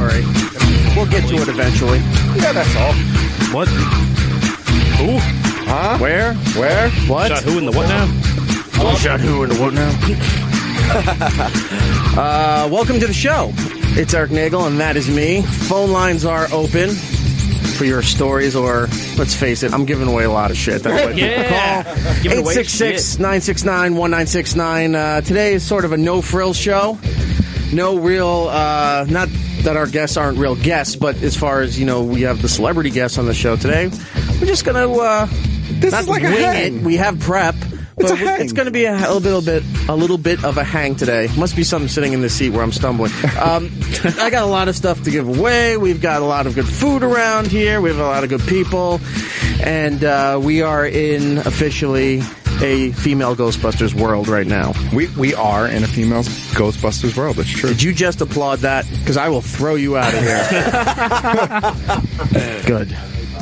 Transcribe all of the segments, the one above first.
worry. We'll get to it eventually. Yeah, that's all. What? Who? Huh? Where? What? Shot who in the what now? Shot who in the what now? Welcome to the show. It's Erik Nagel, and that is me. Phone lines are open for your stories, or, let's face it, I'm giving away a lot of shit. That's why people call. 866-969-1969. Today is sort of a no-frills show. No real, not that our guests aren't real guests, but as far as, we have the celebrity guests on the show today, we're just going to, This not is like a wing hang. it. We have prep. But it's going to be a little bit of a hang today. Must be something sitting in the seat where I'm stumbling. I got a lot of stuff to give away. We've got a lot of good food around here. We have a lot of good people. And we are in officially a female Ghostbusters world right now. We are in a female Ghostbusters world. That's true. Did you just applaud that? Because I will throw you out of here. Good.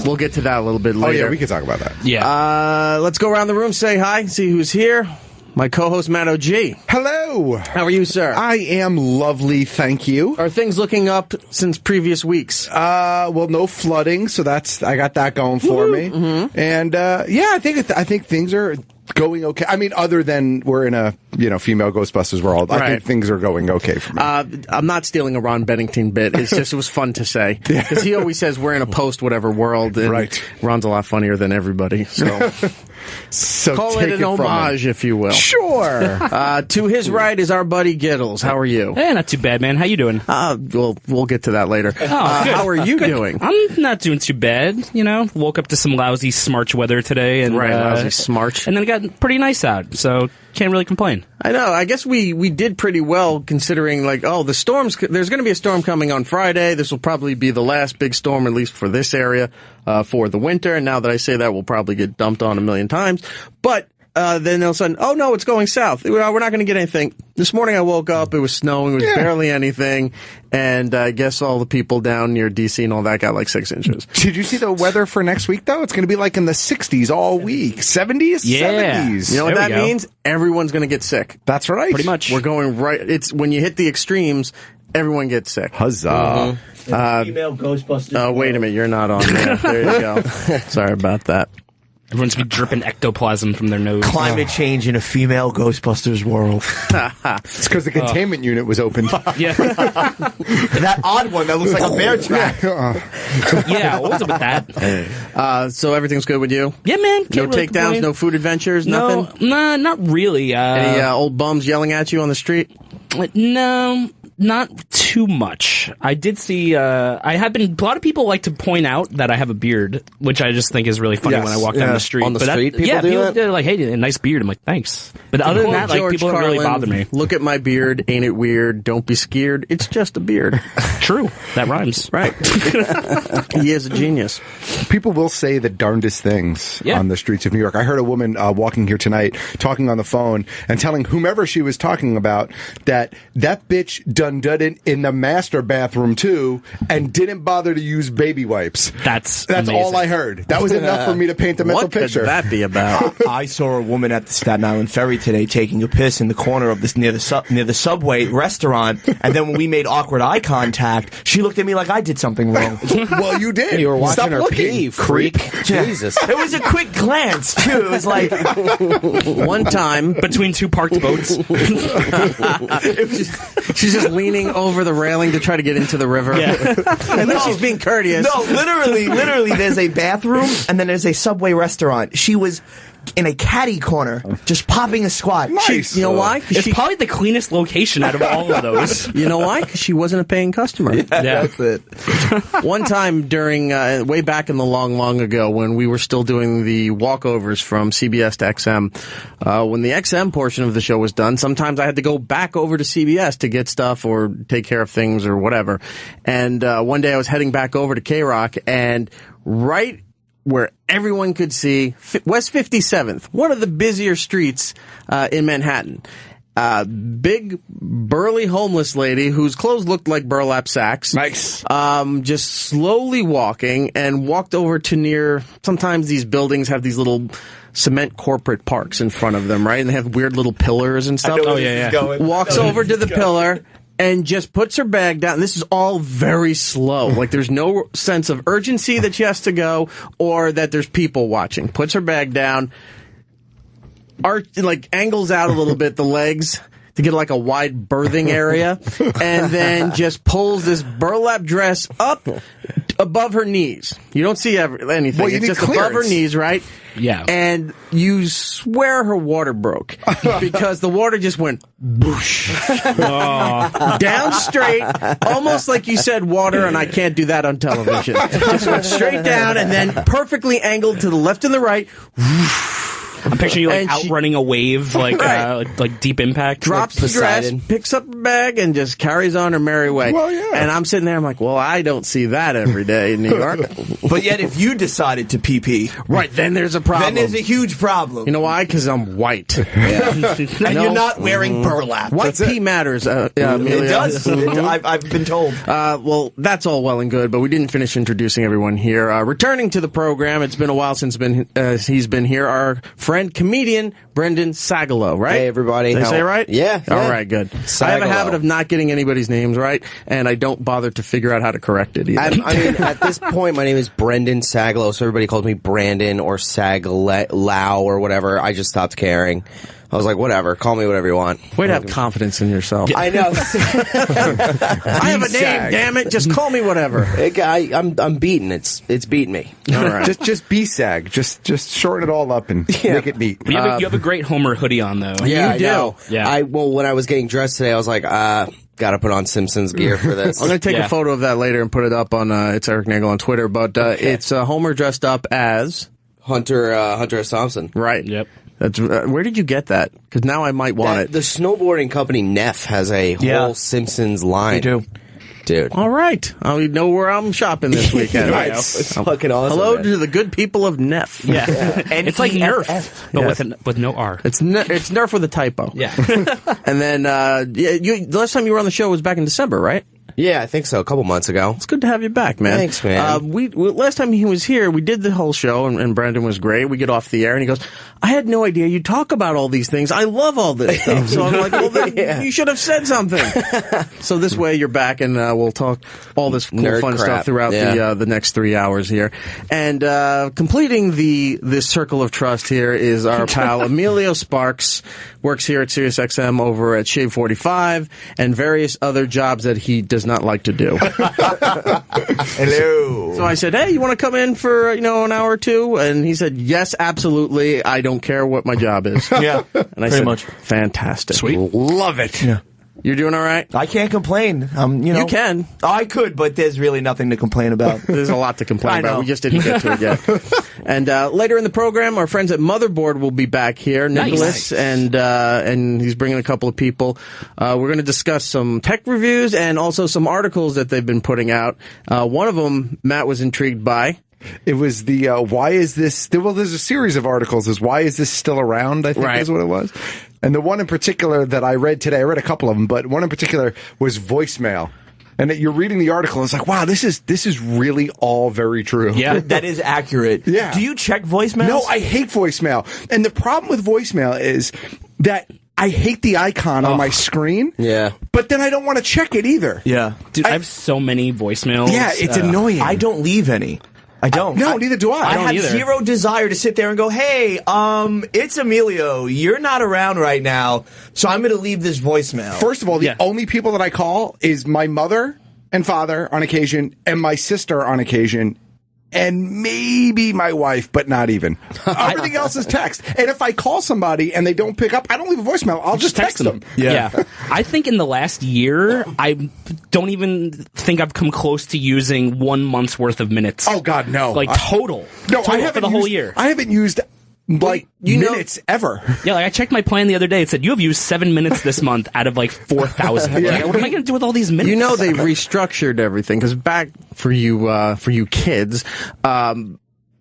We'll get to that a little bit later. Oh, yeah, we can talk about that. Yeah. Let's go around the room, say hi, see who's here. My co-host, Matt O.G. Hello. How are you, sir? I am lovely, thank you. Are things looking up since previous weeks? Well, no flooding, so I got that going for me. Mm-hmm. And yeah, I think things are going okay. I mean, other than we're in a female Ghostbusters world, I think things are going okay for me. I'm not stealing a Ron Bennington bit. It's just it was fun to say because he always says we're in a post whatever world, and Ron's a lot funnier than everybody. So. So call it an homage, if you will. Sure. To his right is our buddy Giddles. How are you? Hey, not too bad, man. How you doing? We'll get to that later. How are you doing? I'm not doing too bad. Woke up to some lousy smarch weather today, and lousy smarch, and then it got pretty nice out. So can't really complain. I know. I guess we did pretty well considering, the storms. There's going to be a storm coming on Friday. This will probably be the last big storm, at least for this area, for the winter. And now that I say that, we'll probably get dumped on a million times. But then all of a sudden, oh no, it's going south. We're not going to get anything. This morning I woke up, it was snowing, it was barely anything, and I guess all the people down near D.C. and all that got like 6 inches. Did you see the weather for next week, though? It's going to be like in the 60s all week. 70s? Yeah. 70s. You know what that means? Everyone's going to get sick. That's right. Pretty much. We're going right. It's when you hit the extremes, everyone gets sick. Huzzah. Mm-hmm. Female Ghostbusters. Oh, wait a minute. You're not on there. There you go. Sorry about that. Everyone's be dripping ectoplasm from their nose. Climate change in a female Ghostbusters world. It's because the containment unit was opened. Yeah. That odd one that looks like a bear trap. Yeah, what was it with that? So everything's good with you? Yeah, man. No really takedowns, complain. no food adventures, nothing? No, not really. Any old bums yelling at you on the street? No, not too much. I did see, a lot of people like to point out that I have a beard, which I just think is really funny when I walk down the street. On the street, people do that? They're like, hey, a nice beard. I'm like, thanks. But other than that, George people don't Carlin, really bother me. Look at my beard. Ain't it weird? Don't be scared. It's just a beard. True. That rhymes. Right. He is a genius. People will say the darndest things on the streets of New York. I heard a woman walking here tonight talking on the phone and telling whomever she was talking about that bitch done it in the master bathroom too and didn't bother to use baby wipes. That's amazing. All I heard. That was enough for me to paint a mental picture. What could that be about? I saw a woman at the Staten Island Ferry today taking a piss in the corner of this near the Subway restaurant, and then when we made awkward eye contact, she looked at me like I did something wrong. Well, you did. You were watching Stop her looking, pee, freak. Jesus. It was a quick glance too. It was like one time between two parked boats. She's just leaning over the railing to try to get into the river. Yeah. And then she's being courteous. No, literally, there's a bathroom and then there's a Subway restaurant. She was in a catty corner, just popping a squat. Nice. You know why? It's probably the cleanest location out of all of those. You know why? Because she wasn't a paying customer. Yeah, that's it. One time during, way back in the long ago when we were still doing the walkovers from CBS to XM, when the XM portion of the show was done, sometimes I had to go back over to CBS to get stuff or take care of things or whatever. And one day I was heading back over to K-Rock, and right where everyone could see West 57th, one of the busier streets in Manhattan. Big, burly homeless lady whose clothes looked like burlap sacks. Nice. Just slowly walking and walked over to near, sometimes these buildings have these little cement corporate parks in front of them, right? And they have weird little pillars and stuff. I know where this is going. Walks over to the pillar and just puts her bag down. This is all very slow. Like, there's no sense of urgency that she has to go or that there's people watching. Puts her bag down, angles out a little bit the legs to get like a wide birthing area, and then just pulls this burlap dress up above her knees. You don't see anything. Well, it's just above her knees, right? Yeah. And you swear her water broke because the water just went boosh. Down straight, almost like you said water, and I can't do that on television. Just went straight down and then perfectly angled to the left and the right. I'm picturing you outrunning a wave, like Deep Impact. Drops the dress, picks up her bag, and just carries on her merry way. Well, yeah. And I'm sitting there, I'm like, well, I don't see that every day in New York. But yet, if you decided to pee, right, then there's a problem. Then there's a huge problem. You know why? Because I'm white. And you're not wearing burlap. White pee matters, It does. I've been told. Well, that's all well and good, but we didn't finish introducing everyone here. Returning to the program, it's been a while since he's been here. Our friend, comedian Brendan Sagalow, right? Hey, everybody. Did I say it right? Yeah. All right, good. Sagalow. I have a habit of not getting anybody's names right, and I don't bother to figure out how to correct it either. I mean, at this point, my name is Brendan Sagalow, so everybody calls me Brandon or Sagalow or whatever. I just stopped caring. I was like, whatever, call me whatever you want. Way to have confidence in yourself. I know. I have a name, damn it. Just call me whatever. I'm beaten. It's beaten me. All right. just B-SAG. Just shorten it all up and make it neat. You have a great Homer hoodie on, though. Yeah, you do. Know. Yeah. Well, when I was getting dressed today, I was like, gotta put on Simpsons gear for this. I'm going to take a photo of that later and put it up on, it's Erik Nagel on Twitter, but it's Homer dressed up as... Hunter S. Thompson. Right. Yep. That's where did you get that? Because now I might want it. The snowboarding company Neff has a whole Simpsons line. They do. Dude. All right. I know where I'm shopping this weekend. It's fucking awesome. Hello man. to the good people of Neff. Yeah. And it's like Nerf, but with no R. It's Nerf with a typo. Yeah. And then, the last time you were on the show was back in December, right? Yeah, I think so. A couple months ago. It's good to have you back, man. Thanks, man. We last time he was here, we did the whole show, and Brandon was great. We get off the air, and he goes, I had no idea you talk about all these things. I love all this stuff. So I'm like, well, then you should have said something. So this way you're back, and we'll talk all this cool, Nerd fun crap. stuff throughout the next 3 hours here. And completing this circle of trust here is our pal Emilio Sparks, works here at SiriusXM over at Shave 45, and various other jobs that he does not like to do. Hello. So I said, hey, you want to come in for, an hour or two? And he said, yes, absolutely. I don't care what my job is. Yeah. And I said, fantastic. Sweet. Love it. Yeah. You're doing all right? I can't complain. You can. I could, but there's really nothing to complain about. There's a lot to complain about. know. We just didn't get to it yet. And later in the program, our friends at Motherboard will be back here. Nicholas, and he's bringing a couple of people. We're going to discuss some tech reviews and also some articles that they've been putting out. One of them, Matt was intrigued by. It was the why is this? Well, there's a series of articles. Is why is this still around? I think is what it was. And the one in particular that I read today, I read a couple of them, but one in particular was voicemail. And that you're reading the article, and it's like, wow, this is really all very true. Yeah, that is accurate. Yeah. Do you check voicemails? No, I hate voicemail. And the problem with voicemail is that I hate the icon on my screen. Yeah. But then I don't want to check it either. Yeah. Dude, I have so many voicemails. Yeah, it's annoying. I don't leave any. I don't. No, neither do I. I don't have either. zero desire to sit there and go, hey, it's Emilio. You're not around right now, so I'm going to leave this voicemail. First of all, the only people that I call is my mother and father on occasion, and my sister on occasion, and maybe my wife, but not even. Everything else is text. And if I call somebody and they don't pick up, I don't leave a voicemail. I'll just text them. Yeah. I think in the last year, I don't even think I've come close to using 1 month's worth of minutes. Oh, God, no. Like, total. No, total I haven't for the whole year. I haven't used minutes ever. Yeah, like I checked my plan the other day. It said you have used 7 minutes this month out of like 4,000. Yeah. Like, what am I going to do with all these minutes? They restructured everything because back for you kids.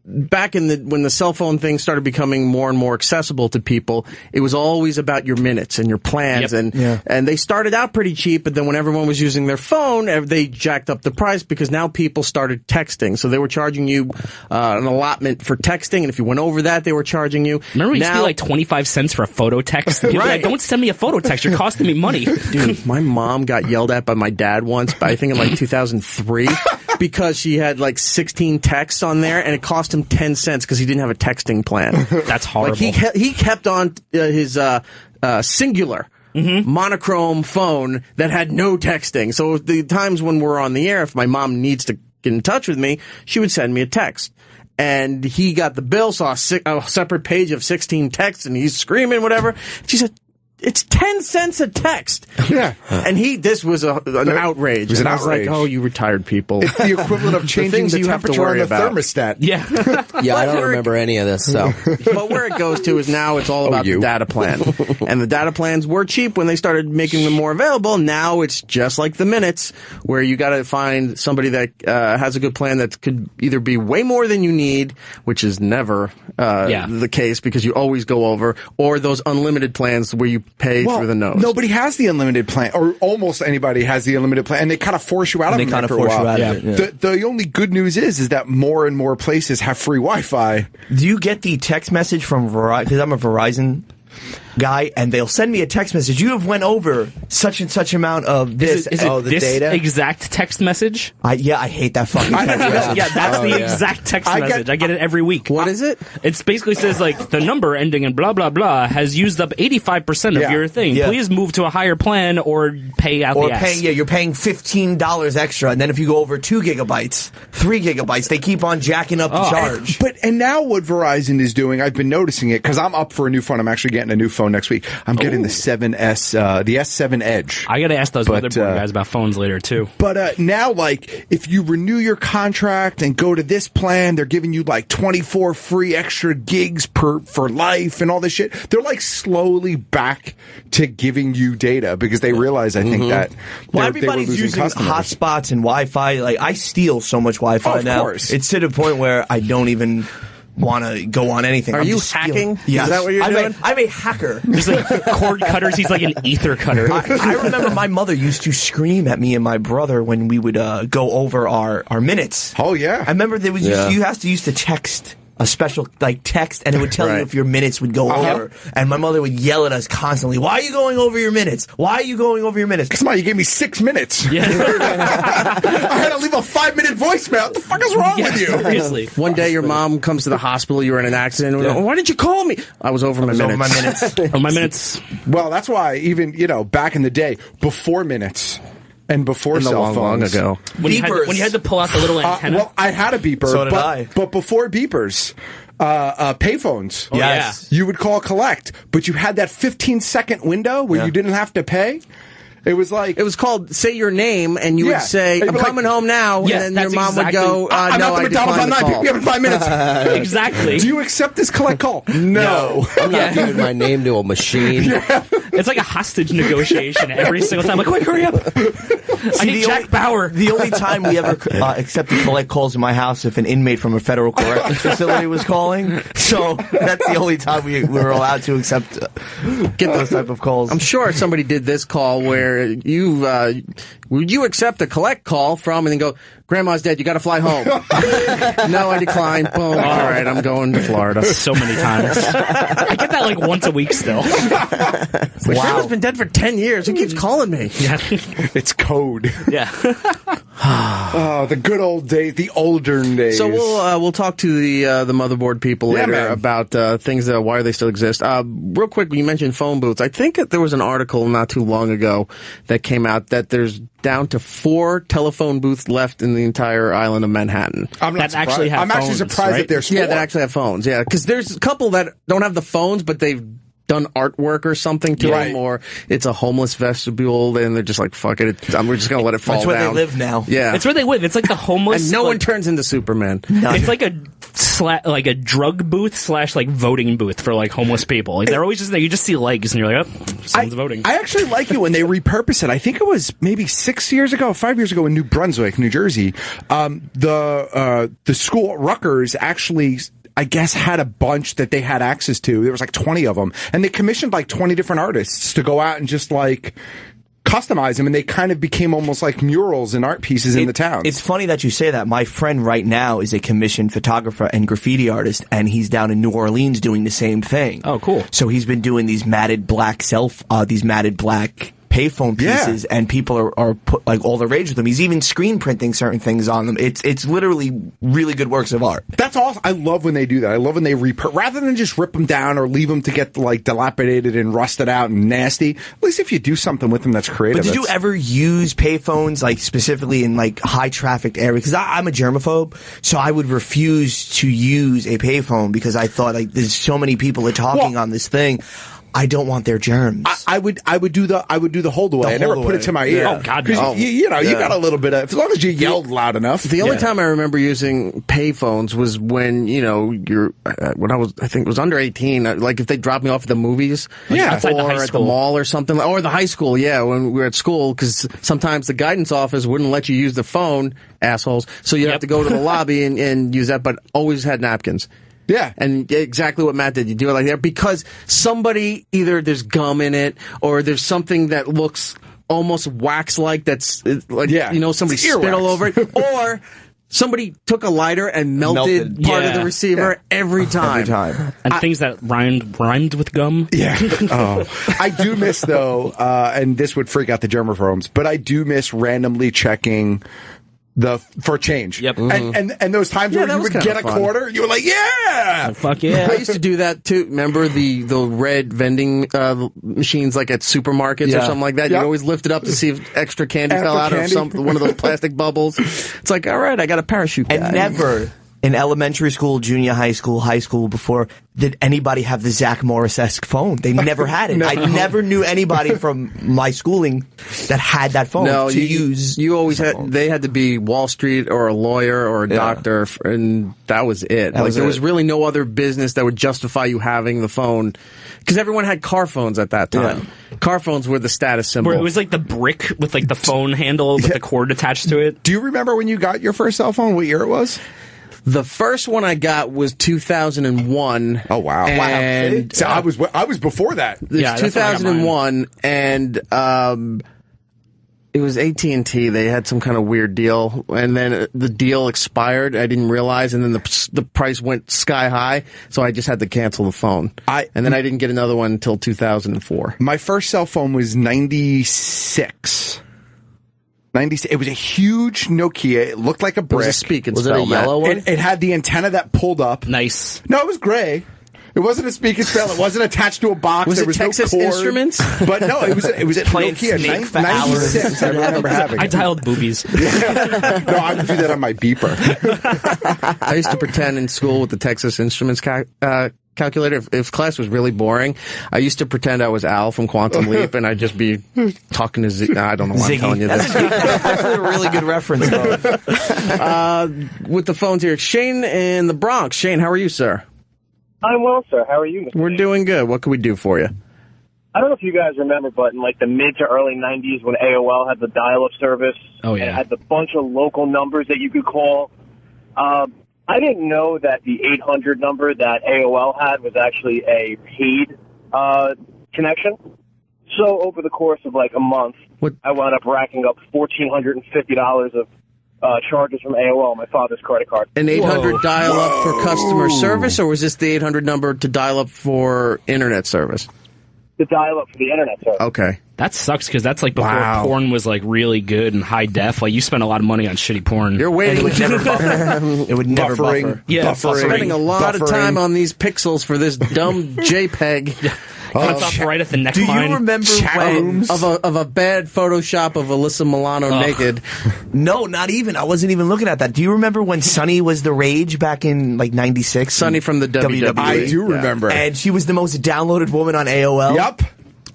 back when the cell phone thing started becoming more and more accessible to people, it was always about your minutes and your plans, and they started out pretty cheap, but then when everyone was using their phone, they jacked up the price because now people started texting, so they were charging you an allotment for texting, and if you went over that, they were charging you. Remember, it used to be like 25 cents for a photo text. Right? Like, don't send me a photo text; you're costing me money. Dude, my mom got yelled at by my dad once, I think in like 2003. Because she had like 16 texts on there, and it cost him 10 cents because he didn't have a texting plan. That's horrible. Like he kept on his singular monochrome phone that had no texting. So the times when we're on the air, if my mom needs to get in touch with me, she would send me a text. And he got the bill, saw a separate page of 16 texts, and he's screaming, whatever. She said, it's 10 cents a text. Yeah. And this was an outrage. It was an outrage. I was like, oh, you retired people. It's the equivalent of changing the temperature on the thermostat. Yeah. Yeah, I don't remember any of this, so. But where it goes to is now it's all about the data plan. And the data plans were cheap when they started making them more available. Now it's just like the minutes, where you got to find somebody that has a good plan that could either be way more than you need, which is never the case because you always go over, or those unlimited plans where you pay through the nose. Nobody has the unlimited plan, or almost anybody has the unlimited plan, and they kind of force you out of it after a while. The only good news is that more and more places have free Wi-Fi. Do you get the text message from Verizon? Because I'm a Verizon guy, and they'll send me a text message. You have went over such and such amount of this. Is it the this data? Exact text message? I hate that fucking text message. Yeah, that's the exact text message. I get it every week. What is it? It basically says, like, the number ending in blah, blah, blah has used up 85% of your thing. Yeah. Please move to a higher plan or pay out the ass. You're paying $15 extra, and then if you go over 2 gigabytes, 3 gigabytes, they keep on jacking up the charge. And now what Verizon is doing, I've been noticing it, because I'm up for a new phone. I'm actually getting a new phone next week. I'm getting the 7S, the S7 Edge. I gotta ask those motherboard guys about phones later, too. But now, like, if you renew your contract and go to this plan, they're giving you, like, 24 free extra gigs for life and all this shit. They're, like, slowly back to giving you data because they realize, I think, that everybody's using hotspots and Wi-Fi. Like, I steal so much Wi-Fi now. Of course. It's to the point where I don't even want to go on anything. Are you hacking? Yes. Is that what you're doing? I'm a hacker. There's like cord cutters. He's like an ether cutter. I remember my mother used to scream at me and my brother when we would go over our minutes. Oh, yeah. I remember there was you used to text a special text, and it would tell you if your minutes would go over. And my mother would yell at us constantly, "Why are you going over your minutes? Why are you going over your minutes?" Come on, you gave me 6 minutes. Yeah. I had to leave a 5-minute voicemail. What the fuck is wrong with you? Seriously. One day your mom comes to the hospital, you were in an accident. Why didn't you call me? I was over my minutes. My minutes. Well, that's why even, back in the day, before minutes and before cell phones. Long ago. When you had to pull out the little antenna. Well, I had a beeper. So did I. But before beepers, payphones. Oh, yes. You would call collect, but you had that 15-second window where you didn't have to pay. It was like... It was called Say Your Name, and you would say, I'm coming home now, and then your mom would go, I'm no, at the McDonald's on 9 p.m. in 5 minutes. Exactly. Do you accept this collect call? No. I'm not giving my name to a machine. It's like a hostage negotiation every single time. Like, quick, hurry up. I need Jack Bauer. The only time we ever accepted collect calls in my house if an inmate from a federal corrections facility was calling. So that's the only time we were allowed to accept get those type of calls. I'm sure somebody did this call where would you accept a collect call from and then go, Grandma's dead, you got to fly home. No, I decline. Boom. All right, I'm going to Florida. So many times. I get that like once a week still. My grandma's been dead for 10 years. Who keeps calling me? Yeah. It's code. Yeah. Oh, the good old days, the olden days. So we'll talk to the motherboard people later about things that why they still exist. Real quick, you mentioned phone booths. I think that there was an article not too long ago that came out that there's down to 4 telephone booths left in the entire island of Manhattan. I'm actually surprised right? that there's 4. Yeah, that actually have phones. Yeah, because there's a couple that don't have the phones, but they've done artwork or something to them, or it's a homeless vestibule, and they're just like, fuck it, we're just going to let it fall down. That's where they live now. Yeah. It's where they live. It's like the homeless... And no one turns into Superman. It's like a like a drug booth / like voting booth for like homeless people. Like they're always just there. You just see legs and you're like, oh, someone's voting. I actually like it when they repurpose it. I think it was maybe 5 years ago in New Brunswick, New Jersey. The school Rutgers actually, I guess, had a bunch that they had access to. There was like 20 of them, and they commissioned like 20 different artists to go out and just like customize them, and they kind of became almost like murals and art pieces in the towns. It's funny that you say that. My friend right now is a commissioned photographer and graffiti artist, and he's down in New Orleans doing the same thing. Oh, cool. So he's been doing these matted black payphone pieces, and people are put like all the rage with them. He's even screen printing certain things on them. It's literally really good works of art. That's awesome. I love when they do that. I love when they rather than just rip them down or leave them to get like dilapidated and rusted out and nasty. At least if you do something with them that's creative. But did you ever use payphones like specifically in like high trafficked areas? Because I'm a germaphobe, so I would refuse to use a payphone because I thought like there's so many people are talking on this thing. I don't want their germs. I would do the hold away. I never put it to my ear. Oh God, no. You got a little bit of, as long as you yelled loud enough. The only time I remember using payphones was when when I think it was under 18. Like if they dropped me off at the movies, outside the high or at the school. mall or something, or the high school. Yeah, when we were at school, because sometimes the guidance office wouldn't let you use the phone, assholes. So you have to go to the lobby and use that, but always had napkins. Yeah. And exactly what Matt did. You do it like that because somebody, either there's gum in it or there's something that looks almost wax-like that's like, somebody spit all over it. Or somebody took a lighter and melted part of the receiver every time. Every time. And things that rhymed with gum. Yeah. I do miss, though, and this would freak out the germaphobes, but I do miss randomly checking for change. Yep. And those times where you would get a quarter, you were like, yeah! Fuck yeah. I used to do that too. Remember the red vending machines like at supermarkets or something like that? Yep. You always lift it up to see if extra candy fell out of one of those plastic bubbles. It's like, all right, I got a parachute guy. And never in elementary school, junior high school before, did anybody have the Zach Morris-esque phone. They never had it. No. I never knew anybody from my schooling that had that phone to use. You always had, they had to be Wall Street or a lawyer or a doctor, and that was it. There was really no other business that would justify you having the phone. Because everyone had car phones at that time. Yeah. Car phones were the status symbol. Where it was like the brick with like the phone handle with the cord attached to it. Do you remember when you got your first cell phone? What year it was? The first one I got was 2001. Oh wow! And so I was before that. Yeah, 2001, and it was AT&T. They had some kind of weird deal, and then the deal expired. I didn't realize, and then the price went sky high, so I just had to cancel the phone. And then I didn't get another one until 2004. My first cell phone was 96. It was a huge Nokia. It looked like a brick. It was a speak and Was spell, it a yellow one? It had the antenna that pulled up. Nice. No, it was gray. It wasn't a speak and spell. It wasn't attached to a box. Was there it was Texas no cord. Instruments? But no, it was at Playing Nokia. Snake for 96. I remember having it. I dialed boobies. No, I would do that on my beeper. I used to pretend in school with the Texas Instruments calculator. If class was really boring, I used to pretend I was Al from Quantum Leap, and I'd just be talking to I don't know why I'm telling you this. That's actually a really good reference, though. With the phones here, Shane in the Bronx. Shane, how are you, sir? I'm well, sir. How are you, Mr. We're doing good. What can we do for you? I don't know if you guys remember, but in like the mid to early 90s when AOL had the dial-up service, Oh, yeah. and it had the bunch of local numbers that you could call. I didn't know that the 800 number that AOL had was actually a paid connection. So over the course of like a month, I wound up racking up $1,450 of charges from AOL on my father's credit card. An 800 dial-up for customer service, or was this the 800 number to dial up for internet service? The dial-up for the internet service. Okay. That sucks because that's like before porn was like really good and high def. Like you spent a lot of money on shitty porn. You're waiting. It would never buffer. It would never buffer. Yeah, buffering, spending a lot of time on these pixels for this dumb JPEG. Cuts off right at the neckline. Do you remember when of a bad Photoshop of Alyssa Milano naked? No, not even. I wasn't even looking at that. Do you remember when Sunny was the rage back in like 96? Sunny from the WWE. I do remember. And she was the most downloaded woman on AOL. Yep.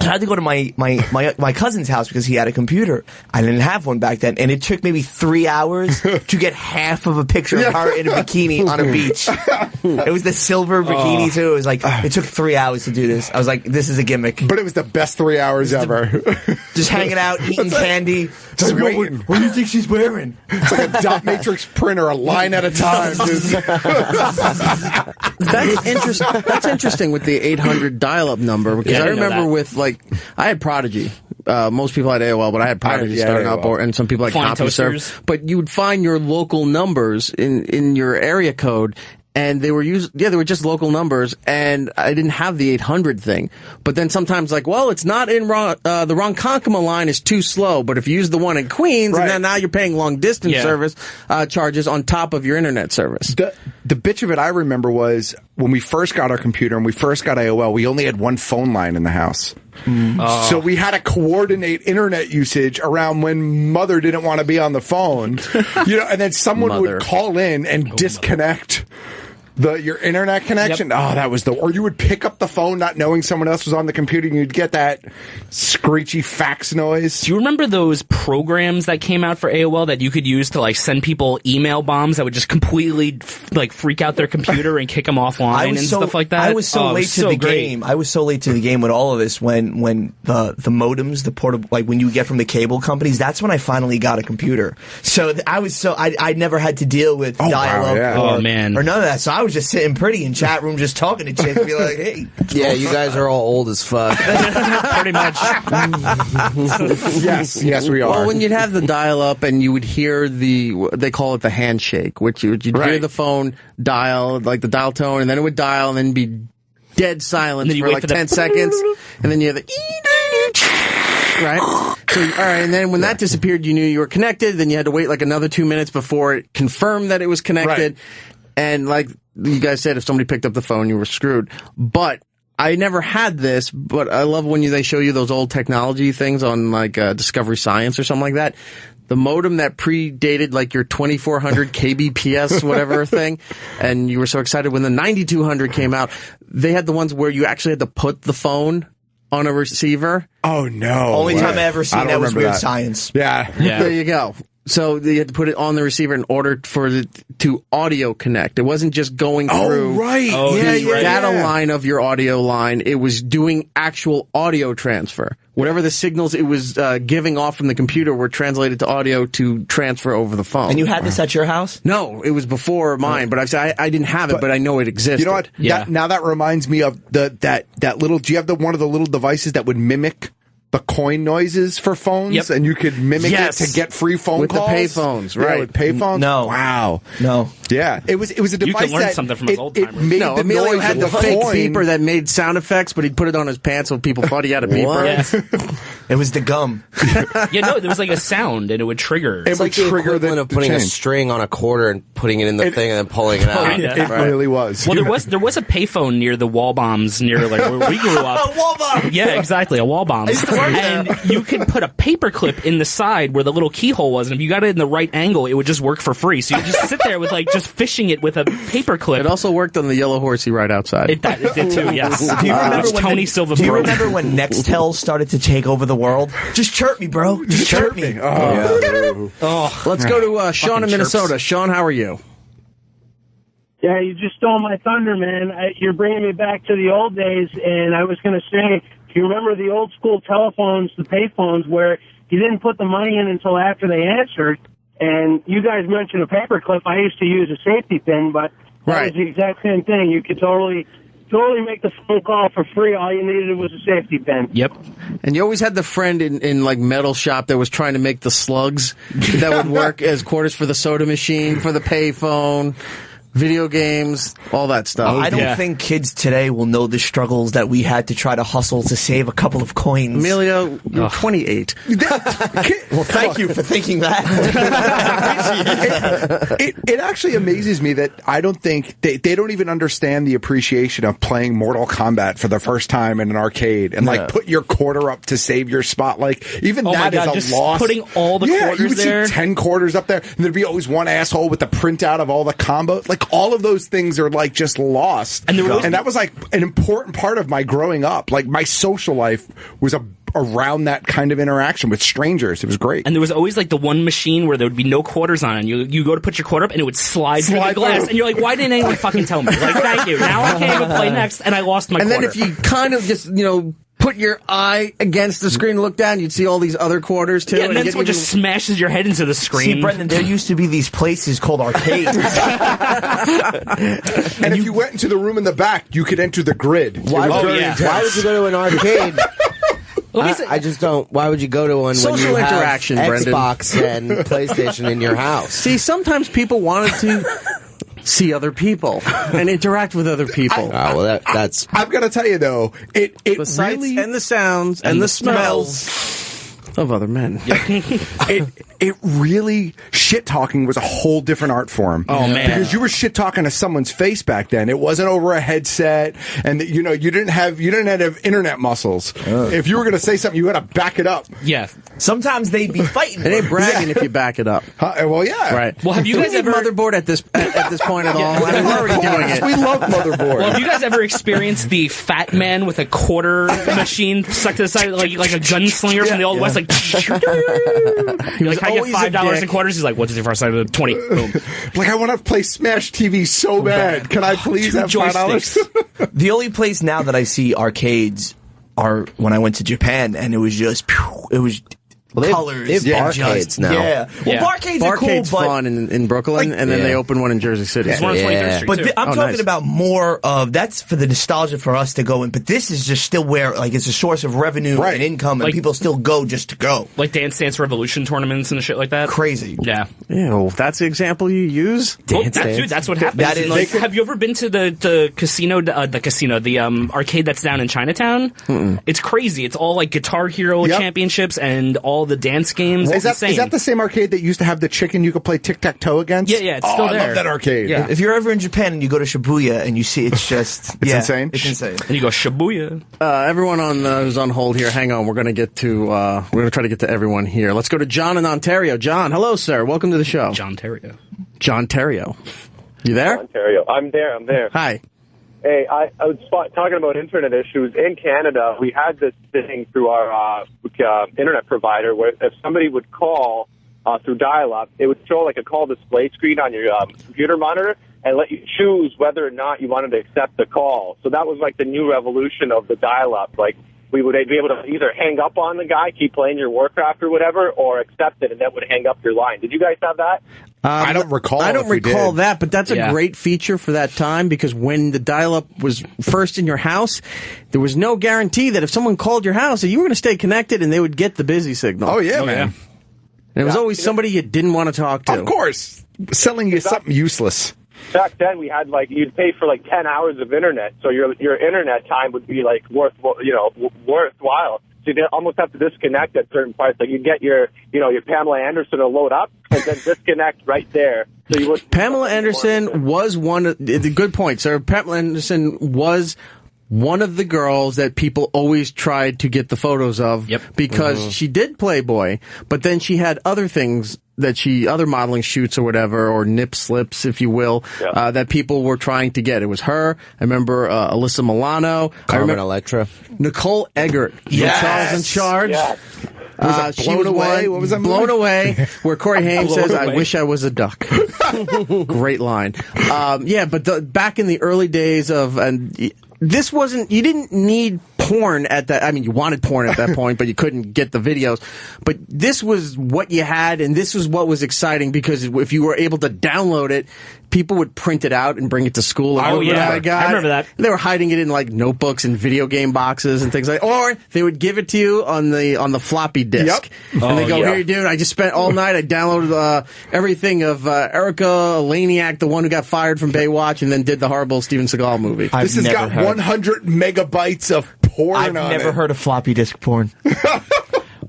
I had to go to my cousin's house because he had a computer. I didn't have one back then, and it took maybe 3 hours to get half of a picture of her in a bikini on a beach. It was the silver bikini too. It was like it took 3 hours to do this. I was like, this is a gimmick. But it was the best 3 hours ever. Just hanging out, eating candy. Just waiting. What do you think she's wearing? It's like a dot matrix printer, a line at a time. That's interesting with the 800 dial-up number, because I remember with I had Prodigy. Most people had AOL, but I had Prodigy starting up, and some people had CompuServe. But you would find your local numbers in your area code, and they were they were just local numbers, and I didn't have the 800 thing. But then sometimes it's not in the Ronkonkoma line is too slow, but if you use the one in Queens, and then now you're paying long distance service charges on top of your internet service. The bitch of it I remember was when we first got our computer and we first got AOL, we only had one phone line in the house. So we had to coordinate internet usage around when mother didn't want to be on the phone, and then someone would call in and disconnect your internet connection. Yep. Oh, that was or you would pick up the phone not knowing someone else was on the computer, and you'd get that screechy fax noise. Do you remember those programs that came out for AOL that you could use to send people email bombs that would just completely freak out their computer and kick them offline and stuff like that? I was so late to the game. I was so late to the game with all of this when the modems, the portable, when you get from the cable companies, that's when I finally got a computer. So I never had to deal with dial-up or none of that. So I was just sitting pretty in chat room just talking to chicks, be like, hey. Yeah, you guys are all old as fuck. Pretty much. Yes, we are. Well, when you'd have the dial-up and you would hear they call it the handshake, which you'd hear the phone dial, the dial tone, and then it would dial and then be dead silence for 10 seconds, and then you have the right? So, all right, and then when that disappeared, you knew you were connected, then you had to wait another 2 minutes before it confirmed that it was connected. Right. And you guys said, if somebody picked up the phone, you were screwed. But I never had this, but I love when they show you those old technology things on Discovery Science or something like that. The modem that predated your 2400 kbps whatever thing, and you were so excited when the 9200 came out. They had the ones where you actually had to put the phone on a receiver. Oh no! Only time I ever seen that was Weird Science. Yeah. There you go. So you had to put it on the receiver in order for it to audio connect. It wasn't just going through the data line of your audio line. It was doing actual audio transfer. Whatever the signals it was giving off from the computer were translated to audio to transfer over the phone. And you had this at your house? No, it was before mine, but I didn't have it, but I know it existed. You know what? Yeah. Now that reminds me of that little. Do you have one of the little devices that would mimic the coin noises for phones, and you could mimic it to get free phone with calls? The payphones, right? Yeah, with payphones? No. Wow. No. Yeah. It was a device you can learn that something from his old timers. It made the Emilio noise had of the fake coin. beeper that made sound effects, but he'd put it on his pants so people thought he had a beeper. It was the gum. There was a sound, and it would trigger. It's like the equivalent of putting a string on a quarter and putting it in the thing and then pulling it out. It really was. Well, there was a payphone near the wall bombs near where we grew up. A wall bomb! Yeah, exactly, a wall bomb. And you could put a paperclip in the side where the little keyhole was, and if you got it in the right angle, it would just work for free. So you just sit there with just fishing it with a paperclip. It also worked on the yellow horsey right outside. It did too, yes. Do you remember when Tony Silva Do you remember when Nextel started to take over the world? Just chirp me, bro. Just chirp me. Let's go to Sean in Minnesota. Sean, how are you? Yeah, you just stole my thunder, man. You're bringing me back to the old days, and I was going to say, do you remember the old school telephones, the payphones, where you didn't put the money in until after they answered? And you guys mentioned a paperclip. I used to use a safety pin, but that was the exact same thing. You could totally make the phone call for free. All you needed was a safety pin. Yep. And you always had the friend in metal shop that was trying to make the slugs that would work as quarters for the soda machine, for the payphone, video games, all that stuff. I don't think kids today will know the struggles that we had to try to hustle to save a couple of coins. Emilio, you're 28. Well, thank you for thinking that. It actually amazes me that I don't think they don't even understand the appreciation of playing Mortal Kombat for the first time in an arcade and put your quarter up to save your spot. Even that is a loss. Putting all the quarters you would there. see 10 quarters up there, and there'd be always one asshole with the printout of all the combos. like all of those things are like just lost. And that was like an important part of my growing up. Like my social life was around that kind of interaction with strangers. It was great. And there was always like the one machine where there would be no quarters on it. And you go to put your quarter up and it would slide through the glass. And you're like, why didn't anyone fucking tell me? Like, thank you. Now I can't even play next and I lost my quarter. And then if you kind of just, put your eye against the screen and look down, you'd see all these other quarters too. Yeah, and then someone just smashes your head into the screen. See, Brendan, there used to be these places called arcades. And if you went into the room in the back, you could enter the grid. Why would you go to an arcade? I just don't. Why would you go to one when you have interaction, Xbox and PlayStation in your house? See, sometimes people wanted to see other people and interact with other people. That's. I've got to tell you though, it the sights really and the sounds and the smells of other men. It really, shit talking was a whole different art form. Oh man, because you were shit talking to someone's face back then. It wasn't over a headset, and you didn't have internet muscles. If you were going to say something, you had to back it up. Yeah. Sometimes they'd be fighting. It ain't bragging if you back it up. Well, yeah. Right. Well, have you guys ever motherboard at this point at all? I mean, we're already doing it. We love motherboard. Well, have you guys ever experienced the fat man with a quarter machine stuck to the side, like a gunslinger from the Old West, like? You're like, I get $5 in quarters. He's like, what's your first side of the 20? Boom. Like, I want to play Smash TV so bad. Can I please have $5? The only place now that I see arcades are when I went to Japan, and it was just, colors. They have barcades now. Yeah. Well, barcades are cool, Barcade's but fun in Brooklyn, and then they open one in Jersey City. There's one on 23rd Street, But too. I'm talking about more of, that's for the nostalgia for us to go in, but this is just still where, like, it's a source of revenue and income, and Like- people still go just to go. Like Dance Dance Revolution tournaments and shit like that. Crazy. Yeah. Ew, that's the example you use? Well, that's what happens. That is- Like, have you ever been to the casino, the arcade that's down in Chinatown? It's crazy. It's all like Guitar Hero championships and all the dance games. Is that the same arcade that used to have the chicken you could play tic-tac-toe against? Yeah, it's still there. I love that arcade. Yeah. If you're ever in Japan and you go to Shibuya and you see, it's just... It's insane? It's insane. And you go, Shibuya. Everyone who's on hold here, hang on. We're going to try to get to everyone here. Let's go to John in Ontario. John, hello, sir. Welcome to the show. John Terrio. John Terrio. You there? Ontario. I'm there. Hi. Hey, I was talking about internet issues. In Canada, we had this thing through our internet provider where if somebody would call through dial-up, it would show like a call display screen on your computer monitor and let you choose whether or not you wanted to accept the call. So that was like the new revolution of the dial-up. Like, we would be able to either hang up on the guy, keep playing your Warcraft or whatever, or accept it, and that would hang up your line. Did you guys have that? I don't recall. I don't recall that, but that's a great feature for that time because when the dial-up was first in your house, there was no guarantee that if someone called your house that you were going to stay connected and they would get the busy signal. Oh, yeah, man. And it was always somebody you didn't want to talk to. Of course. Selling you something useless. Back then, we had you'd pay for 10 hours of internet, so your internet time would be worthwhile. So you'd almost have to disconnect at certain parts. Like you'd get your Pamela Anderson to load up and then disconnect right there. So you would. Pamela Anderson was good point, sir. Pamela Anderson was one of the girls that people always tried to get the photos of because she did Playboy, but then she had other things other modeling shoots or whatever, or nip slips, if you will, that people were trying to get. It was her. I remember Alyssa Milano. Carmen Electra. Nicole Eggert. Yes. Charles in Charge. Yeah. She was Away? What was that movie? Blown Away, where Corey Haim says, I wish I was a duck. Great line. But back in the early days of... This wasn't, you didn't need porn at that, I mean, you wanted porn at that point, but you couldn't get the videos. But this was what you had, and this was what was exciting, because if you were able to download it, people would print it out and bring it to school. Oh, yeah. I remember that. They were hiding it in, notebooks and video game boxes and things or they would give it to you on the floppy disk. Yep. And they go, here, dude, I just spent all night, I downloaded everything of Erica Laniak, the one who got fired from Baywatch, and then did the horrible Steven Seagal movie. This has got 100 megabytes of porn on it. I've never heard of floppy disk porn.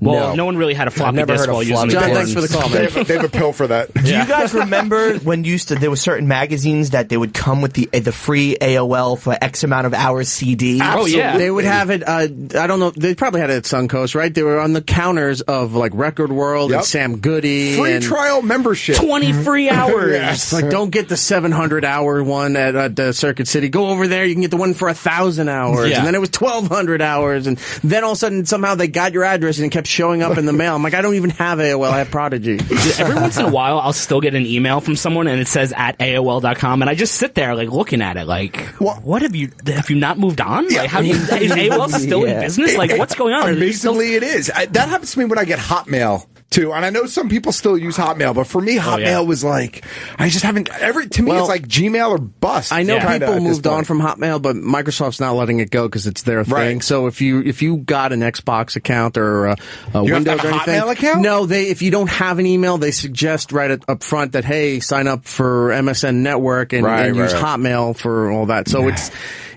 Well, no one really had a floppy never disk heard of while using floppy John, porn. thanks for the call, They man. have a pill for that. Do you guys remember when there were certain magazines that they would come with the free AOL for X amount of hours CD? Oh, yeah. They would have it, I don't know, they probably had it at Suncoast, right? They were on the counters of, like, Record World Yep. and Sam Goody. Free and trial membership. 20 free hours. It's like, don't get the 700-hour one at Circuit City. Go over there, you can get the one for 1,000 hours. Yeah. And then it was 1,200 hours. And then all of a sudden, somehow they got your address and it kept showing up in the mail. I'm like, I don't even have AOL, I have Prodigy. Every once in a while, I'll still get an email from someone and it says at AOL.com, and I just sit there, like, looking at it, like, what have you not moved on? Like, is AOL still in business? Like, what's going on? Amazingly, it is. That happens to me when I get Hotmail too, and I know some people still use Hotmail, but for me, Hotmail was like, I just haven't. To me, it's like Gmail or bust. I know kinda people at this moved on point. from Hotmail, but Microsoft's not letting it go because it's their thing. Right. So if you got an Xbox account or a You have to Windows have or a anything, Hotmail account? no, if you don't have an email, they suggest right up front that, hey, sign up for MSN Network and use Hotmail for all that. So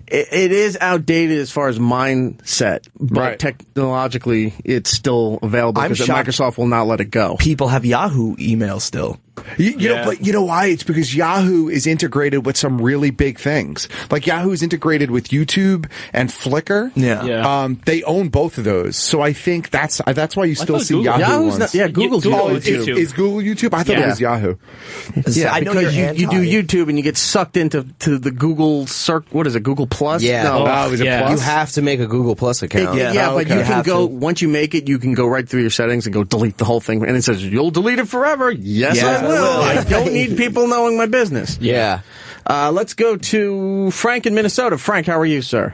it is outdated as far as mindset, but technologically it's still available because Microsoft will not let it go. People have Yahoo email still. You know, but you know why? It's because Yahoo is integrated with some really big things. Like Yahoo is integrated with YouTube and Flickr. Yeah. They own both of those, so I think that's why you still see Yahoo Yahoo's ones. Google's Google YouTube. Is Google YouTube? I thought it was Yahoo. Yeah, I know because you're you do YouTube and you get sucked into the Google what is it, Google Plus? Yeah. No. Is it Yeah. Plus? You have to make a Google Plus account. Yeah, but you You can have go, to. once you make it, you can go right through your settings and go delete the whole thing. And it says, you'll delete it forever. Yes, Yeah. I will. I don't need people knowing my business. Yeah. Let's go to Frank in Minnesota. Frank, how are you, sir?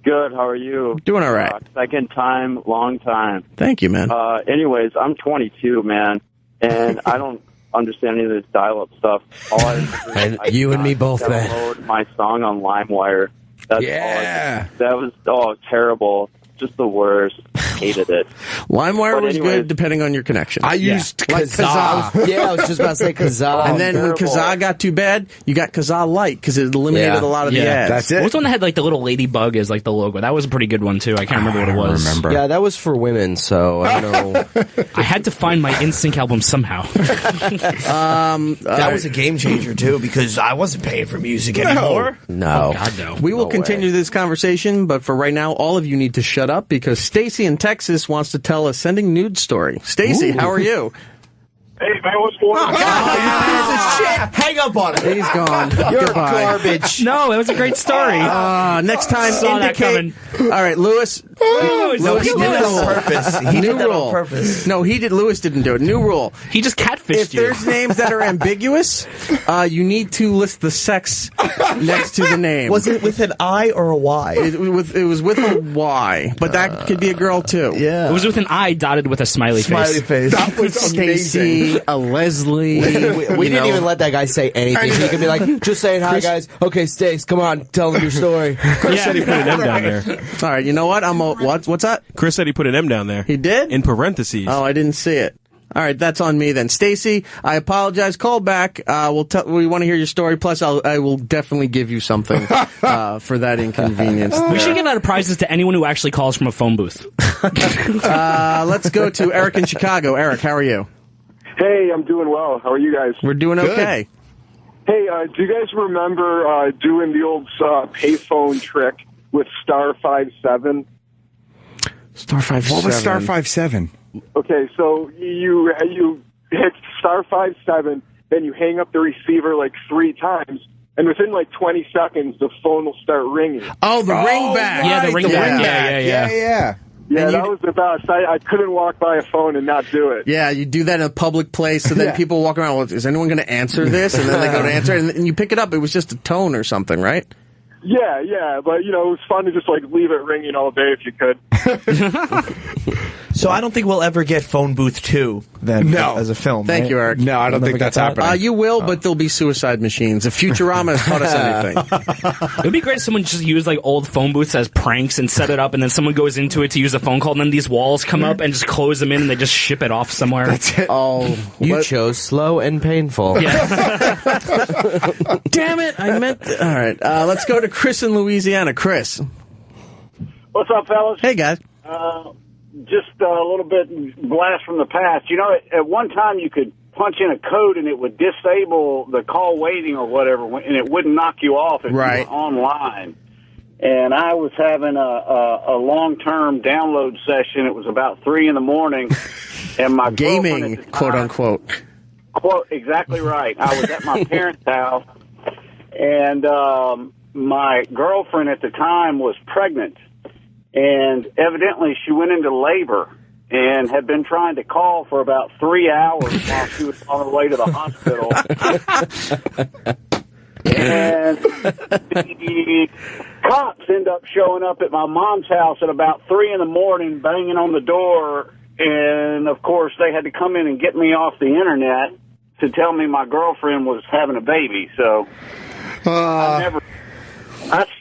Good. How are you? Doing all right. Second time, long time. Thank you, man. Anyways, I'm 22, man, and I don't understand any of this dial-up stuff. All I You and me both, man. download my song on LimeWire. That's all. That was terrible. Just the worst. Hated it. LimeWire but was anyways, good depending on your connection. I used like Kazaa. Yeah, I was just about to say Kazaa. And then when terrible. Kazaa got too bad, you got Kazaa Light because it eliminated a lot of the ads. That's it. What was the one that had like the little ladybug as like the logo? That was a pretty good one too. I can't remember what it was. Yeah, that was for women, so I don't know. I had to find my NSYNC album somehow. That was a game changer too, because I wasn't paying for music anymore. No. Oh, God, no. We will No continue way. this conversation, but for right now, all of you need to shut up because Stacy in Texas wants to tell a sending nude story. Stacy, how are you? Hey, man, what's going on? Hang up on it. He's gone. You're Goodbye. garbage. No, it was a great story. Next time, Saw that indicate. All right, Lewis. Lewis, He did that on purpose. He did that on purpose. No, he did. Lewis didn't do it. New rule. He just catfished If you. there's names that are ambiguous, you need to list the sex next to the name. Was it with an I or a Y? It was with a Y, but that could be a girl too. Yeah. It was with an I dotted with a smiley Smiley face. face. That was amazing. Stacy, a Leslie. We didn't even let that guy say anything. He could be like, just saying hi, guys. Okay, Stace, come on, tell them your story. Chris said he put an M down there. All right, you know what? What's that? Chris said he put an M down there. He did? In parentheses. Oh, I didn't see it. All right, that's on me then. Stacy, I apologize. Call back. We want to hear your story. Plus, I will definitely give you something for that inconvenience. We should give out prizes to anyone who actually calls from a phone booth. Let's go to Eric in Chicago. Eric, how are you? Hey, I'm doing well. How are you guys? We're doing okay. Hey, do you guys remember doing the old payphone trick with star 57? Star 57. What was Star 57? Okay, so you hit star 57, then you hang up the receiver like 3 times, and within like 20 seconds, the phone will start ringing. Oh, the ring back. Yeah, the ring back. Yeah. Yeah. Yeah, And that was the best. I couldn't walk by a phone and not do it. Yeah, you do that in a public place, and then people walk around, well, is anyone going to answer this? And then they go to answer it, and you pick it up. It was just a tone or something, right? Yeah, but, it was fun to just, leave it ringing all day if you could. So I don't think we'll ever get Phone Booth 2 then as a film. Thank right? you, Eric. No, I don't think that's happening. You will, but there'll be suicide machines. If Futurama has taught us anything. It would be great if someone just used old phone booths as pranks and set it up, and then someone goes into it to use a phone call, and then these walls come up and just close them in, and they just ship it off somewhere. That's it. Oh, You chose slow and painful. damn it! I meant. All right, let's go to Chris in Louisiana. Chris, What's up, fellas? hey guys. just a little bit blast from the past. You know, at one time you could punch in a code and it would disable the call waiting or whatever, and it wouldn't knock you off if you were online. And I was having a long-term download session. It was about 3 in the morning, and my gaming, quote unquote. Quote, exactly right. I was at my parents' house, and my girlfriend at the time was pregnant, and evidently she went into labor and had been trying to call for about 3 hours while she was on her way to the hospital. And the cops end up showing up at my mom's house at about 3 in the morning, banging on the door, and of course they had to come in and get me off the internet to tell me my girlfriend was having a baby. So I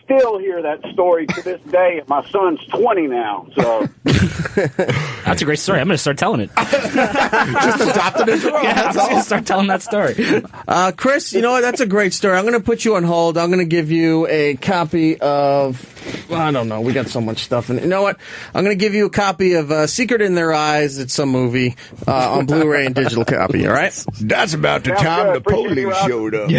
still hear that story to this day, and my son's 20 now, so. That's a great story. I'm going to start telling it. Just adopt it as well. Yeah, I'm going to start telling that story. Chris, you know what? That's a great story. I'm going to put you on hold. I'm going to give you a copy of, I don't know, we got so much stuff in it. You know what? I'm going to give you a copy of Secret in Their Eyes. It's some movie on Blu-ray and digital copy, all right? That's about the time the police showed up.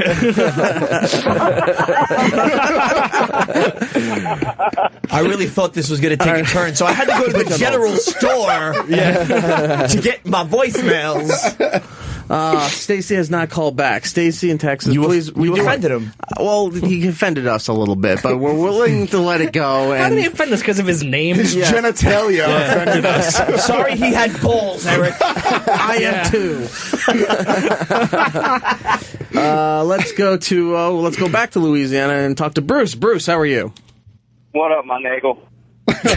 I really thought this was going to take a turn, so I had to go to the general store to get my voicemails. Stacy has not called back. Stacy in Texas, please. You offended him. Well, he offended us a little bit, but we're willing to let it go. And how did he offend us? Because of his name? His genitalia offended us. Sorry he had balls, Eric. I am too. Let's go back to Louisiana and talk to Bruce. Bruce, how are you? What up, my Nagel? That's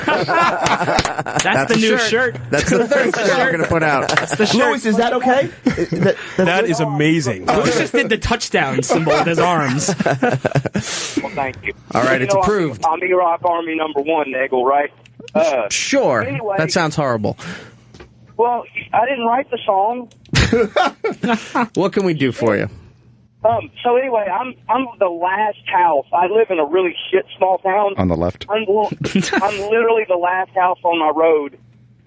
the new shirt. That's the third shirt we're going to put out. That's the shirt. Louis, is that okay? That is amazing. Louis just did the touchdown symbol with his arms. Well, thank you. All right, it's approved. I'm Iraq Army #1, Nagel, right? Sure. Anyway, that sounds horrible. Well, I didn't write the song. What can we do for you? So anyway, I'm the last house. I live in a really shit small town. On the left. I'm literally the last house on my road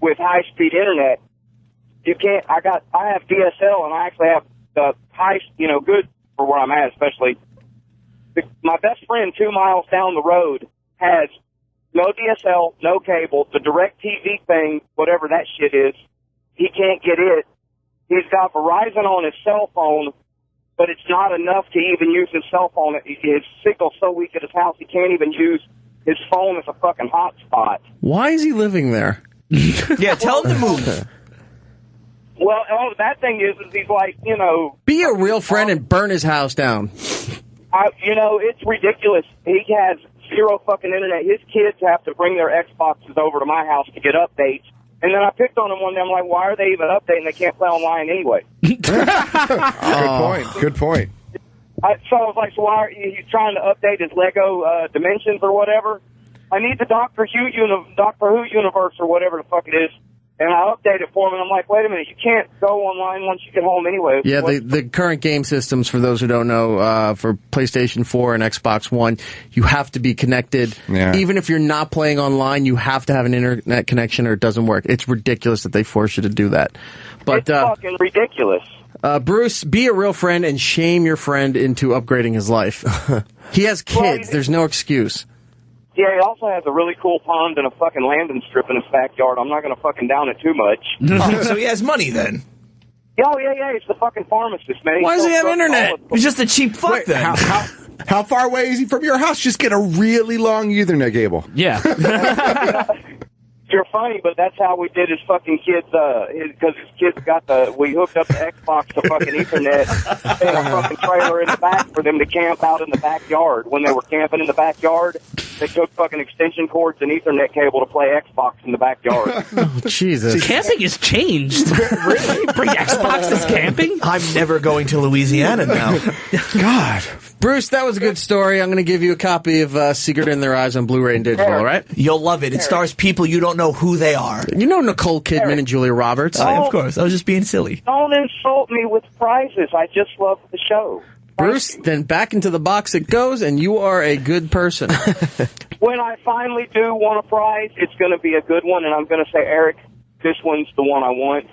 with high speed internet. You can't. I have DSL, and I actually have the high, good for where I'm at, especially. My best friend 2 miles down the road has no DSL, no cable, the direct TV thing, whatever that shit is. He can't get it. He's got Verizon on his cell phone, but it's not enough to even use his cell phone. His signal's so weak at his house, he can't even use his phone as a fucking hotspot. Why is he living there? Yeah, tell him to move. Well, that thing is he's like, Be a real friend and burn his house down. It's ridiculous. He has zero fucking internet. His kids have to bring their Xboxes over to my house to get updates. And then I picked on him one day. I'm like, why are they even updating? They can't play online anyway. Good point. So I was like, so why are you trying to update his Lego Dimensions or whatever? I need the Doctor Who universe or whatever the fuck it is. And I update it for him, and I'm like, wait a minute, you can't go online once you get home anyway. Yeah, the current game systems, for those who don't know, for PlayStation 4 and Xbox One, you have to be connected. Yeah. Even if you're not playing online, you have to have an internet connection or it doesn't work. It's ridiculous that they force you to do that. But it's fucking ridiculous. Bruce, be a real friend and shame your friend into upgrading his life. He has kids. There's no excuse. Yeah, he also has a really cool pond and a fucking landing strip in his backyard. I'm not going to fucking down it too much. So he has money then? Oh, yeah, he's the fucking pharmacist, man. Why does he have internet? He's just a cheap fuck then. How far away is he from your house? Just get a really long Ethernet cable. Yeah. You're funny, but that's how we did his fucking kids, because his kids we hooked up the Xbox to fucking Ethernet and a fucking trailer in the back for them to camp out in the backyard. When they were camping in the backyard, they took fucking extension cords and Ethernet cable to play Xbox in the backyard. Oh, Jesus. Camping has changed. Really? Bring Xboxes camping? I'm never going to Louisiana now. God. Bruce, that was a good story. I'm going to give you a copy of Secret in Their Eyes on Blu-ray and digital, all right? You'll love it. It stars people you don't know who they are. You know Nicole Kidman and Julia Roberts? Of course. I was just being silly. Don't insult me with prizes. I just love the show. Bruce, then back into the box it goes, and you are a good person. When I finally do want a prize, it's going to be a good one, and I'm going to say, Eric, this one's the one I want.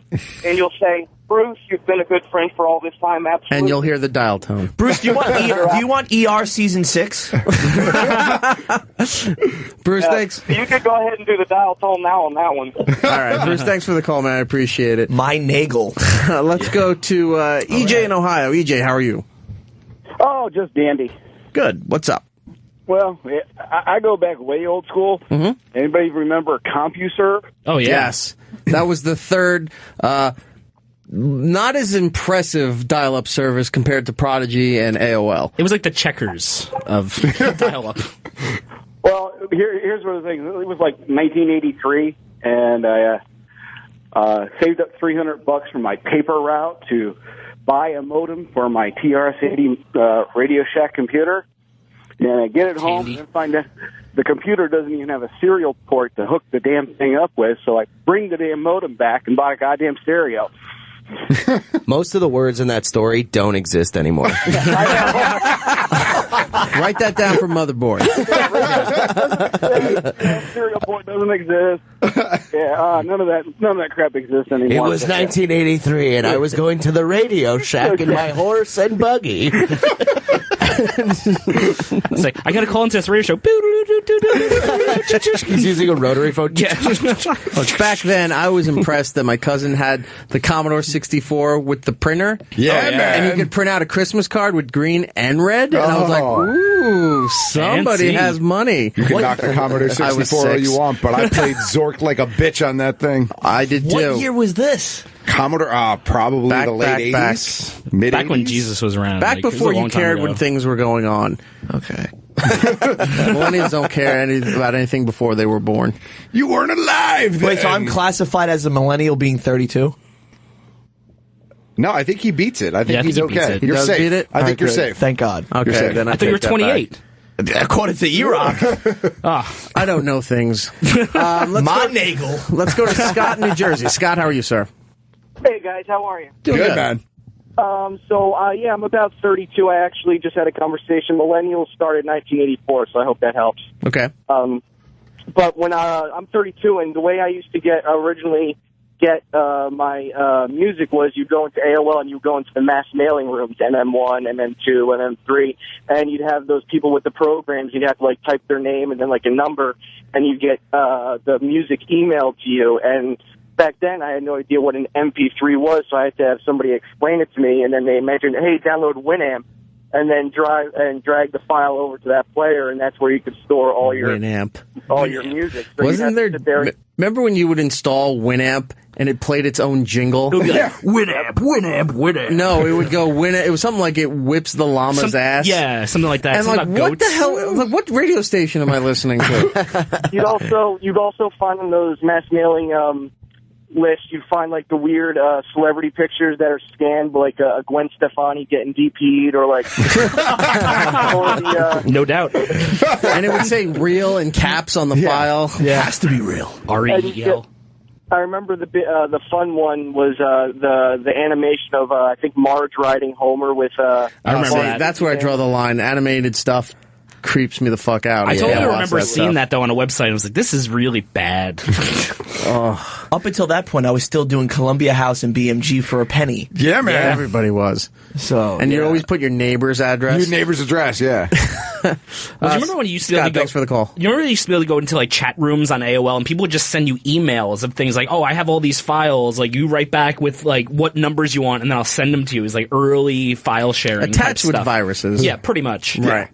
And you'll say, Bruce, you've been a good friend for all this time, absolutely. And you'll hear the dial tone. Bruce, do you want ER season 6? Bruce, thanks. You could go ahead and do the dial tone now on that one. All right, Bruce, thanks for the call, man. I appreciate it. My Nagel. Let's go to EJ in Ohio. EJ, how are you? Oh, just dandy. Good. What's up? Well, I go back way old school. Mm-hmm. Anybody remember CompuServe? Oh, yeah. Yes. That was the third, not as impressive dial-up service compared to Prodigy and AOL. It was like the Checkers of dial-up. Well, here's one of the things. It was like 1983, and I saved up $300 from my paper route to buy a modem for my TRS-80 Radio Shack computer. And I get it home and find that the computer doesn't even have a serial port to hook the damn thing up with, so I bring the damn modem back and buy a goddamn stereo. Most of the words in that story don't exist anymore. Write that down for motherboard. Serial port doesn't exist. Yeah, none of that crap exists anymore. It was 1983, and I was going to the Radio Shack in my horse and buggy. It's like, I got to call into this radio show. He's using a rotary phone. Yeah. Look, back then, I was impressed that my cousin had the Commodore 64 with the printer. Yeah, man. And you could print out a Christmas card with green and red. And I was like, ooh, somebody Fancy. has money. You can knock the Commodore I was 64 all 6. you want, but I played Zork like a bitch on that thing. I did too. What year was this? Commodore, probably Back, the late back, 80s. Mid-80s. Back when Jesus was around. Back like, it was before a long you time cared ago. when things were going on. Okay. Millennials don't care about anything before they were born. You weren't alive then. Wait, so I'm classified as a millennial being 32? No, I think he beats it. I think Yeah, I he's think he beats okay. it. He You're does safe. beat it? I think you're Okay. safe. Thank God. Okay, safe. then I thought you were take that back. 28. According to E-Rock. I don't know things. My Nagel. Let's go to Scott in New Jersey. Scott, how are you, sir? Hey, guys, how are you? Doing Good, man. Yeah, I'm about 32. I actually just had a conversation. Millennials started in 1984, so I hope that helps. Okay. But when I'm 32, and the way I used to originally get my music was you go into AOL and you go into the mass mailing rooms, MM1, MM2, MM3, and you'd have those people with the programs. You'd have to like type their name and then like a number, and you get the music emailed to you. And back then, I had no idea what an MP3 was, so I had to have somebody explain it to me. And then they mentioned, "Hey, download Winamp," and then drag the file over to that player, and that's where you could store all your music. So Wasn't there? Remember when you would install Winamp and it played its own jingle? It would be like, Winamp, Winamp, Winamp. No, it would go Winamp. It was something like it whips the llama's ass. Yeah, something like that. And Something like, about what the goats. hell? Like, what radio station am I listening to? You'd also find on those mass mailing lists, you'd find like the weird celebrity pictures that are scanned, like Gwen Stefani getting DP'd, or like or the, No doubt. And it would say "real" in caps on the file. Yeah. It has to be real. REL. I remember the fun one was the animation of I think Marge riding Homer with. I remember see, that. That's where I draw the line. Animated stuff creeps me the fuck out. I totally watch remember that seeing stuff. that though on a website. I was like, this is really bad. Up until that point, I was still doing Columbia House and BMG for a penny. Yeah, man. Yeah, everybody was. So, And you always put your neighbor's address. Your neighbor's address, yeah. Well, do you remember when you used to be able Scott, to go, thanks for the call. You remember you used to be able to go into like chat rooms on AOL and people would just send you emails of things like, oh, I have all these files. Like you write back with like what numbers you want and then I'll send them to you. It's like early file sharing. Attached type with stuff. viruses. Yeah, pretty much. Right.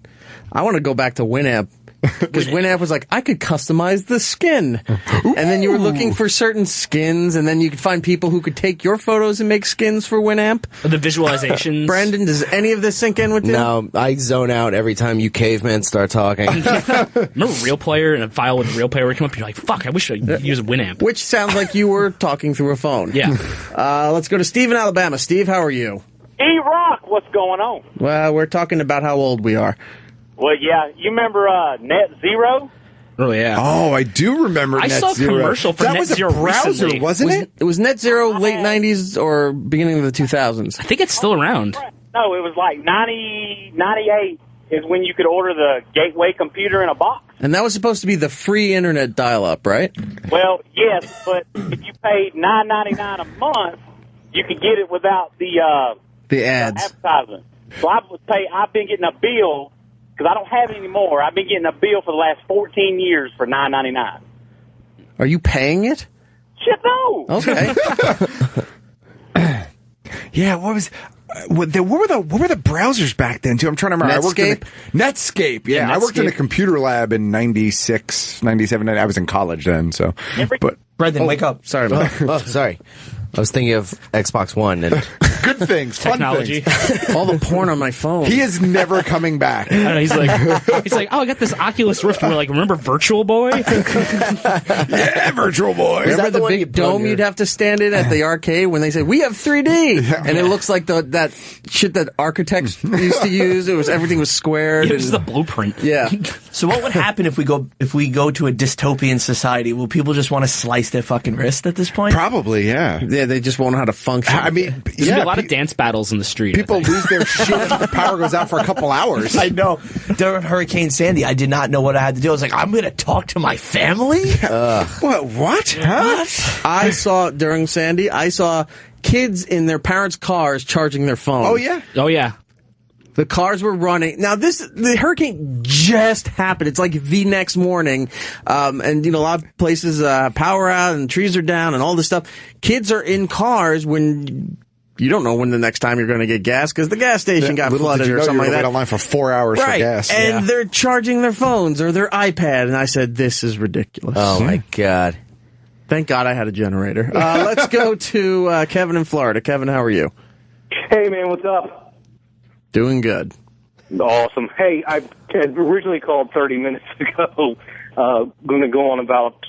I want to go back to Winamp. Because Winamp was like, I could customize the skin. And then you were looking for certain skins, and then you could find people who could take your photos and make skins for Winamp. The visualizations. Brandon, does any of this sink in with you? No, I zone out every time you cavemen start talking. Remember Real Player and a file with Real Player would come up and you're like, fuck, I wish I could use Winamp. Which sounds like you were talking through a phone. Yeah. Let's go to Steve in Alabama. Steve, how are you? E-Rock, what's going on? Well, we're talking about how old we are. Well, yeah, you remember Net Zero? Oh, yeah. Oh, I do remember I Net saw a Zero. commercial for that Net was Zero a browser, recently. wasn't it? It was Net Zero late 90s or beginning of the 2000s. I think it's still around. No, it was like 98 is when you could order the gateway computer in a box. And that was supposed to be the free internet dial-up, right? Well, yes, but if you paid $9.99 a month, you could get it without the ads. Advertisement. So I've been getting a bill, because I don't have it anymore. I've been getting a bill for the last 14 years for $9.99. Are you paying it? Shit, no. Okay. Yeah, what were the browsers back then too? I'm trying to remember. Netscape. Yeah, I worked in a computer lab in 96, 97. I was in college then, so. But Brendan, wake up. Sorry, man. Sorry. I was thinking of Xbox One and good things, technology. Fun things. All the porn on my phone. He is never coming back. I don't know, he's like, oh, I got this Oculus Rift. We're like, remember Virtual Boy? Yeah, Virtual Boy. Remember the big dome you'd have to stand in at the arcade when they said, we have 3D? And it looks like that shit that architects used to use. Everything was squared. It was the blueprint. Yeah. So what would happen if we go to a dystopian society? Will people just want to slice their fucking wrist at this point? Probably, yeah. Yeah, they just won't know how to function. I mean, There's gonna be a lot of dance battles in the street. People lose their shit if the power goes out for a couple hours. I know. During Hurricane Sandy, I did not know what I had to do. I was like, I'm going to talk to my family? What? Huh? I saw, during Sandy, kids in their parents' cars charging their phone. Oh, yeah? Oh, yeah. The cars were running. Now, the hurricane just happened. It's like the next morning. And, a lot of places, power out and trees are down and all this stuff. Kids are in cars when you don't know when the next time you're going to get gas because the gas station got flooded or something like that. Wait online for 4 hours for gas. And they're charging their phones or their iPad. And I said, this is ridiculous. Oh, my God. Thank God I had a generator. Let's go to Kevin in Florida. Kevin, how are you? Hey, man, what's up? Doing good. Awesome. Hey, I had originally called 30 minutes ago, going to go on about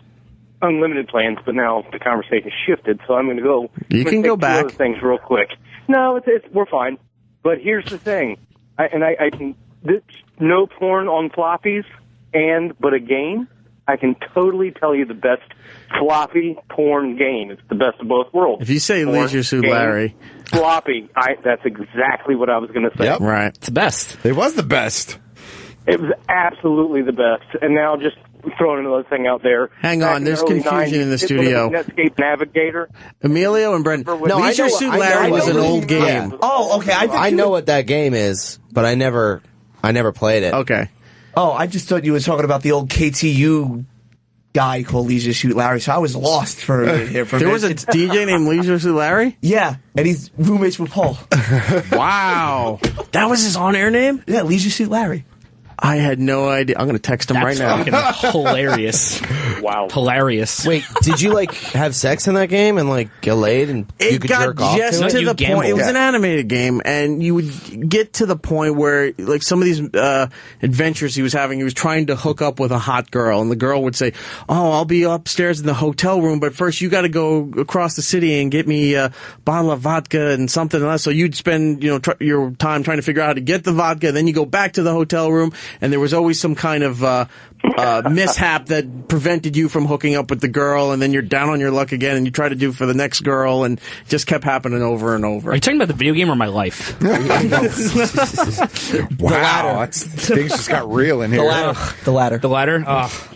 unlimited plans, but now the conversation shifted, so I'm going to go. You can go back. Two other things real quick. No, we're fine. But here's the thing, I can no porn on floppies, but a game. I can totally tell you the best floppy porn game. It's the best of both worlds. If you say Leisure Suit Larry. Floppy, that's exactly what I was going to say. Yep. Right. It's the best. It was the best. It was absolutely the best. And now just throwing another thing out there. Hang on, there's confusion in the studio. Netscape Navigator. Emilio and Brendan. No, Leisure Suit Larry was an old game. Yeah. Oh, okay. I know what that game is, but I never played it. Okay. Oh, I just thought you were talking about the old KTU guy called Leisure Suit Larry, so I was lost for a minute here. There was a DJ named Leisure Suit Larry? Yeah, and he's roommates with Paul. Wow. That was his on-air name? Yeah, Leisure Suit Larry. I had no idea. I'm going to text him right now. Hilarious. Wow. Hilarious. Wait, did you have sex in that game and get laid and you could jerk off to it? It got just to the point. It was an animated game, and you would get to the point where some of these adventures he was having, he was trying to hook up with a hot girl, and the girl would say, "Oh, I'll be upstairs in the hotel room, but first you got to go across the city and get me a bottle of vodka and something else." So you'd spend your time trying to figure out how to get the vodka, then you go back to the hotel room. And there was always some kind of mishap that prevented you from hooking up with the girl, and then you're down on your luck again, and you try to do for the next girl, and it just kept happening over and over. Are you talking about the video game or my life? Wow, things just got real in here. The ladder. Oh.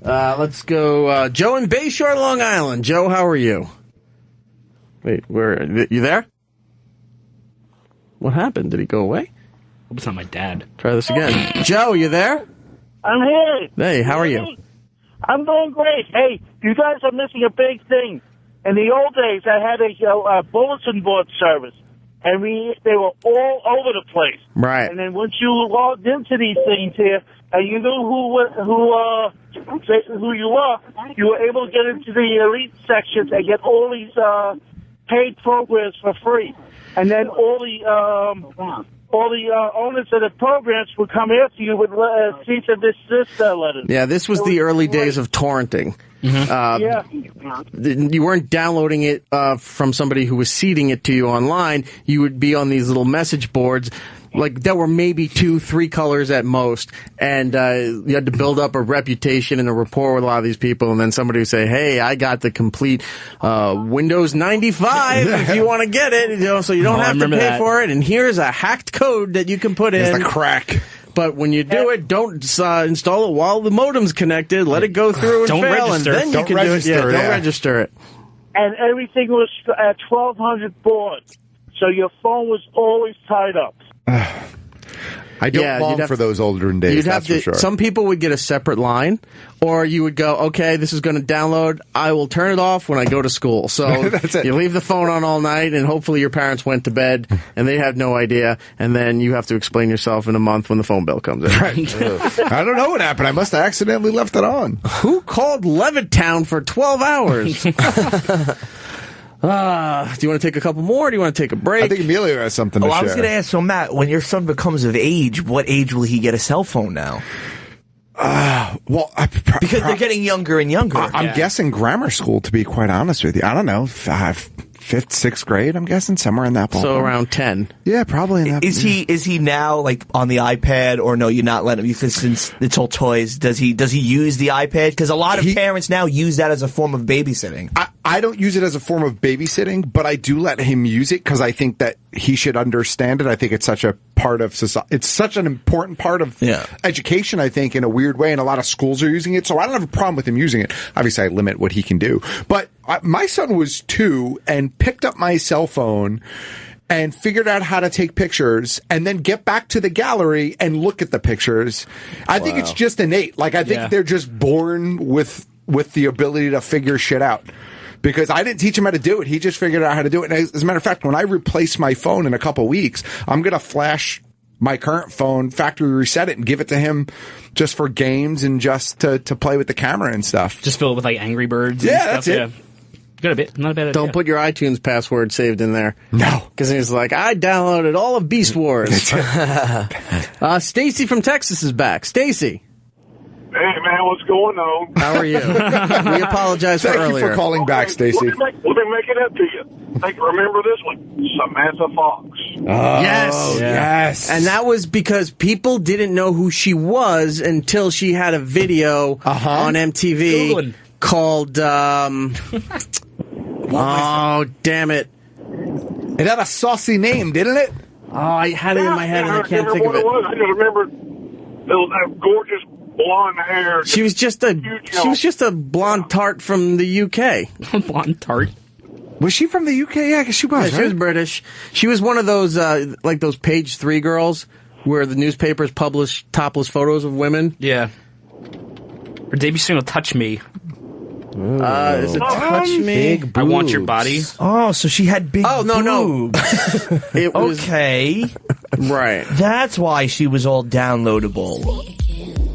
Let's go, Joe in Bayshore, Long Island. Joe, how are you? Wait, you there? What happened? Did he go away? It's not my dad. Try this again. Joe, you there? I'm here. Hey, how are you? I'm doing great. Hey, you guys are missing a big thing. In the old days, I had a bulletin board service, and they were all over the place. Right. And then once you logged into these things here, and you knew who you were, you were able to get into the elite sections and get all these paid programs for free. And then all the owners of the programs would come after you with cease and desist letters. Yeah, this was the early days of torrenting. Mm-hmm. You weren't downloading it from somebody who was seeding it to you online. You would be on these little message boards. like that were maybe 2-3 colors at most, and you had to build up a reputation and a rapport with a lot of these people, and then somebody would say, "Hey, I got the complete Windows 95 if you want to get it, so you don't have to pay for it, and here's a hacked code that you can put in." It's the crack. But when you do it, don't install it while the modem's connected. Let it go through and fail, and then you can do it. Yeah, don't register it. And everything was at 1,200 baud, so your phone was always tied up. I don't long for those older days, that's for sure. Some people would get a separate line, or you would go, okay, this is going to download. I will turn it off when I go to school. So you leave the phone on all night, and hopefully your parents went to bed, and they have no idea, and then you have to explain yourself in a month when the phone bill comes in. I don't know what happened. I must have accidentally left it on. Who called Levittown for 12 hours? Do you want to take a couple more, or do you want to take a break? I think Emilio has something to share. I was going to ask, so Matt, when your son becomes of age, what age will he get a cell phone now? Because they're getting younger and younger. I'm guessing grammar school, to be quite honest with you. I don't know, 5th, 6th grade, I'm guessing, somewhere in that ballpark. So around 10. Yeah, probably in that. Is he now like on the iPad, or no, you're not letting him, because since it's all toys, does he use the iPad? Because a lot of parents now use that as a form of babysitting. I don't use it as a form of babysitting, but I do let him use it because I think that he should understand it. I think it's such a part of society. It's such an important part of education, I think, in a weird way, and a lot of schools are using it, so I don't have a problem with him using it. Obviously, I limit what he can do. But my son was 2 and picked up my cell phone and figured out how to take pictures and then get back to the gallery and look at the pictures. I think it's just innate. Like, I think they're just born with the ability to figure shit out. Because I didn't teach him how to do it. He just figured out how to do it. And as a matter of fact, when I replace my phone in a couple weeks, I'm going to flash my current phone, factory reset it, and give it to him just for games and just to play with the camera and stuff. Just fill it with, like, Angry Birds and stuff. That's it. Good, not a bad idea. Don't put your iTunes password saved in there. No. Because he's like, I downloaded all of Beast Wars. Stacy from Texas is back. Stacy. Hey, man, what's going on? How are you? We apologize for earlier. Thank you for calling back, Stacy. Let me make it up to you. Remember this one? Samantha Fox. Yes. And that was because people didn't know who she was until she had a video on MTV Googling. called, oh, damn it. It had a saucy name, didn't it? Oh, I had it in my head and I can't think of it. I just remember that gorgeous blonde hair. She was just a blonde tart from the UK. Blonde tart. Was she from the UK? Yeah, I guess she was. Yeah, she was British. She was one of those like those Page 3 girls where the newspapers publish topless photos of women. Yeah. Her debut single, "Touch Me." Is it Touch Me? Big I Want Your Body. Oh, so she had big boobs. No. It was okay. Right. That's why she was all downloadable.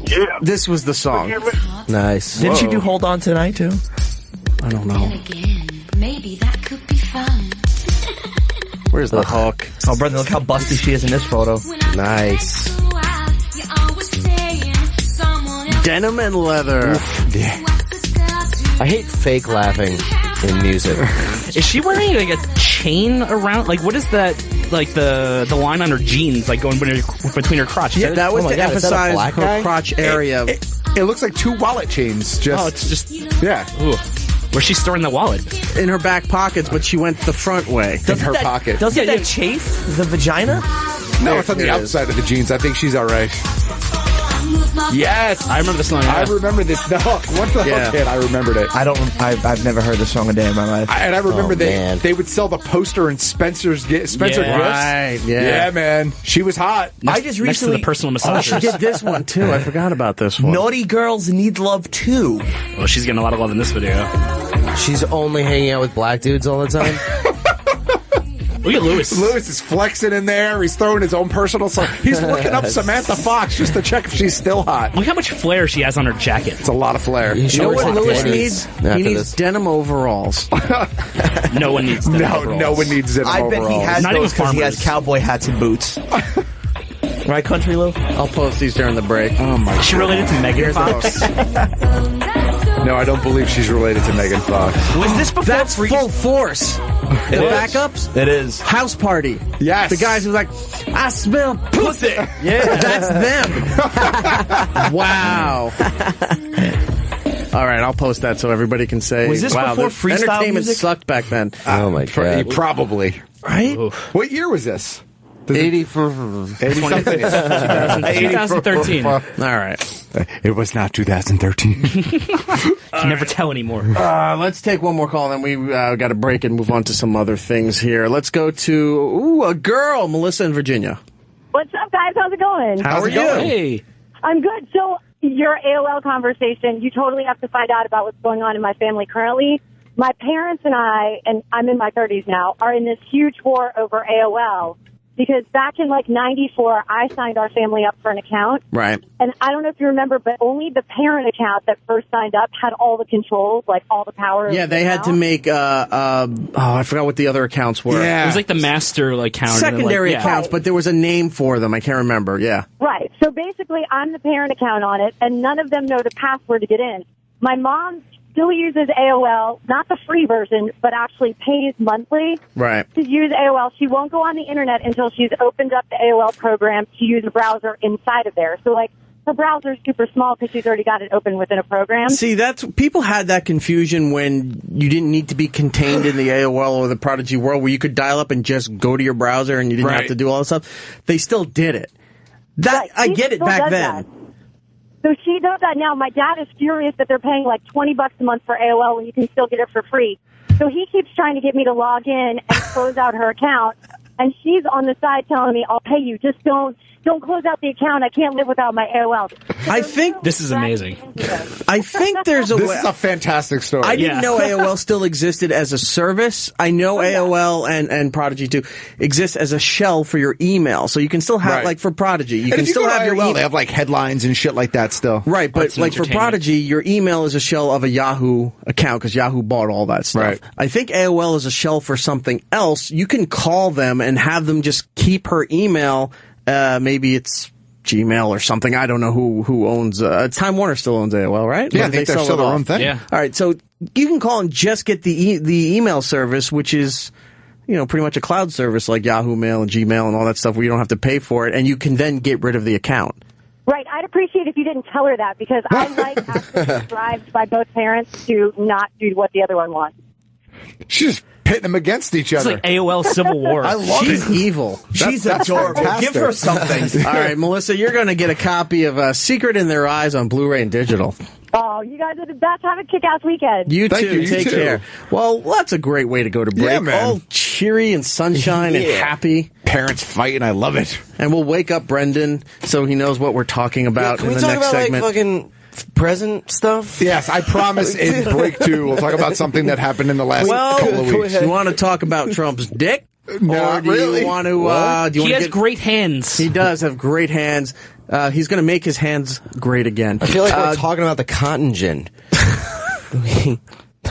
Yeah. This was the song. Nice. Didn't she do Hold On Tonight, too? I don't know. Maybe that could be fun. Where's the hook? Oh, brother, look how busty she is in this photo. Nice. Denim and leather. Yeah. I hate fake laughing in music. Is she wearing like a chain around? Like, what is that? Like the line on her jeans, like going between her crotch. Yeah, that was to emphasize her crotch area. It looks like 2 wallet chains. It's just Ooh. Where's she storing the wallet? In her back pockets, but she went the front way. In her pocket. Doesn't that chafe the vagina? No, it's on the outside of the jeans. I think she's all right. Yes, I remember the song. I remember this. The hook. Once the hook hit, I remembered it. I've never heard this song a day in my life. And I remember they would sell the poster in Spencer's Gifts. Right, yeah, man. She was hot. I just recently next to the personal massagers. She did this one too. I forgot about this one. Naughty Girls Need Love Too. Well, she's getting a lot of love in this video. She's only hanging out with black dudes all the time. Look at Lewis. Lewis is flexing in there. He's throwing his own personal song. He's looking up Samantha Fox just to check if she's still hot. Look how much flair she has on her jacket. It's a lot of flair. You know what Lewis needs? He needs denim overalls. No one needs denim overalls. No one needs denim overalls. I bet he has Not those even because he farmers. has cowboy hats and boots. Right, Country Lou? I'll post these during the break. Oh my God. Is she related to Megan Fox? No, I don't believe she's related to Megan Fox. Was this before That's full force. The backups? It is. House Party. Yes. The guys who like, I smell pussy. Yeah. That's them. Wow. All right, I'll post that so everybody can say, was this wow, before the freestyle entertainment music? sucked back then. Oh my God. Probably. Right? What year was this? 2013. All right. It was not 2013. Can never tell anymore. Let's take one more call, and then we got to break and move on to some other things here. Let's go to a girl, Melissa in Virginia. What's up, guys? How's it going? How are you? Hey. I'm good. So, your AOL conversation, you totally have to find out about what's going on in my family currently. My parents and I'm in my 30s now, are in this huge war over AOL. Because back in, 94, I signed our family up for an account. Right. And I don't know if you remember, but only the parent account that first signed up had all the controls, all the power. Yeah, they had to make, I forgot what the other accounts were. It was like the master account. Secondary accounts, but there was a name for them. I can't remember, yeah. Right. So basically, I'm the parent account on it, and none of them know the password to get in. My mom still uses AOL, not the free version, but actually pays monthly right. to use AOL. She won't go on the internet until she's opened up the AOL program to use a browser inside of there. So, her browser's super small because she's already got it open within a program. See, people had that confusion when you didn't need to be contained in the AOL or the Prodigy world, where you could dial up and just go to your browser and you didn't have to do all that stuff. They still did it. I get it back then. That. So she does that now. My dad is furious that they're paying $20 a month for AOL when you can still get it for free. So he keeps trying to get me to log in and close out her account. And she's on the side telling me, I'll pay you. Just don't close out the account. I can't live without my AOL. I think this is amazing. I think there's a way. This is a fantastic story. I didn't know AOL still existed as a service. I know AOL and Prodigy too exist as a shell for your email. So you can still have, for Prodigy, you can still have your email. They have headlines and shit like that still. Right, but for Prodigy, your email is a shell of a Yahoo account because Yahoo bought all that stuff. Right. I think AOL is a shell for something else. You can call them and have them just keep her email. Maybe it's Gmail or something. I don't know who owns. Time Warner still owns AOL, right? Yeah, I think they're still their own thing. Yeah. All right, so you can call and just get the email service, which is pretty much a cloud service like Yahoo Mail and Gmail and all that stuff, where you don't have to pay for it, and you can then get rid of the account. Right. I'd appreciate if you didn't tell her that, because I after prescribed by both parents to not do what the other one wants. She's pitting them against each other. It's like AOL Civil War. I love She's evil. She's adorable. Give her something. All right, Melissa, you're going to get a copy of Secret in Their Eyes on Blu-ray and digital. Oh, you guys are the best. Have a kick-ass weekend. You Thank too. you. You Take too. care. Well, that's a great way to go to break. Yeah, man. All cheery and sunshine and happy. Parents fighting. I love it. And we'll wake up Brendan so he knows what we're talking about in the next segment. Fucking present stuff? Yes, I promise in break 2 we'll talk about something that happened in the last couple of weeks. You want to talk about Trump's dick? Not or do really. you want to? He has great hands. He does have great hands. He's going to make his hands great again. I feel like we're talking about the cotton gin.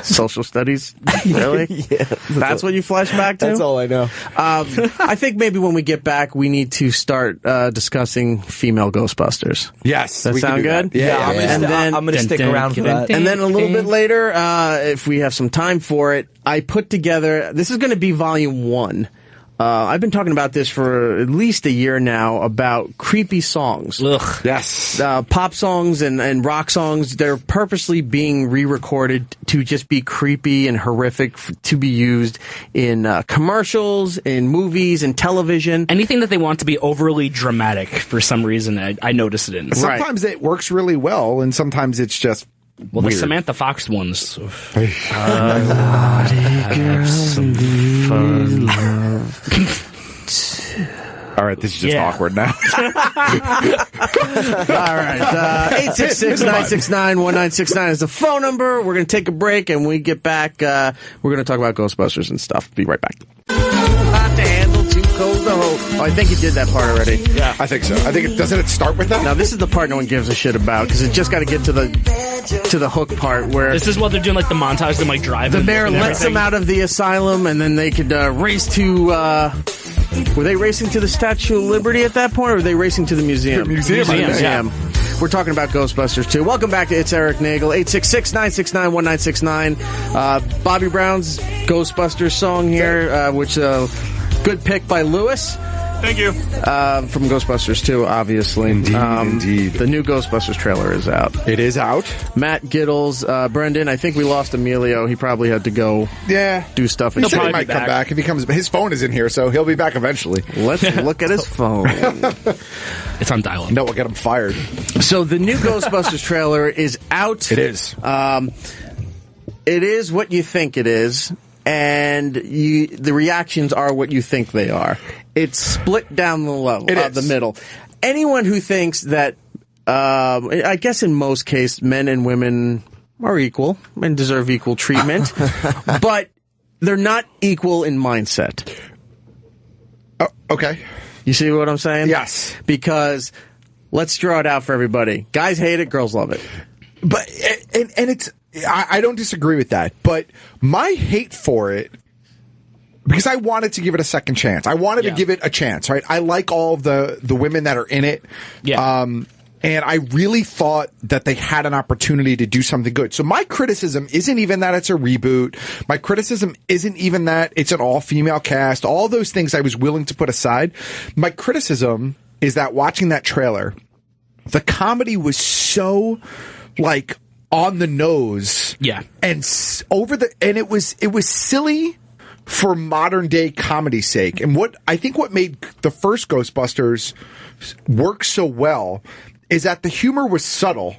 Social studies? Really? Yeah. That's what you flash back to? That's all I know. I think maybe when we get back, we need to start discussing female Ghostbusters. Yes. Does that sound good? Yeah, And I'm going to stick around for that. And then a little bit later, if we have some time for it, I put together, this is going to be volume 1. I've been talking about this for at least a year now, about creepy songs. Ugh. Yes. Pop songs and rock songs, they're purposely being re-recorded to just be creepy and horrific to be used in commercials, in movies, and television. Anything that they want to be overly dramatic for some reason, I notice it in. Sometimes it works really well, and sometimes it's just Well, weird. the Samantha Fox ones. Have some fun. All right, this is just awkward now. All right, 866-969-1969 is the phone number. We're going to take a break, and when we get back, we're going to talk about Ghostbusters and stuff. Be right back. Hot to handle, too cold to hold. Oh, I think you did that part already. Yeah, I think so. I think doesn't it start with that? Now, this is the part no one gives a shit about, because it just got to get to the hook part where This is what they're doing, like the montage, them like driving. the mayor and lets them everything. out of the asylum, and then they could race to. Were they racing to the Statue of Liberty at that point, or were they racing to the museum? The museum, I think. Museum. We're talking about Ghostbusters 2. Welcome back to It's Erik Nagel, 866-969-1969. Bobby Brown's Ghostbusters song here, which good pick by Lewis. Thank you. From Ghostbusters 2, obviously. Indeed. The new Ghostbusters trailer is out. It is out. Matt Gittles, Brendan, I think we lost Emilio. He probably had to go do stuff. He said he might come back. If he comes, his phone is in here, so he'll be back eventually. Let's look at his phone. It's on dial-up. No, we'll get him fired. So the new Ghostbusters trailer is out. It is. It is what you think it is. And the reactions are what you think they are. It's split down the middle. Anyone who thinks that, I guess in most cases, men and women are equal and deserve equal treatment, but they're not equal in mindset. Oh, okay. You see what I'm saying? Yes. Because let's draw it out for everybody. Guys hate it, girls love it. But and it's I don't disagree with that, but my hate for it, because I wanted to give it a second chance. I wanted to give it a chance, right? I like all of the women that are in it. Yeah. And I really thought that they had an opportunity to do something good. So my criticism isn't even that it's a reboot. My criticism isn't even that it's an all-female cast. All those things I was willing to put aside. My criticism is that watching that trailer, the comedy was so, like, on the nose. Yeah. And and it was silly for modern day comedy's sake. And what made the first Ghostbusters work so well is that the humor was subtle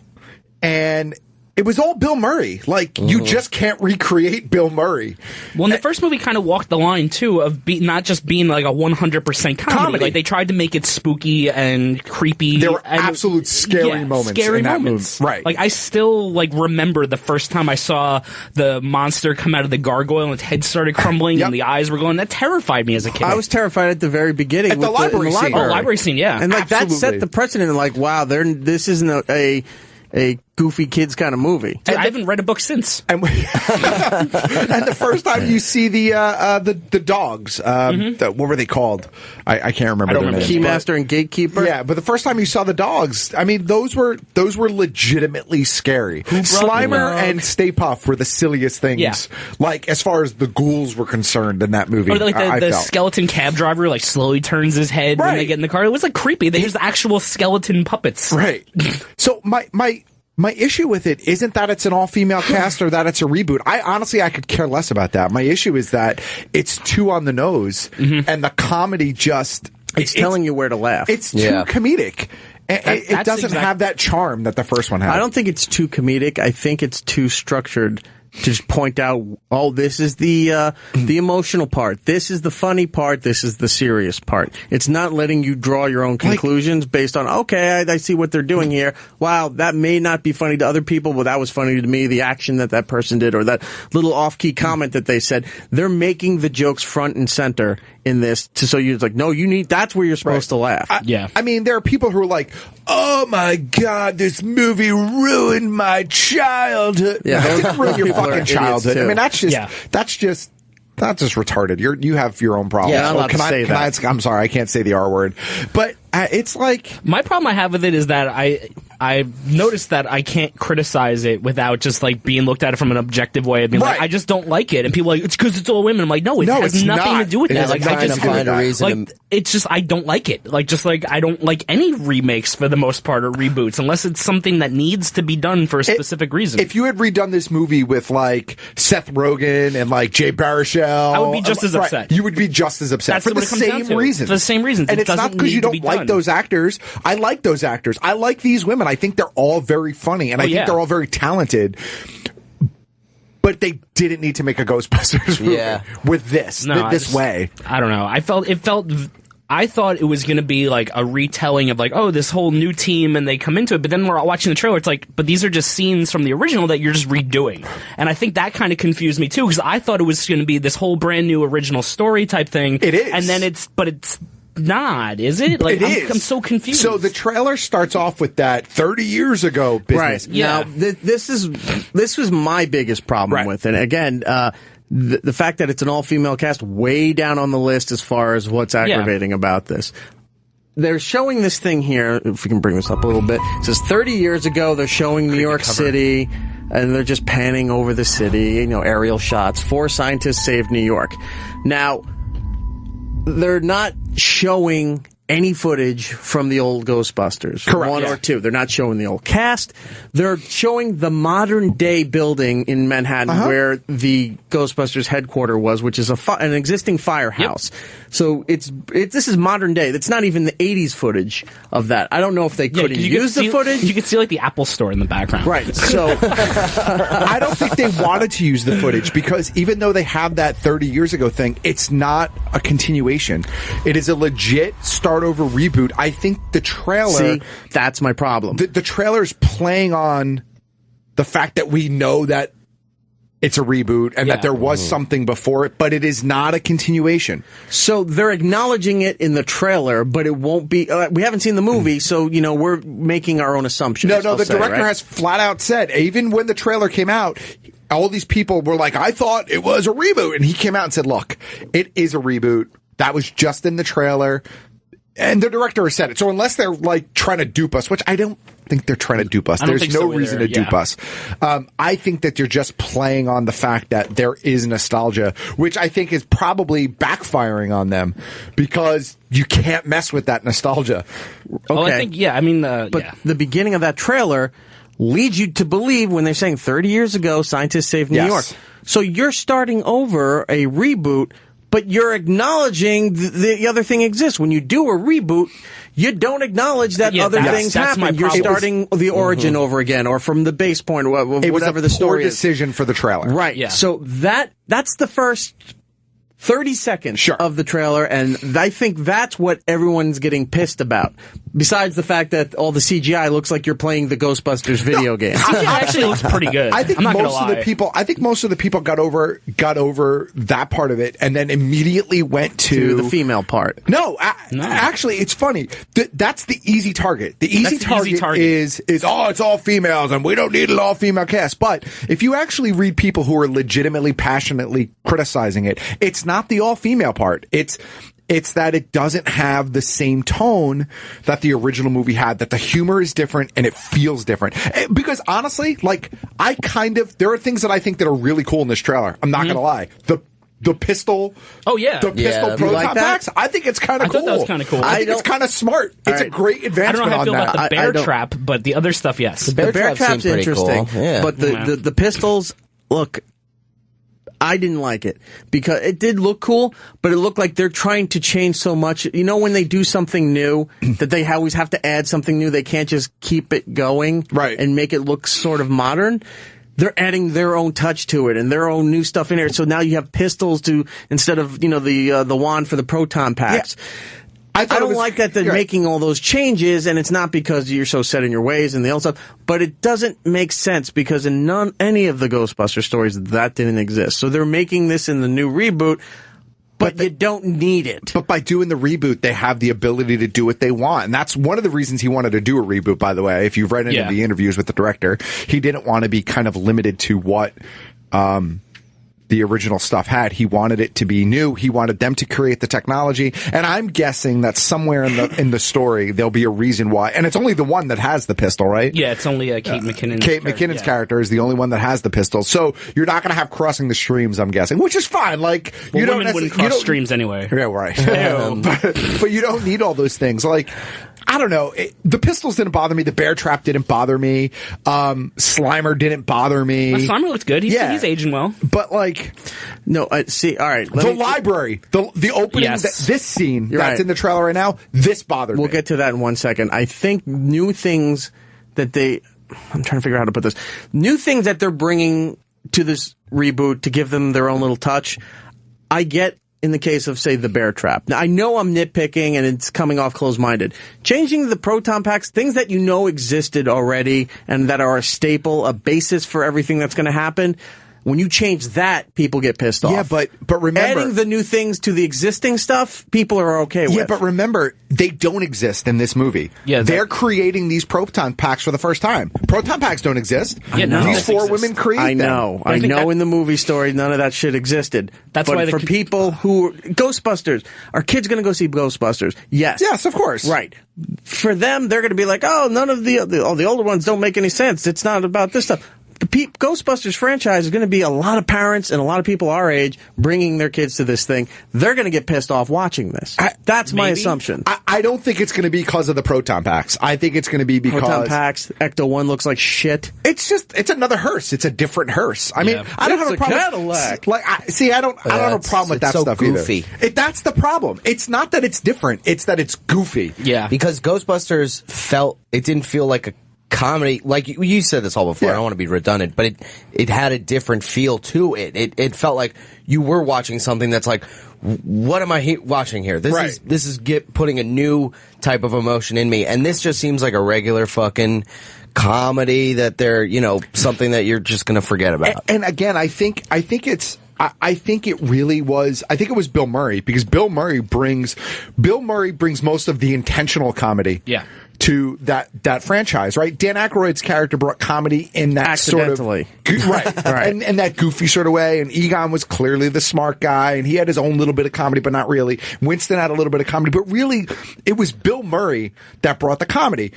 and it was all Bill Murray. Like, you just can't recreate Bill Murray. Well, and the first movie kind of walked the line, too, of not just being like a 100% comedy. Like, they tried to make it spooky and creepy. There were absolute scary moments in that movie. Right. Like, I still, remember the first time I saw the monster come out of the gargoyle and its head started crumbling and the eyes were going. That terrified me as a kid. I was terrified at the very beginning. At the library scene. Oh, library scene, yeah. And, that set the precedent. Like, wow, this isn't a goofy kids kind of movie. I haven't read a book since. And the first time you see the dogs, what were they called? I can't remember. Their names. Keymaster and Gatekeeper. Yeah, but the first time you saw the dogs, I mean, those were legitimately scary. Slimer and Stay Puft were the silliest things. Yeah. Like, as far as the ghouls were concerned in that movie. Or the skeleton cab driver slowly turns his head when they get in the car. It was creepy. They used actual skeleton puppets. Right. So my issue with it isn't that it's an all-female cast or that it's a reboot. I could care less about that. My issue is that it's too on the nose, and the comedy just... It's telling you where to laugh. It's too comedic. It doesn't have that charm that the first one had. I don't think it's too comedic. I think it's too structured to just point out, this is the emotional part. This is the funny part. This is the serious part. It's not letting you draw your own conclusions based on, I see what they're doing here. Wow, that may not be funny to other people, but that was funny to me. The action that person did or that little off-key comment that they said. They're making the jokes front and center in this so you're no, that's where you're supposed to laugh. I mean, there are people who are like, oh my God, this movie ruined my childhood. Yeah, it didn't ruin your fucking childhood. I mean, that's just retarded. You have your own problem. Yeah, I'm not say that. I'm sorry, I can't say the R word. But it's like... My problem I have with it is that I've noticed that I can't criticize it without just being looked at it from an objective way and being I just don't like it. And people are like, it's because it's all women. I'm like, no, it has nothing to do with that. I just find a reason. It's just I don't like it. I don't like any remakes for the most part or reboots unless it's something that needs to be done for a specific reason. If you had redone this movie with Seth Rogen and Jay Baruchel, I would be just as upset. You would be just as upset for the same reasons. For the same reasons. And it's not because you don't like those actors. I like those actors. I like these women. I think they're all very funny, and I think they're all very talented. But they didn't need to make a Ghostbusters movie with this way. I don't know. I thought it was going to be a retelling of this whole new team and they come into it, but then we're watching the trailer, it's but these are just scenes from the original that you're just redoing. And I think that kind of confused me too, because I thought it was going to be this whole brand new original story type thing. It is. And then it's not, is it? It is. I'm so confused. So the trailer starts off with that 30 years ago business. Right. Yeah. Now, this was my biggest problem with it. Again, the fact that it's an all-female cast way down on the list as far as what's aggravating about this. they're showing this thing here, if we can bring this up a little bit. It says 30 years ago, they're showing New York City, and they're just panning over the city, aerial shots. 4 scientists saved New York. Now, they're not showing any footage from the old Ghostbusters. Correct. 1 or 2. They're not showing the old cast. They're showing the modern day building in Manhattan where the Ghostbusters headquarters was, which is an existing firehouse. Yep. So this is modern day. It's not even the 80s footage of that. I don't know if they couldn't use the footage. You could see like the Apple store in the background. Right. So I don't think they wanted to use the footage because even though they have that 30 years ago thing, it's not a continuation. It is a legit start over reboot. I think the trailer... See, that's my problem. The trailer is playing on the fact that we know that it's a reboot and that there was something before it, but it is not a continuation. So they're acknowledging it in the trailer, but it won't be... we haven't seen the movie, so, we're making our own assumptions. No, the director has flat out said, even when the trailer came out, all these people were like, I thought it was a reboot. And he came out and said, look, it is a reboot. That was just in the trailer. And the director has said it. So unless they're like trying to dupe us, which I don't think they're trying to dupe us. There's no reason to dupe us. I think that you're just playing on the fact that there is nostalgia, which I think is probably backfiring on them because you can't mess with that nostalgia. Okay. Well, I think, but the beginning of that trailer leads you to believe when they're saying 30 years ago, scientists saved New York. So you're starting over a reboot, but you're acknowledging the other thing exists. When you do a reboot, you don't acknowledge that other things happen. You're starting the origin over again, or from the base point, or whatever the story is. It was a poor decision for the trailer. Right. Yeah. So that's the first 30 seconds of the trailer, and I think that's what everyone's getting pissed about. Besides the fact that all the CGI looks like you're playing the Ghostbusters video game. CGI actually looks pretty good. I think most of the people got over that part of it, and then immediately went to the female part. No, actually, it's funny. That's the easy target. The easy target is it's all females, and we don't need an all female cast. But if you actually read people who are legitimately, passionately criticizing it, it's not the all female part. It's that it doesn't have the same tone that the original movie had, that the humor is different and it feels different. Because honestly, there are things that I think that are really cool in this trailer. I'm not going to lie. The pistol. Oh, yeah. The pistol proton packs. I think it's kind of cool. I thought that was kind of cool. I think it's kind of smart. It's a great advancement on that. I don't know how I feel about the bear trap, but the other stuff, yes. The bear trap's interesting. Cool. Yeah. But the pistols, look, I didn't like it because it did look cool, but it looked like they're trying to change so much. When they do something new, that they always have to add something new. They can't just keep it going and make it look sort of modern. They're adding their own touch to it and their own new stuff in there. So now you have pistols instead of, the wand for the proton packs. Yeah. I don't like that they're making all those changes, and it's not because you're so set in your ways and the old stuff, but it doesn't make sense because in any of the Ghostbuster stories that didn't exist. So they're making this in the new reboot, but you don't need it. But by doing the reboot, they have the ability to do what they want. And that's one of the reasons he wanted to do a reboot, by the way. If you've read any of the interviews with the director, he didn't want to be kind of limited to what the original stuff had. He wanted it to be new. He wanted them to create the technology. And I'm guessing that somewhere in the story, there'll be a reason why. And it's only the one that has the pistol, right? Yeah, it's only Kate McKinnon's Kate McKinnon's character is the only one that has the pistol. So you're not going to have crossing the streams, I'm guessing, which is fine. Like, women wouldn't cross streams anyway. Yeah, right. But you don't need all those things. Like, I don't know. The pistols didn't bother me. The bear trap didn't bother me. Slimer didn't bother me. Slimer looks good. He's aging well. But see, all right. Library, the opening, this scene that's in the trailer right now, this bothered me. We'll get to that in 1 second. I think new things that I'm trying to figure out how to put this. New things that they're bringing to this reboot to give them their own little touch, I get in the case of, say, the bear trap. Now, I know I'm nitpicking and it's coming off closed-minded. Changing the proton packs, things that existed already and that are a staple, a basis for everything that's going to happen, When you change that, people get pissed off. Yeah, but remember, adding the new things to the existing stuff, people are okay with. Yeah, but remember, they don't exist in this movie. Yeah, they're creating these proton packs for the first time. Proton packs don't exist. Yeah, no. These four women create them. I know in the movie story, none of that shit existed. That's but why for people who... Ghostbusters. Are kids going to go see Ghostbusters? Yes. Yes, of course. Right. For them, they're going to be like, oh, none of the older ones don't make any sense. It's not about this stuff. The Ghostbusters franchise is going to be a lot of parents and a lot of people our age bringing their kids to this thing. They're going to get pissed off watching this. That's my assumption. I don't think it's going to be because of the proton packs. I think it's going to be because... Proton packs, Ecto-1 looks like shit. It's another hearse. It's a different hearse. I mean, I don't have a problem. Cadillac. I don't have a problem with that so stuff goofy. either. That's the problem. It's not that it's different. It's that it's goofy. Yeah. Because Ghostbusters it didn't feel like a comedy, like you said this all before. I don't want to be redundant, but it had a different feel to it. It felt like you were watching something that's like, what am I watching here? This is putting a new type of emotion in me, and this just seems like a regular fucking comedy that they're something that you're just gonna forget about. And again, I think it was Bill Murray, because Bill Murray brings most of the intentional comedy. Yeah. To that franchise, right? Dan Aykroyd's character brought comedy in that sort of right, and that goofy sort of way. And Egon was clearly the smart guy, and he had his own little bit of comedy, but not really. Winston had a little bit of comedy, but really, it was Bill Murray that brought the comedy.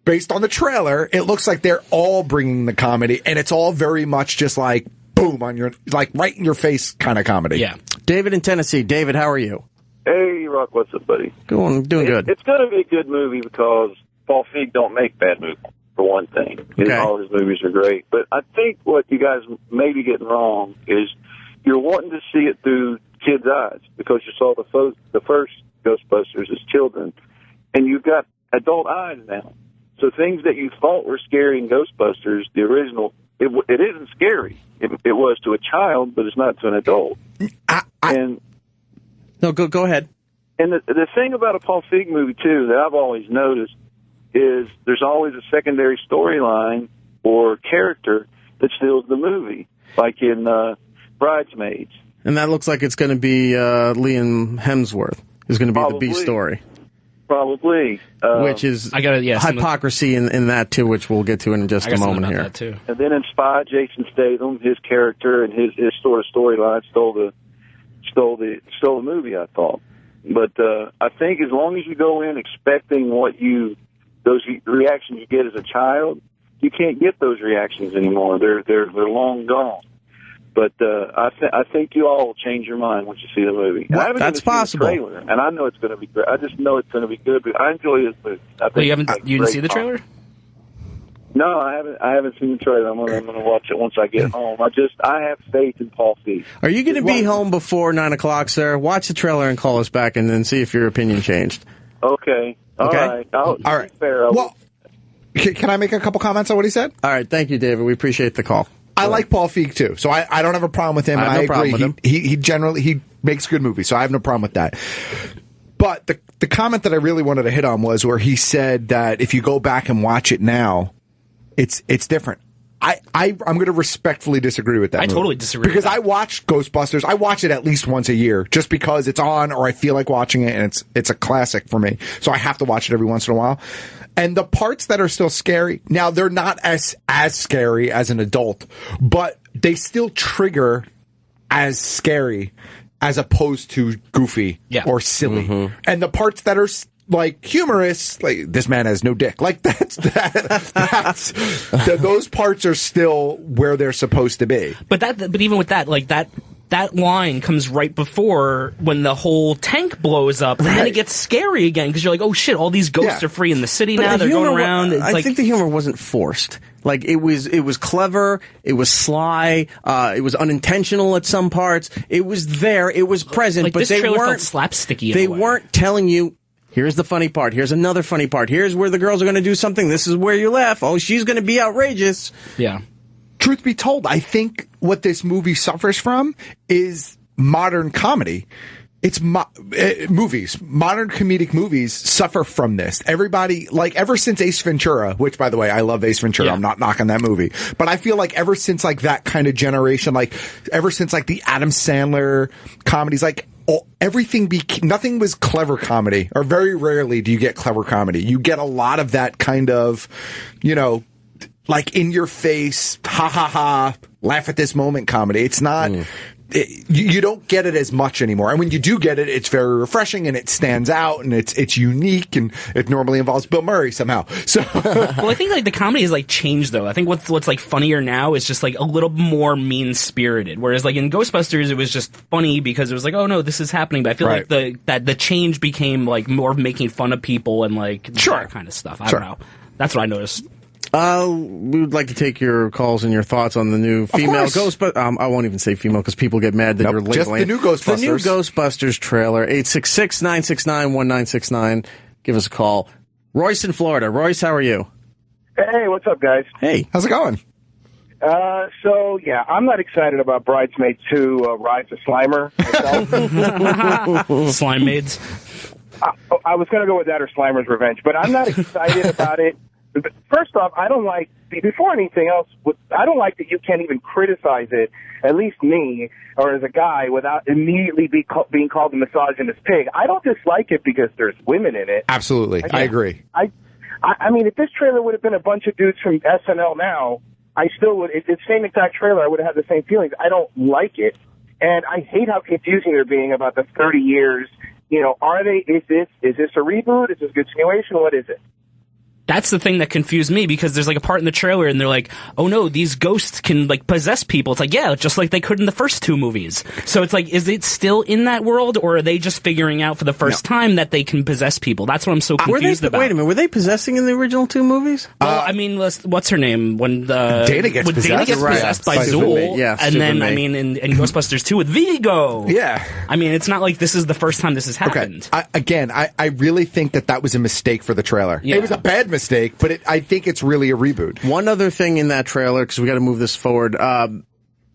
Based on the trailer, it looks like they're all bringing the comedy, and it's all very much just like boom on your right in your face kind of comedy. Yeah. David in Tennessee. David, how are you? Hey, Rock, what's up, buddy? Doing good. It's going to be a good movie because Paul Feig don't make bad movies, for one thing. Okay. All his movies are great. But I think what you guys may be getting wrong is you're wanting to see it through kids' eyes because you saw the first Ghostbusters as children, and you've got adult eyes now. So things that you thought were scary in Ghostbusters, the original, it isn't scary. It was to a child, but it's not to an adult. No, go ahead. And the thing about a Paul Feig movie, too, that I've always noticed is there's always a secondary storyline or character that steals the movie, like in Bridesmaids. And that looks like it's going to be Liam Hemsworth is going to be Probably. the B story. Probably. Which is hypocrisy in that, too, which we'll get to in just a moment here. That too. And then in Spy, Jason Statham, his character and his sort of storyline stole the movie, I thought. But I think as long as you go in expecting those reactions you get as a child, you can't get those reactions anymore. They're long gone. But I think you all will change your mind once you see the movie. Well, I haven't that's even seen possible. The trailer, and I know it's going to be great. I just know it's going to be good. But I enjoy this movie. I think you didn't see the trailer? No, I haven't seen the trailer. I'm going to watch it once I get home. I have faith in Paul Feig. Are you going to be home before 9 o'clock, sir? Watch the trailer and call us back, and then see if your opinion changed. Okay. All right. All right. Fair. Well, can I make a couple comments on what he said? All right. Thank you, David. We appreciate the call. I like Paul Feig too, so I don't have a problem with him. I have no problem with him. He generally makes good movies, so I have no problem with that. But the comment that I really wanted to hit on was where he said that if you go back and watch it now, it's different. I'm going to respectfully disagree with that. I totally disagree because with that. I watch Ghostbusters. I watch it at least once a year just because it's on or I feel like watching it, and it's a classic for me. So I have to watch it every once in a while. And the parts that are still scary, now they're not as scary as an adult, but they still trigger as scary as opposed to goofy or silly. Mm-hmm. And the parts that are like humorous, like this man has no dick, like those parts are still where they're supposed to be. But even with that, like that line comes right before when the whole tank blows up, and then it gets scary again because you're like, oh shit, all these ghosts are free in the city now. They're going around. I think the humor wasn't forced. Like it was clever. It was sly. It was unintentional at some parts. It was there. It was present. Like, but this they trailer weren't felt slapsticky. They weren't telling you. Here's the funny part. Here's another funny part. Here's where the girls are going to do something. This is where you laugh. Oh, she's going to be outrageous. Yeah. Truth be told, I think what this movie suffers from is modern comedy. it's movies. Modern comedic movies suffer from this. Everybody, like, ever since Ace Ventura, which, by the way, I love Ace Ventura. Yeah. I'm not knocking that movie. But I feel like ever since, like, that kind of generation, like, ever since, like, the Adam Sandler comedies, like, nothing was clever comedy. Or very rarely do you get clever comedy. You get a lot of that kind of, you know, like, in your face, ha ha ha, laugh at this moment comedy. It's not... You don't get it as much anymore. And when you do get it, it's very refreshing and it stands out and it's unique and it normally involves Bill Murray somehow. So, well, I think like the comedy has like changed though. I think what's like funnier now is just like a little more mean spirited. Whereas like in Ghostbusters, it was just funny because it was like, oh no, this is happening. But I feel like the change became like more making fun of people and like that kind of stuff. I don't know. That's what I noticed. We would like to take your calls and your thoughts on the new female Ghostbusters. I won't even say female because people get mad that you're labeling just the new Ghostbusters. The new Ghostbusters trailer. 866-969-1969. Give us a call. Royce in Florida. Royce, how are you? Hey, what's up, guys? Hey, how's it going? So yeah, I'm not excited about Bridesmaid 2: Rise of Slimer. Slime Maids. I was going to go with that or Slimer's Revenge, but I'm not excited about it. First off, I don't like, before anything else, I don't like that you can't even criticize it, at least me, or as a guy, without immediately being called a misogynist pig. I don't dislike it because there's women in it. Absolutely. I agree. I mean, if this trailer would have been a bunch of dudes from SNL now, I still would, it's the same exact trailer, I would have had the same feelings. I don't like it. And I hate how confusing they're being about the 30 years. You know, is this a reboot? Is this a continuation? What is it? That's the thing that confused me because there's like a part in the trailer and they're like, oh no, these ghosts can like possess people. It's like, yeah, just like they could in the first two movies. So it's like, is it still in that world or are they just figuring out for the first time that they can possess people? That's what I'm so confused about. Wait a minute, were they possessing in the original two movies? Well, I mean, what's her name? When Dana gets possessed by Zool. And then, I mean, in Ghostbusters 2 with Vigo. Yeah. I mean, it's not like this is the first time this has happened. Okay. I really think that was a mistake for the trailer. Yeah. It was a bad mistake, but I think it's really a reboot. One other thing in that trailer, because we got to move this forward,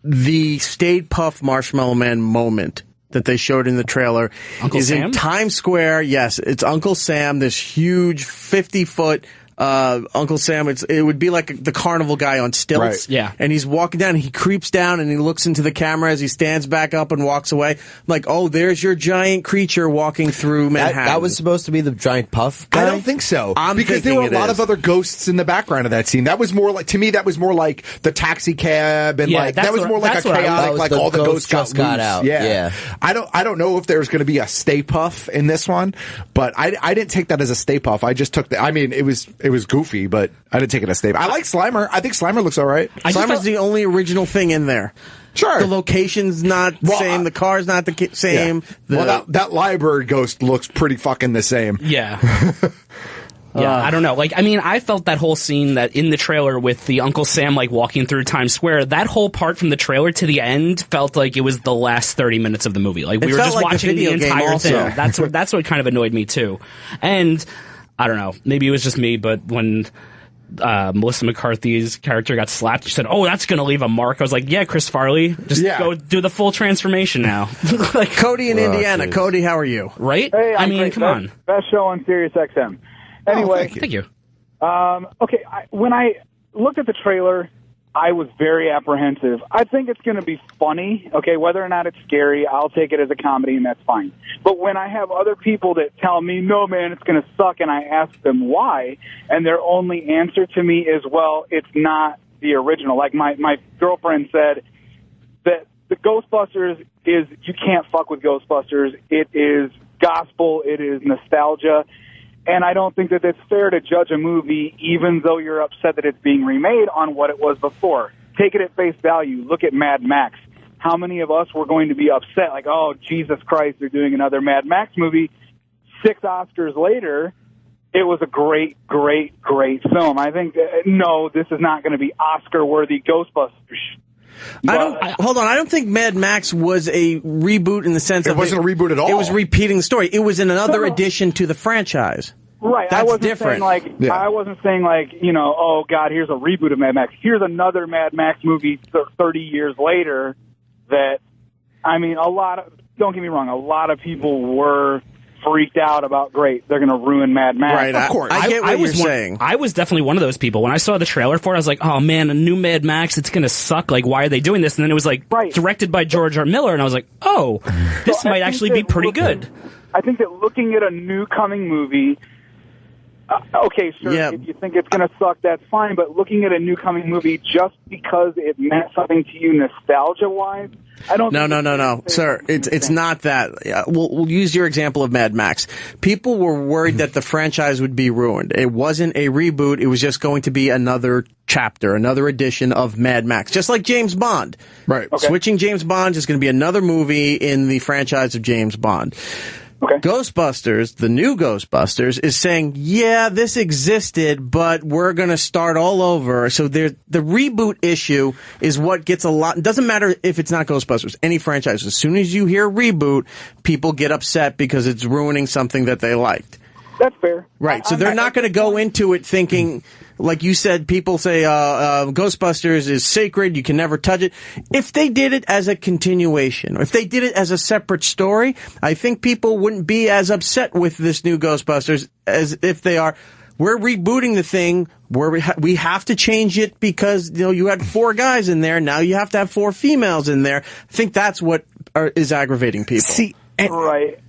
the Stay Puft Marshmallow Man moment that they showed in the trailer is in Times Square. Yes, it's Uncle Sam, this huge 50-foot Uncle Sam. It would be like the carnival guy on stilts. Right. Yeah. And he's walking down, and he creeps down, and he looks into the camera as he stands back up and walks away. Like, oh, there's your giant creature walking through Manhattan. That was supposed to be the giant puff guy? I don't think so. Because there were a lot of other ghosts in the background of that scene. That was more like, to me, that was more like the taxi cab, and like that was more like a chaotic, like all the ghosts got out. Yeah. I don't know if there's going to be a Stay Puft in this one, but I didn't take that as a Stay Puft. I just took I mean, it was goofy, but I didn't take it as Stay Puft. I like Slimer. I think Slimer looks all right. Slimer's the only original thing in there. Sure. The location's not the same. The car's not the same. Yeah. Well, that library ghost looks pretty fucking the same. Yeah. Yeah, I don't know. Like, I mean, I felt that whole scene that in the trailer with the Uncle Sam, like, walking through Times Square, that whole part from the trailer to the end felt like it was the last 30 minutes of the movie. Like, we were just watching the entire thing. That's what kind of annoyed me, too. And, I don't know, maybe it was just me, but when Melissa McCarthy's character got slapped, she said, oh, that's going to leave a mark. I was like, yeah, Chris Farley, just go do the full transformation now. Like, Cody in Indiana. Geez. Cody, how are you? Right? Hey, I mean, come on. Best show on Sirius XM. Anyway. Thank you. Okay, when I looked at the trailer, I was very apprehensive. I think it's going to be funny. Okay, whether or not it's scary, I'll take it as a comedy, and that's fine. But when I have other people that tell me, no, man, it's going to suck, and I ask them why, and their only answer to me is, well, it's not the original. Like my girlfriend said that the Ghostbusters is, you can't fuck with Ghostbusters. It is gospel. It is nostalgia. And I don't think that it's fair to judge a movie, even though you're upset that it's being remade, on what it was before. Take it at face value. Look at Mad Max. How many of us were going to be upset? Like, oh, Jesus Christ, they're doing another Mad Max movie. 6 Oscars later, it was a great, great, great film. I think, no, this is not going to be Oscar-worthy Ghostbusters. Hold on. I don't think Mad Max was a reboot in the sense it wasn't a reboot at all. It was repeating the story. It was another addition to the franchise. Right. That's I wasn't different. I wasn't saying you know, oh God, here's a reboot of Mad Max. Here's another Mad Max movie 30 years later. That, I mean, a lot of don't get me wrong, a lot of people were freaked out about, great, they're going to ruin Mad Max. Right, of course. I get what you're saying. I was definitely one of those people. When I saw the trailer for it, I was like, oh man, a new Mad Max, it's going to suck. Like, why are they doing this? And then it was like directed by George R. Miller, and I was like, oh, this might actually be pretty good. I think that looking at a new coming movie, okay, sure, if you think it's going to suck, that's fine, but looking at a new coming movie just because it meant something to you nostalgia-wise, I don't No, sir. It's not that. We'll use your example of Mad Max. People were worried that the franchise would be ruined. It wasn't a reboot. It was just going to be another chapter, another edition of Mad Max, just like James Bond. Right. Okay. Switching James Bond is going to be another movie in the franchise of James Bond. Okay. Ghostbusters, the new Ghostbusters, is saying, yeah, this existed, but we're going to start all over. So the reboot issue is what gets a lot. It doesn't matter if it's not Ghostbusters, any franchise. As soon as you hear reboot, people get upset because it's ruining something that they liked. That's fair. Right. So they're not going to go into it thinking, like you said, people say Ghostbusters is sacred, you can never touch it. If they did it as a continuation, or if they did it as a separate story, I think people wouldn't be as upset with this new Ghostbusters as if they are. We're rebooting the thing where we have to change it because you had 4 guys in there, now you have to have 4 females in there. I think that's what is aggravating people. See, right.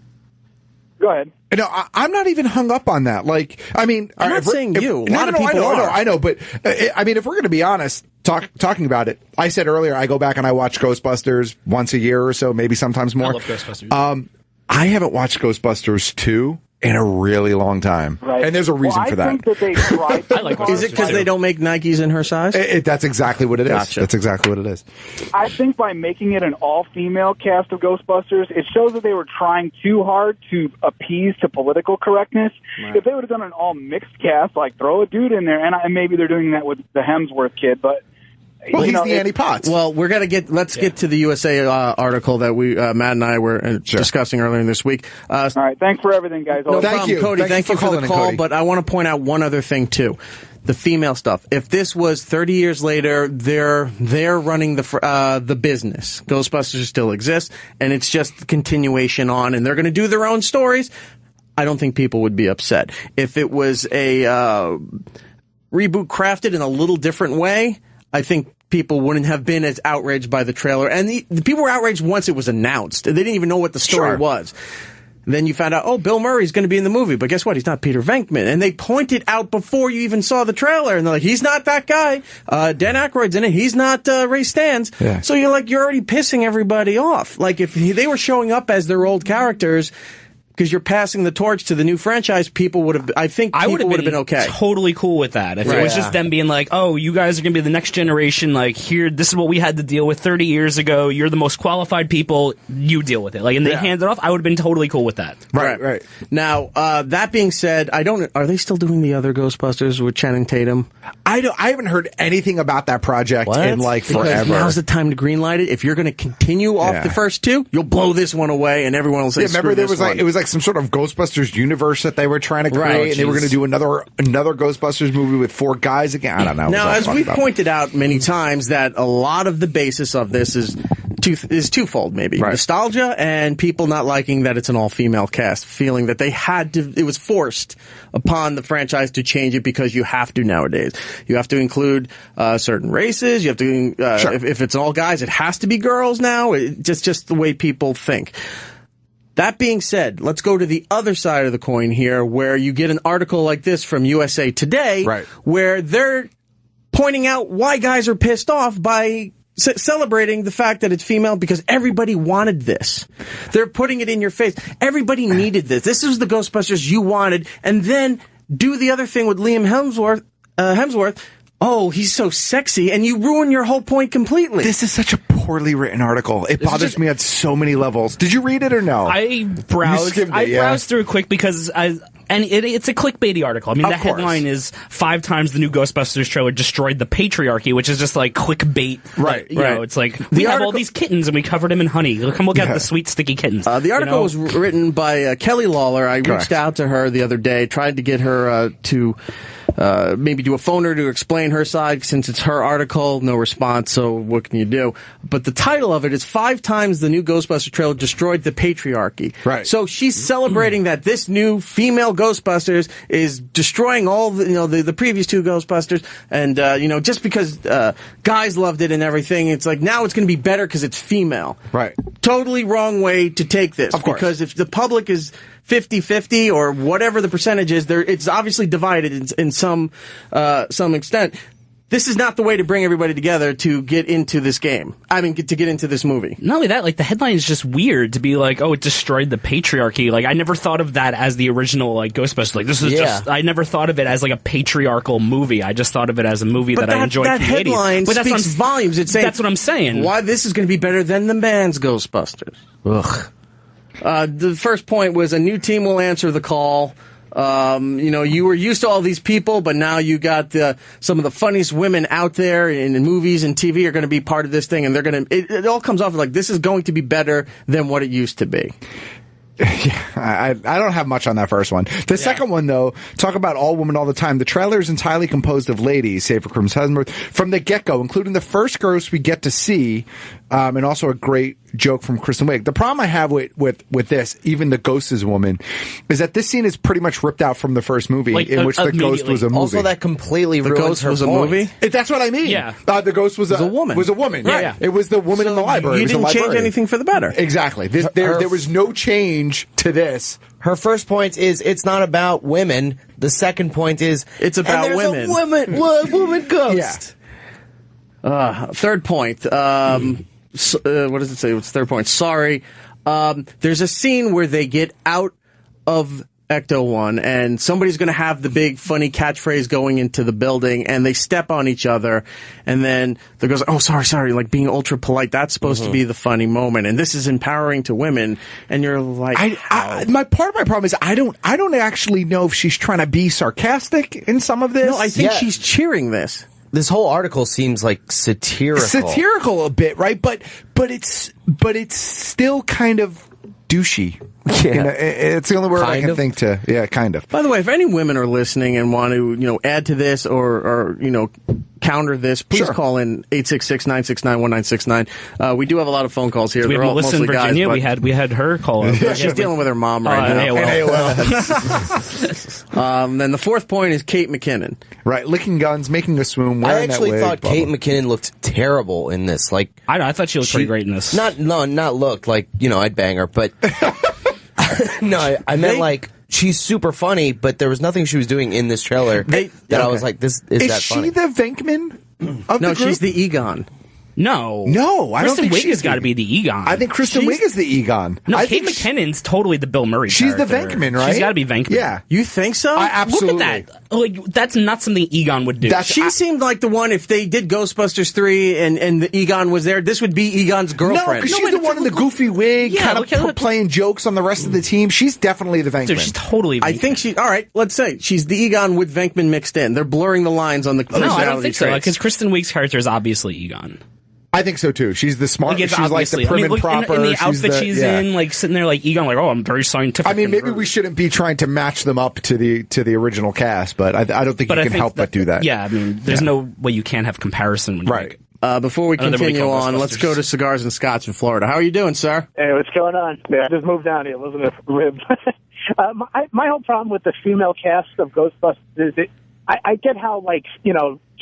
Go ahead. No, I'm not even hung up on that. Like, I mean, I'm not saying you. A lot of people are. I know, but I mean, if we're going to be honest, talking about it, I said earlier, I go back and I watch Ghostbusters once a year or so, maybe sometimes more. I love Ghostbusters. I haven't watched Ghostbusters 2 in a really long time. Right. And there's a reason for that. I think that they tried I like Is it because they don't make Nikes in her size? That's exactly what it is. Gotcha. That's exactly what it is. I think by making it an all-female cast of Ghostbusters, it shows that they were trying too hard to appease to political correctness. Right. If they would have done an all-mixed cast, like throw a dude in there, and maybe they're doing that with the Hemsworth kid, but... Well, he's the Annie Potts. Well, we're gonna let's get to the USA article that we Matt and I were discussing earlier this week. All right, thanks for everything, guys. No problem, Cody. Thank you for the call. Cody. But I want to point out one other thing too: the female stuff. If this was 30 years later, they're running the business. Ghostbusters still exists, and it's just continuation on, and they're going to do their own stories. I don't think people would be upset if it was a reboot crafted in a little different way. I think people wouldn't have been as outraged by the trailer. And the people were outraged once it was announced. They didn't even know what the story was. Then you found out, oh, Bill Murray's going to be in the movie. But guess what? He's not Peter Venkman. And they pointed out before you even saw the trailer. And they're like, he's not that guy. Dan Aykroyd's in it. He's not Ray Stantz. Yeah. So you're already pissing everybody off. Like, if they were showing up as their old characters... because you're passing the torch to the new franchise, people would have. I think people would have been okay. Totally cool with that. If it was just them being like, "Oh, you guys are going to be the next generation. Like, here, this is what we had to deal with 30 years ago. You're the most qualified people. You deal with it." Like, and they hand it off. I would have been totally cool with that. Right. Now, that being said, are they still doing the other Ghostbusters with Channing Tatum? I haven't heard anything about that project in forever. Now's the time to greenlight it. If you're going to continue off the first 2, you'll blow this one away, and everyone will say, remember there was it was like some sort of Ghostbusters universe that they were trying to create, and they were going to do another Ghostbusters movie with 4 guys again. I don't know. Now, as we've pointed out many times, that a lot of the basis of this is twofold, maybe. Right. Nostalgia and people not liking that it's an all-female cast, feeling that they had to, it was forced upon the franchise to change it because you have to nowadays. You have to include certain races. You have to, if it's all guys, it has to be girls now. It's just the way people think. That being said, let's go to the other side of the coin here, where you get an article like this from USA Today, where they're pointing out why guys are pissed off by celebrating the fact that it's female because everybody wanted this. They're putting it in your face. Everybody needed this. This is the Ghostbusters you wanted, and then do the other thing with Liam Hemsworth. Oh, he's so sexy, and you ruin your whole point completely. This is such a poorly written article. It bothers me on so many levels. Did you read it or no? I browsed through it quick because And it's a clickbaity article. I mean, the headline is 5 times the new Ghostbusters trailer destroyed the patriarchy, which is just like clickbait. Right. You know, it's like, we have all these kittens and we covered them in honey. Come look at the sweet, sticky kittens. The article was written by Kelly Lawler. I reached out to her the other day, tried to get her to maybe do a phoner to explain her side, since it's her article. No response, so what can you do? But the title of it is 5 times the new Ghostbusters trailer destroyed the patriarchy. Right. So she's celebrating that this new female Ghostbusters is destroying all the previous 2 Ghostbusters, and just because guys loved it and everything, it's like now it's going to be better because it's female. Right. Totally wrong way to take this. Of course. Because if the public is 50-50 or whatever the percentage is, it's obviously divided in some extent. This is not the way to bring everybody together to get into this game. I mean, to get into this movie. Not only that, like, the headline is just weird to be like, oh, it destroyed the patriarchy. Like, I never thought of that as the original, like, Ghostbusters. Like, this is just, I never thought of it as, like, a patriarchal movie. I just thought of it as a movie that I enjoyed from the 80s. That headline speaks volumes. It's saying, that's what I'm saying. Why this is going to be better than the man's Ghostbusters. Ugh. The first point was a new team will answer the call. You were used to all these people, but now you got some of the funniest women out there in movies and TV are going to be part of this thing, and they're going to. It all comes off like this is going to be better than what it used to be. Yeah, I don't have much on that first one. The second one, though, talk about all women all the time. The trailer is entirely composed of ladies, save for Crimson Husband, from the get-go, including the first ghost we get to see, and also a great joke from Kristen Wiig. The problem I have with this, even the ghost is a woman, is that this scene is pretty much ripped out from the first movie, in which the ghost was a movie. Also, that completely ruins the ghost her was point. a movie. That's what I mean. Yeah, the ghost was a woman. Was a woman. Right. Yeah. It was the woman in the library. You didn't change anything for the better. Exactly. There was no change to this. Her first point is it's not about women. The second point is it's about women. A woman ghost. Yeah. Third point. What does it say? What's the third point? Sorry. There's a scene where they get out of Ecto 1 and somebody's going to have the big funny catchphrase going into the building and they step on each other and then the goes, oh, sorry, like being ultra polite. That's supposed to be the funny moment. And this is empowering to women. And you're like, my problem is I don't actually know if she's trying to be sarcastic in some of this. No, I think she's cheering this. This whole article seems like satirical. Satirical a bit, right? But it's still kind of douchey. Yeah. It's the only word I can think to. Yeah, kind of. By the way, if any women are listening and want to, add to this or counter this, please call in 866-969-1969. We do have a lot lot of phone calls here. We have Melissa in Virginia. Guys, we had her call up. Yeah, she's dealing with her mom right now. AOL. Then the fourth point is Kate McKinnon. Right, licking guns, making a swoon. I actually thought Kate McKinnon looked terrible in this. Like, I thought she looked pretty great in this. Not looked like, I'd bang her, but no, I meant like she's super funny, but there was nothing she was doing in this trailer that I was like, this is that funny. Is she the Venkman of the group? She's the Egon. No, I don't think Kristen Wiig has got to be the Egon. I think Kristen Wiig is the Egon. No, Kate McKinnon's totally the Bill Murray. She's character. the Venkman, right? She's got to be Venkman. Yeah, you think so? Absolutely. Look at that. Like, that's not something Egon would do. She seemed like the one. If they did Ghostbusters 3 and the Egon was there, this would be Egon's girlfriend. No, because she's the one in the goofy wig, kind of playing jokes on the rest of the team. She's definitely the Venkman. Dude, she's totally Venkman. I think she. All right, let's say she's the Egon with Venkman mixed in. They're blurring the lines on the personality No, I don't think so. traits. Because Kristen Wiig's character is obviously Egon. I think so too. She's the smart. Like, she's like the prim and proper. In the outfit she's in, like sitting there like Egon, like, oh, I'm very scientific. I mean, maybe we shouldn't be trying to match them up to the original cast, but I don't think you can help but do that. Yeah, I mean, there's no way you can't have comparison. When right. Before we continue on, let's go to Cigars and Scotch in Florida. How are you doing, sir? Hey, what's going on? Yeah, I just moved down here. It wasn't a rib. My whole problem with the female cast of Ghostbusters is I get how, like,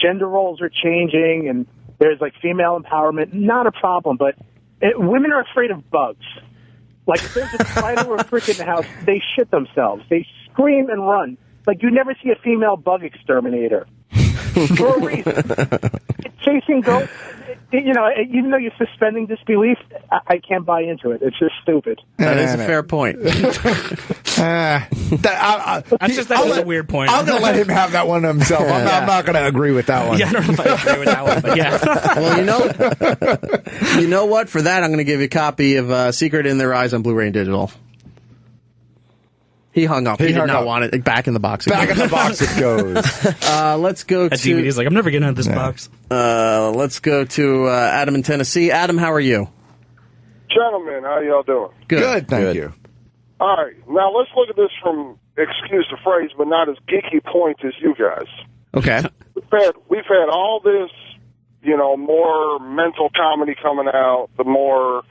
gender roles are changing and there's, like, female empowerment. Not a problem, but women are afraid of bugs. Like, if there's a spider or a crick in the house, they shit themselves. They scream and run. Like, you never see a female bug exterminator. For a reason. Chasing ghosts, even though you're suspending disbelief, I can't buy into it. It's just stupid. That is a fair point. That's a weird point. I'm going to let him have that one himself. I'm not going to agree with that one. Yeah, I don't know if I agree with that one, but yeah. Well, you know what? For that, I'm going to give you a copy of Secret in Their Eyes on Blu-ray and digital. He hung up. He did not want it. Back in the box. Back in the box it goes. Let's go That to... DVD's like, I'm never getting out of this box. Let's go to Adam in Tennessee. Adam, how are you? Gentlemen, how y'all doing? Good, thank you. All right, now let's look at this from, excuse the phrase, but not as geeky point as you guys. Okay. We've had all this, more mental comedy coming out, the more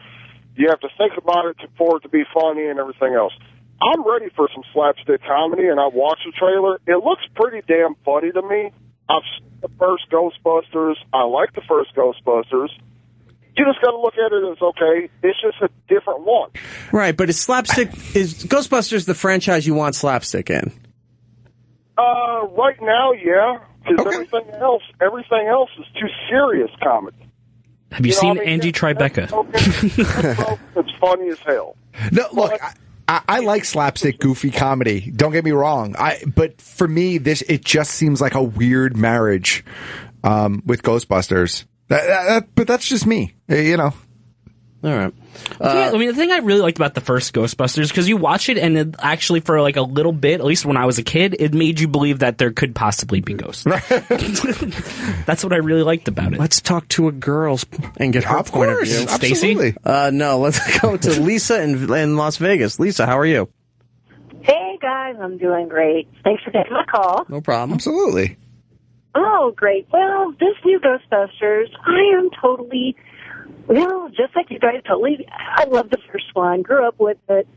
you have to think about it for it to be funny and everything else. I'm ready for some slapstick comedy, and I watched the trailer. It looks pretty damn funny to me. I've seen the first Ghostbusters. I like the first Ghostbusters. You just got to look at it as, okay, it's just a different one. Right, but is Ghostbusters the franchise you want slapstick in? Right now, yeah. Because everything else is too serious comedy. Have you seen Angie Tribeca? It's funny as hell. No, look, I like slapstick, goofy comedy. Don't get me wrong. But for me, it just seems like a weird marriage with Ghostbusters. But that's just me, All right. I mean, the thing I really liked about the first Ghostbusters, because you watch it and it actually for like a little bit, at least when I was a kid, it made you believe that there could possibly be ghosts. That's what I really liked about it. Let's talk to a girl and get her point of view. Stacey? No, let's go to Lisa in Las Vegas. Lisa, how are you? Hey, guys, I'm doing great. Thanks for taking my call. No problem. Absolutely. Oh, great. Well, this new Ghostbusters, I am totally... Well, just like you guys, I love the first one, grew up with it,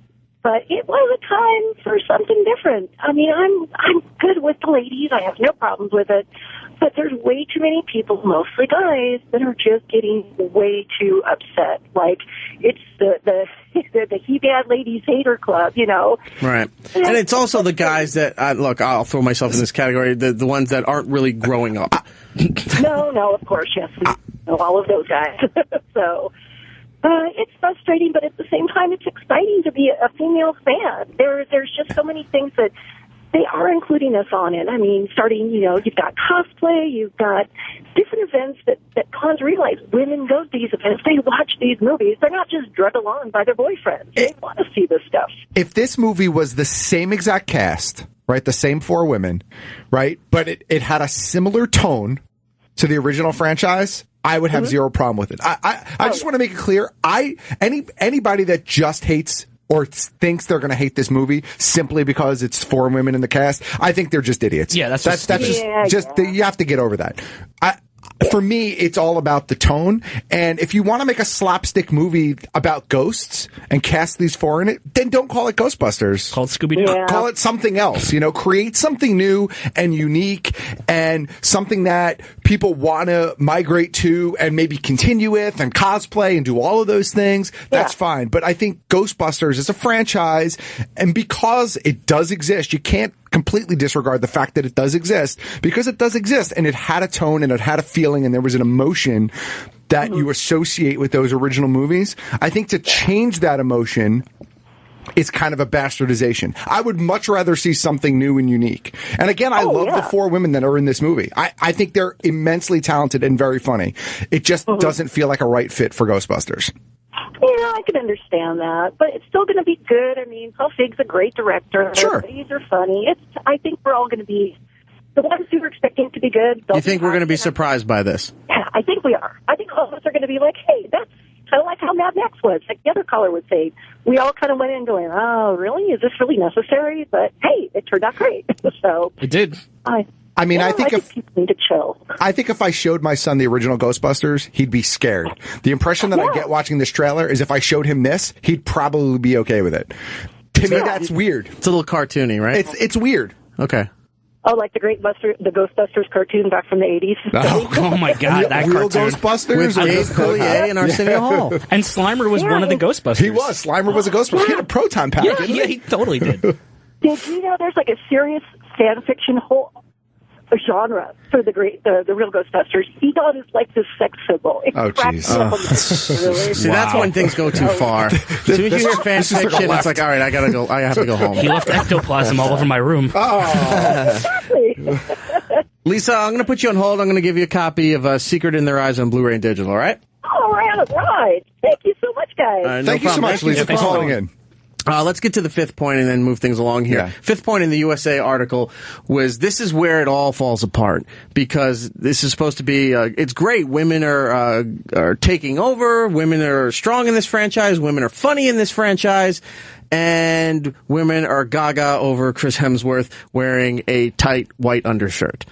but it was a time for something different. I mean, I'm good with the ladies. I have no problems with it, but there's way too many people, mostly guys, that are just getting way too upset. Like, it's the he bad ladies hater club, Right. And it's also the guys that, look, I'll throw myself in this category, the ones that aren't really growing up. No, of course, yes. We know all of those guys. So, it's frustrating, but at the same time, it's exciting to be a female fan. There's just so many things that they are including us on it. I mean, starting, you've got cosplay, you've got different events that cons realize women go to these events, they watch these movies. They're not just drug along by their boyfriends. They want to see this stuff. If this movie was the same exact cast, right, the same 4 women, right, but it had a similar tone to the original franchise, I would have zero problem with it. I just want to make it clear, anybody that just hates or thinks they're going to hate this movie simply because it's 4 women in the cast, I think they're just idiots. Yeah, that's just you have to get over that. For me, it's all about the tone. And if you want to make a slapstick movie about ghosts and cast these 4 in it, then don't call it Ghostbusters. Call it Scooby-Doo. Yeah. Call it something else. Create something new and unique and something that people want to migrate to and maybe continue with and cosplay and do all of those things. That's fine. But I think Ghostbusters is a franchise, and because it does exist, you can't completely disregard the fact that it does exist, because it does exist, and it had a tone and it had a feeling and there was an emotion that you associate with those original movies. I think to change that emotion is kind of a bastardization. I would much rather see something new and unique. And again, I love the 4 women that are in this movie. I think they're immensely talented and very funny. It just doesn't feel like a right fit for Ghostbusters. Yeah, I can understand that, but it's still going to be good. I mean, Paul Feig's a great director. Sure. These are funny. I think we're all going to be, the ones who are expecting to be good. You think we're going to be surprised by this? Yeah, I think we are. I think all of us are going to be like, hey, that's kind of like how Mad Max was. Like the other caller would say, we all kind of went in going, oh, really? Is this really necessary? But hey, it turned out great. So it did. I mean, I think if people need to chill. I think if I showed my son the original Ghostbusters, he'd be scared. The impression that I get watching this trailer is if I showed him this, he'd probably be okay with it. To me, that's weird. It's a little cartoony, right? It's weird. Okay. Oh, like the Ghostbusters cartoon back from the 80s. Oh my God, that Real cartoon. Ghostbusters with Dave Coulier and Arsenio Hall. And Slimer was one of the Ghostbusters. He was. Slimer was a Ghostbuster. He had a proton pack. Yeah, he totally did. Did you know there's like a serious fan fiction whole genre for the real Ghostbusters? Egon is like this sex symbol. It cracks me up. Really. See, that's when things go too far. As soon as you hear fan fiction, it's like, all right, I gotta go. I have to go home. He left ectoplasm all over my room. Exactly. Lisa, I'm going to put you on hold. I'm going to give you a copy of Secret in Their Eyes on Blu-ray and digital, all right? All right. Thank you so much, guys. Thank you so much, Lisa, for calling in. Let's get to the fifth point and then move things along here. Yeah. Fifth point in the USA article was this is where it all falls apart because this is supposed to be, it's great. Women are taking over. Women are strong in this franchise. Women are funny in this franchise. And women are gaga over Chris Hemsworth wearing a tight white undershirt.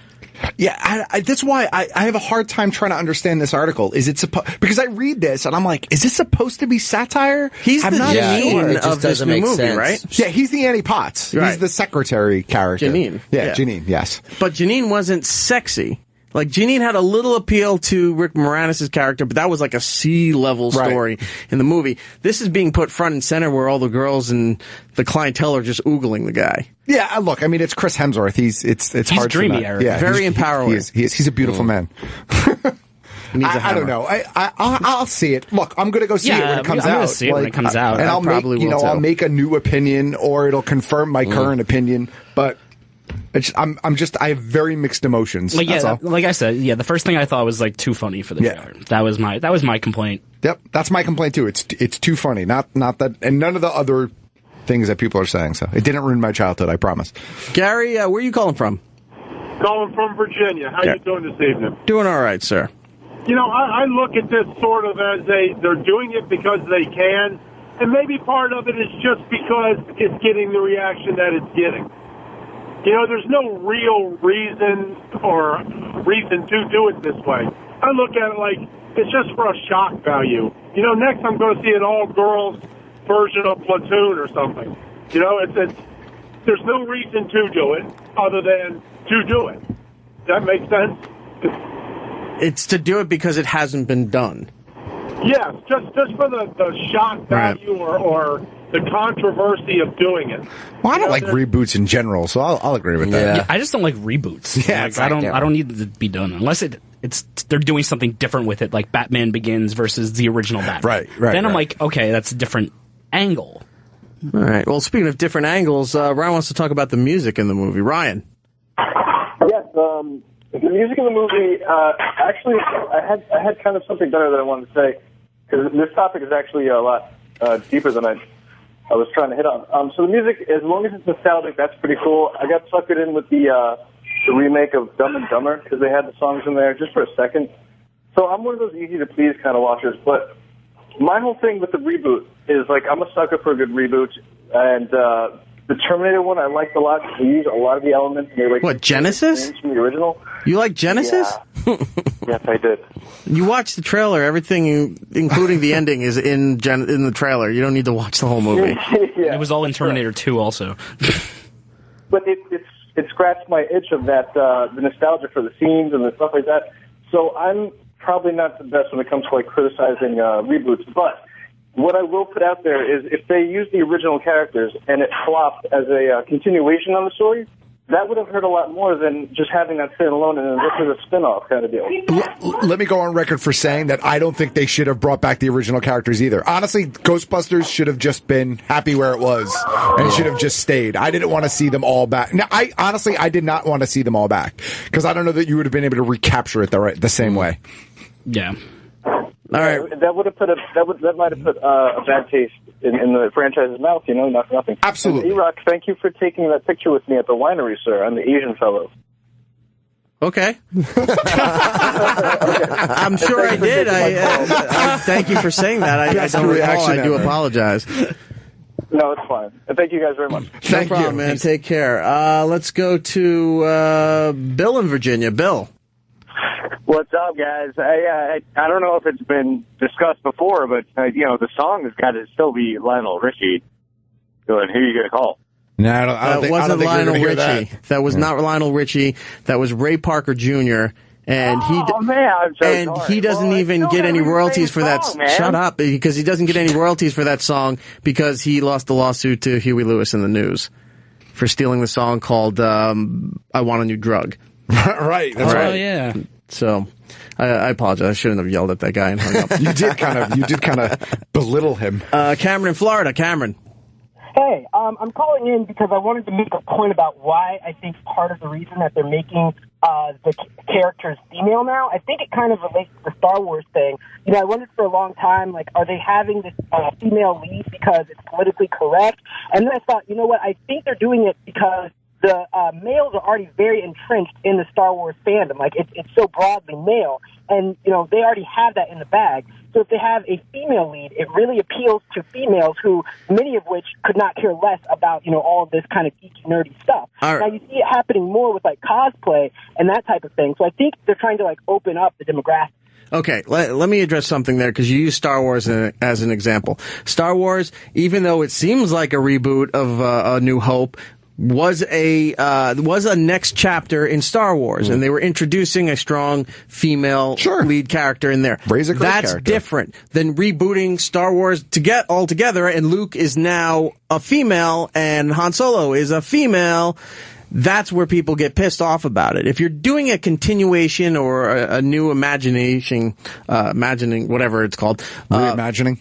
Yeah, that's why I have a hard time trying to understand this article. Is it because I read this and I'm like, is this supposed to be satire? He's the Janine of this new movie, sense. right? Yeah, he's the Annie Potts. Right. He's the secretary character. Janine. Yeah, Janine, yes. But Janine wasn't sexy. Like, Janine had a little appeal to Rick Moranis' character, but that was like a C-level story in the movie. This is being put front and center where all the girls and the clientele are just oogling the guy. Yeah, look, I mean, it's Chris Hemsworth. It's hard dreamy, to Eric. Very empowering. He's a beautiful man. I don't know. I'll see it. Look, I'm going to go see it when it comes out. I'm going to see it when it comes out. And I'll make a new opinion, or it'll confirm my current opinion. But I have very mixed emotions. Like, that's all. Like I said, the first thing I thought was like too funny for the trailer. That was my complaint. Yep, that's my complaint too. It's too funny. Not that, and none of the other things that people are saying. So it didn't ruin my childhood, I promise. Gary, where are you calling from? Calling from Virginia. How you doing this evening? Doing all right, sir. You know, I look at this sort of as they're doing it because they can, and maybe part of it is just because it's getting the reaction that it's getting. You know, there's no real reason to do it this way. I look at it like it's just for a shock value. You know, next I'm going to see an all-girls version of Platoon or something. You know, there's no reason to do it other than to do it. Does that make sense? It's to do it because it hasn't been done. Yes, just for the shock value or the controversy of doing it. Well, I don't like reboots in general, so I'll agree with that. Yeah, I just don't like reboots. Yeah, like, I don't need it to be done unless it's they're doing something different with it, like Batman Begins versus the original Batman. Right. Then I'm like, okay, that's a different angle. All right. Well, speaking of different angles, Ryan wants to talk about the music in the movie. Ryan. Yes, the music in the movie. Actually, I had kind of something better that I wanted to say because this topic is actually a lot deeper than I was trying to hit on. So the music, as long as it's nostalgic, that's pretty cool. I got suckered in with the remake of Dumb and Dumber because they had the songs in there just for a second. So I'm one of those easy to please kind of watchers. But my whole thing with the reboot is like I'm a sucker for a good reboot, and the Terminator one I liked a lot. They used a lot of the elements. And they What, Genesis? From the original. You like Genesis? Yeah. Yes, I did. You watch the trailer. Everything, including the ending, is in the trailer. You don't need to watch the whole movie. It was all in Terminator 2 also. But it scratched my itch of that the nostalgia for the scenes and the stuff like that. So I'm probably not the best when it comes to like criticizing reboots. But what I will put out there is if they use the original characters and it flopped as a continuation on the story, that would have hurt a lot more than just having that stand alone and then this is a spin-off kind of deal. Let me go on record for saying that I don't think they should have brought back the original characters either. Honestly, Ghostbusters should have just been happy where it was and it should have just stayed. I didn't want to see them all back. Now, I did not want to see them all back because I don't know that you would have been able to recapture it the same way. Yeah. All right. That would have that might have put a bad taste in the franchise's mouth, you know, nothing. Absolutely. E-Rock, thank you for taking that picture with me at the winery, sir. I'm the Asian fellow. Okay. I'm sure I did. I thank you for saying that. I don't recall. I do apologize. No, it's fine. And thank you guys very much. No problem, man. Take care. Let's go to Bill in Virginia. Bill. What's up, guys? I don't know if it's been discussed before, but, the song has got to still be Lionel Richie. So, who are you going to call? No, I don't think Lionel Richie. That was not Lionel Richie. That was Ray Parker Jr. And he doesn't even get any royalties for that. Shut up, because he doesn't get any royalties for that song because he lost the lawsuit to Huey Lewis in the News for stealing the song called "I Want a New Drug." Right. That's right. Oh yeah. So, I apologize. I shouldn't have yelled at that guy and hung up. You did kind of belittle him. Cameron in Florida. Cameron. Hey, I'm calling in because I wanted to make a point about why I think part of the reason that they're making the character's female now. I think it kind of relates to the Star Wars thing. You know, I wondered for a long time, like, are they having this female lead because it's politically correct? And then I thought, you know what, I think they're doing it because the males are already very entrenched in the Star Wars fandom. Like, it's so broadly male. And, you know, they already have that in the bag. So if they have a female lead, it really appeals to females who, many of which could not care less about, you know, all of this kind of geeky, nerdy stuff. Now, you see it happening more with, like, cosplay and that type of thing. So I think they're trying to, like, open up the demographic. Okay, let me address something there, because you use Star Wars as an example. Star Wars, even though it seems like a reboot of A New Hope, was a next chapter in Star Wars, and they were introducing a strong female lead character in there. Raise a great That's character. different than rebooting Star Wars to get all together, and Luke is now a female and Han Solo is a female. That's where people get pissed off about it. If you're doing a continuation or a new imagining, whatever it's called. Reimagining?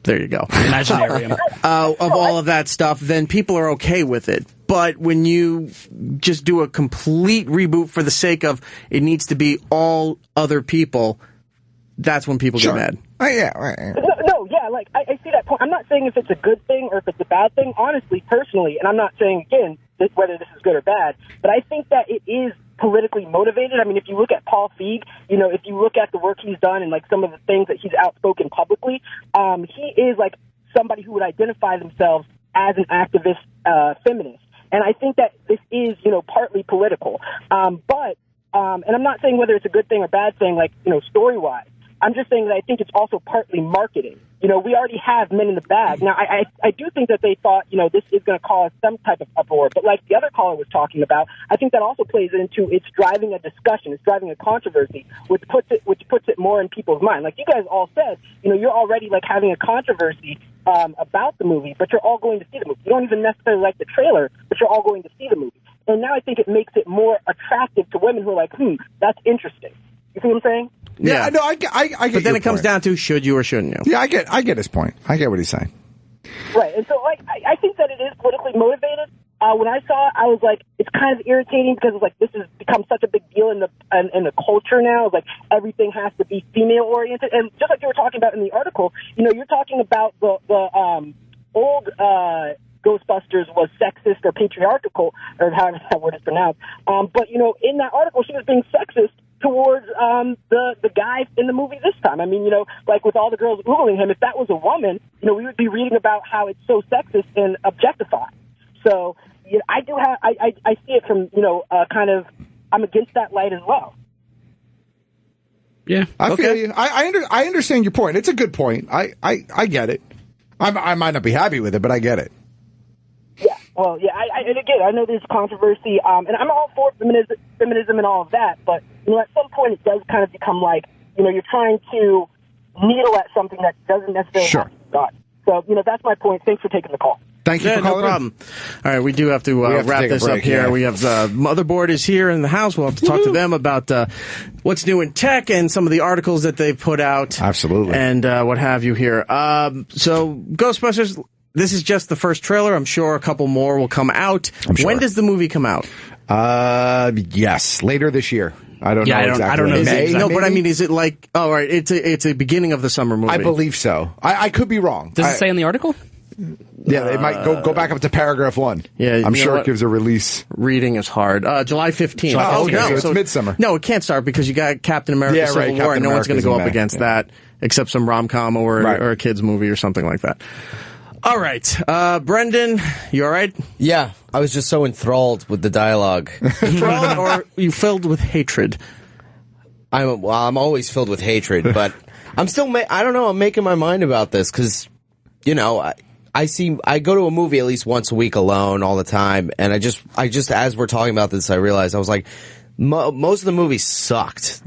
There you go. Imaginarium. Of all of that stuff, then people are okay with it. But when you just do a complete reboot for the sake of it needs to be all other people, that's when people get mad. No, like, I see that point. I'm not saying if it's a good thing or if it's a bad thing, honestly, personally, and I'm not saying, again, whether this is good or bad, but I think that it is politically motivated. I mean, if you look at Paul Feig, you know, if you look at the work he's done and, like, some of the things that he's outspoken publicly, he is, like, somebody who would identify themselves as an activist feminist. And I think that this is, you know, partly political. And I'm not saying whether it's a good thing or bad thing, like, you know, story-wise. I'm just saying that I think it's also partly marketing. You know, we already have Men in the Bag. Now, I do think that they thought, you know, this is going to cause some type of uproar. But like the other caller was talking about, I think that also plays into it's driving a discussion. It's driving a controversy, which puts it more in people's mind. Like you guys all said, you know, you're already like having a controversy about the movie, but you're all going to see the movie. You don't even necessarily like the trailer, but you're all going to see the movie. And now I think it makes it more attractive to women who are like, that's interesting. You see what I'm saying? Yeah, no, I get. But then it comes down to should you or shouldn't you? Yeah, I get his point. I get what he's saying. Right, and so like I think that it is politically motivated. When I saw it, I was like, it's kind of irritating because it's like this has become such a big deal in the culture now. It's like everything has to be female oriented, and just like you were talking about in the article, you know, you're talking about the old Ghostbusters was sexist or patriarchal, or however that word is pronounced. But you know, in that article, she was being sexist towards the guy in the movie this time. I mean, you know, like with all the girls Googling him, if that was a woman, you know, we would be reading about how it's so sexist and objectified. So you know, I see it from, you know, kind of, I'm against that light as well. Yeah, I feel you. I understand your point. It's a good point. I get it. I might not be happy with it, but I get it. Yeah, well, yeah, and again, I know there's controversy, and I'm all for feminism and all of that, but, you know, at some point it does kind of become like, you know, you're trying to needle at something that doesn't necessarily have to be done. So, you know, that's my point. Thanks for taking the call. Thank you for calling. No problem. All right, we do have to wrap this up here. Yeah. We have Motherboard is here in the house. We'll have to talk to them about what's new in tech and some of the articles that they've put out. Absolutely. And what have you here. So, Ghostbusters, this is just the first trailer. I'm sure a couple more will come out. When does the movie come out? Yes, later this year. I don't know exactly. I don't know. No, but I mean, is it like, oh, right, it's a beginning of the summer movie. I believe so. I could be wrong. Does it say in the article? Yeah, it might go back up to paragraph 1. Yeah, I'm sure it gives a release. Reading is hard. July 15th. Oh, okay, so it's midsummer. No, it can't start because you got Captain America Civil War, and no one's going to go up against that except some rom-com or a kid's movie or something like that. All right. Brendan, you all right? Yeah, I was just so enthralled with the dialogue. Enthralled, or are you filled with hatred? I'm always filled with hatred, but I'm still, I don't know, I'm making my mind about this because, you know, I go to a movie at least once a week alone all the time, and I just as we're talking about this, I realized I was like, most of the movies sucked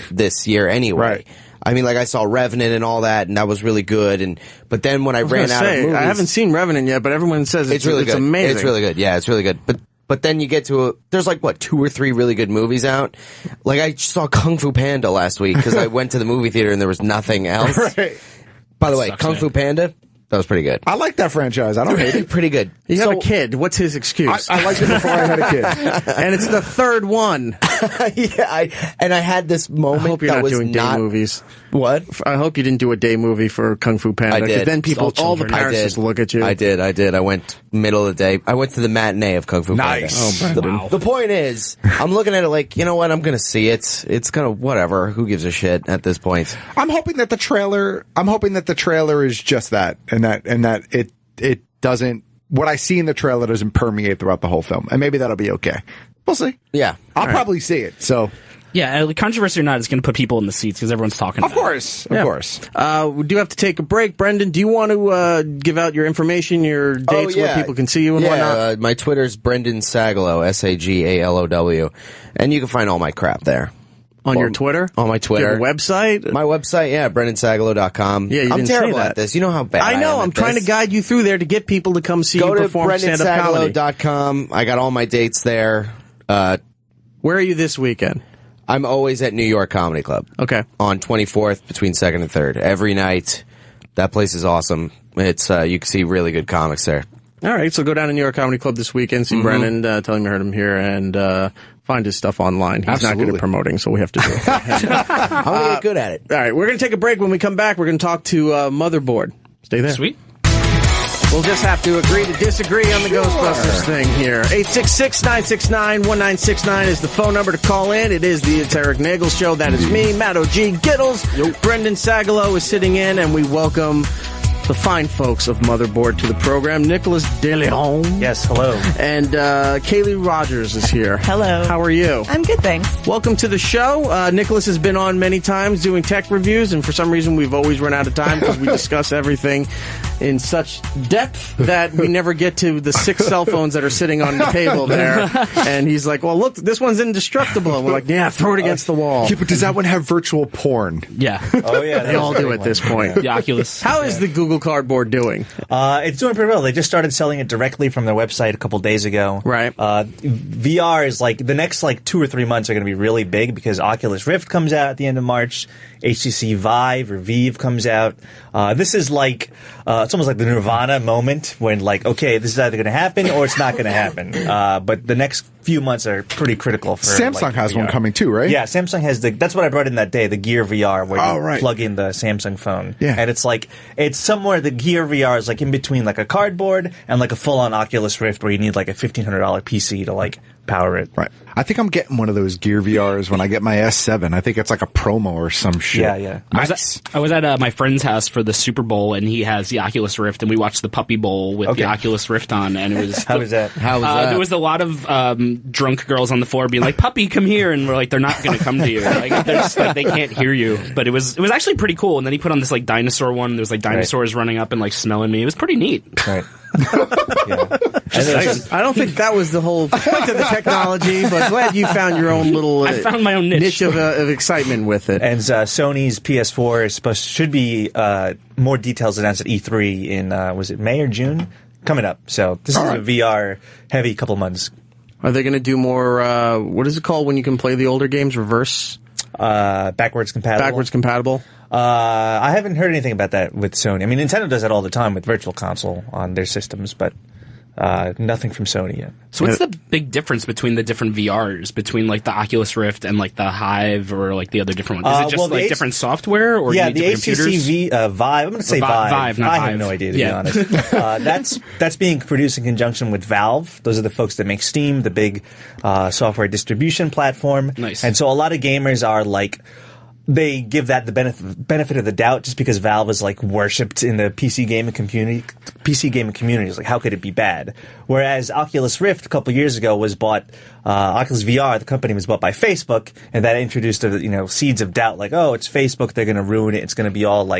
this year anyway. Right. I mean, like I saw Revenant and all that, and that was really good. But then when I ran out of movies, I haven't seen Revenant yet, but everyone says it's really good. It's amazing. It's really good. Yeah, it's really good. But then you get to there's like, what, 2 or 3 really good movies out? Like, I saw Kung Fu Panda last week because I went to the movie theater and there was nothing else. Right. By the way, Kung Fu Panda, That was pretty good. I like that franchise. I don't hate it. Pretty good. You have a kid. What's his excuse? I liked it before I had a kid. And it's the third one. Yeah, I had this moment. I hope you're that not was doing day movies. What? I hope you didn't do a day movie for Kung Fu Panda. I did. Then people, all the parents just look at you. I did. I went middle of the day. I went to the matinee of Kung Fu Panda. Nice. Oh, Brendan. The point is, I'm looking at it like, you know what? I'm going to see it. It's kind of whatever. Who gives a shit at this point? I'm hoping that the trailer is just that, and that it doesn't. What I see in the trailer doesn't permeate throughout the whole film, and maybe that'll be okay. We'll see. Yeah, I'll probably see it. So. Yeah, controversy or not, it's going to put people in the seats because everyone's talking about it. Of course. We do have to take a break. Brendan, do you want to give out your information, your dates, where people can see you and whatnot? My Twitter's Brendan Sagalow, Sagalow, and you can find all my crap there. On your Twitter? On my Twitter. Do you have a website? My website, BrendanSagalow.com. Yeah, I'm terrible at this. You know how bad I know. I'm trying to guide you through there to get people to come see you perform stand-up comedy. BrendanSagalow.com. I got all my dates there. Where are you this weekend? I'm always at New York Comedy Club. Okay. On 24th between 2nd and 3rd. Every night. That place is awesome. It's you can see really good comics there. All right, so go down to New York Comedy Club this weekend, see Brendan, tell him you heard him here, and find his stuff online. He's not good at promoting, so we have to do it. I'm going to get good at it. All right, we're going to take a break. When we come back, we're going to talk to Motherboard. Stay there. Sweet. We'll just have to agree to disagree on the Ghostbusters thing here. 866-969-1969 is the phone number to call in. It's Erik Nagel Show. That is me, Matt O.G. Gittles. Brendan Sagalow is sitting in, and we welcome the fine folks of Motherboard to the program. Nicholas DeLeon. Yes, hello. And Kaylee Rogers is here. Hello. How are you? I'm good, thanks. Welcome to the show. Nicholas has been on many times doing tech reviews, and for some reason we've always run out of time because we discuss everything in such depth that we never get to the 6 cell phones that are sitting on the table there. And he's like, well, look, this one's indestructible. And we're like, yeah, throw it against the wall. Yeah, but does that one have virtual porn? Yeah. Oh, yeah. They all do at this point. The Oculus. How is the Google Cardboard doing? It's doing pretty well. They just started selling it directly from their website a couple days ago. Right. VR is the next 2 or 3 months are going to be really big because Oculus Rift comes out at the end of March. HTC Vive or Vive comes out. This is it's almost like the Nirvana moment when okay, this is either going to happen or it's not going to happen. But the next few months are pretty critical for Samsung has VR. one coming too, right? Yeah, Samsung has that's what I brought in that day, the Gear VR, where you plug in the Samsung phone. Yeah. And it's somewhere, the Gear VR is in between a cardboard and a full-on Oculus Rift where you need a $1,500 PC to power it. Right. I think I'm getting one of those Gear VRs when I get my S7. I think it's like a promo or some shit. Yeah. I was at my friend's house for the Super Bowl, and he has the Oculus Rift, and we watched the Puppy Bowl with the Oculus Rift on, and it was... How was that? There was a lot of drunk girls on the floor being like, "Puppy, come here," and we're like, they're not going to come to you. They're just, they can't hear you. But it was actually pretty cool, and then he put on this dinosaur one. There was dinosaurs running up and smelling me. It was pretty neat. Right. I don't think that was the whole point of the technology, but glad you found your own little I found my own niche of excitement with it. And Sony's PS4 should be more details announced at E3 in was it May or June coming up. So this is a VR heavy couple months. Are they going to do more? What is it called when you can play the older games? Reverse, backwards compatible. Backwards compatible. I haven't heard anything about that with Sony. I mean, Nintendo does that all the time with Virtual Console on their systems, but nothing from Sony yet. So what's the big difference between the different VRs, between the Oculus Rift and the Hive or the other different ones? Is it just different software or the HTC Vive. I'm going to say Vive. Not I Hive. have no idea to be honest. That's being produced in conjunction with Valve. Those are the folks that make Steam, the big software distribution platform. Nice. And so a lot of gamers are they give that the benefit of the doubt just because Valve is worshipped in the PC gaming community. How could it be bad? Whereas Oculus Rift a couple years ago was bought. Oculus VR, the company, was bought by Facebook, and that introduced seeds of doubt. It's Facebook. They're going to ruin it. It's going to be all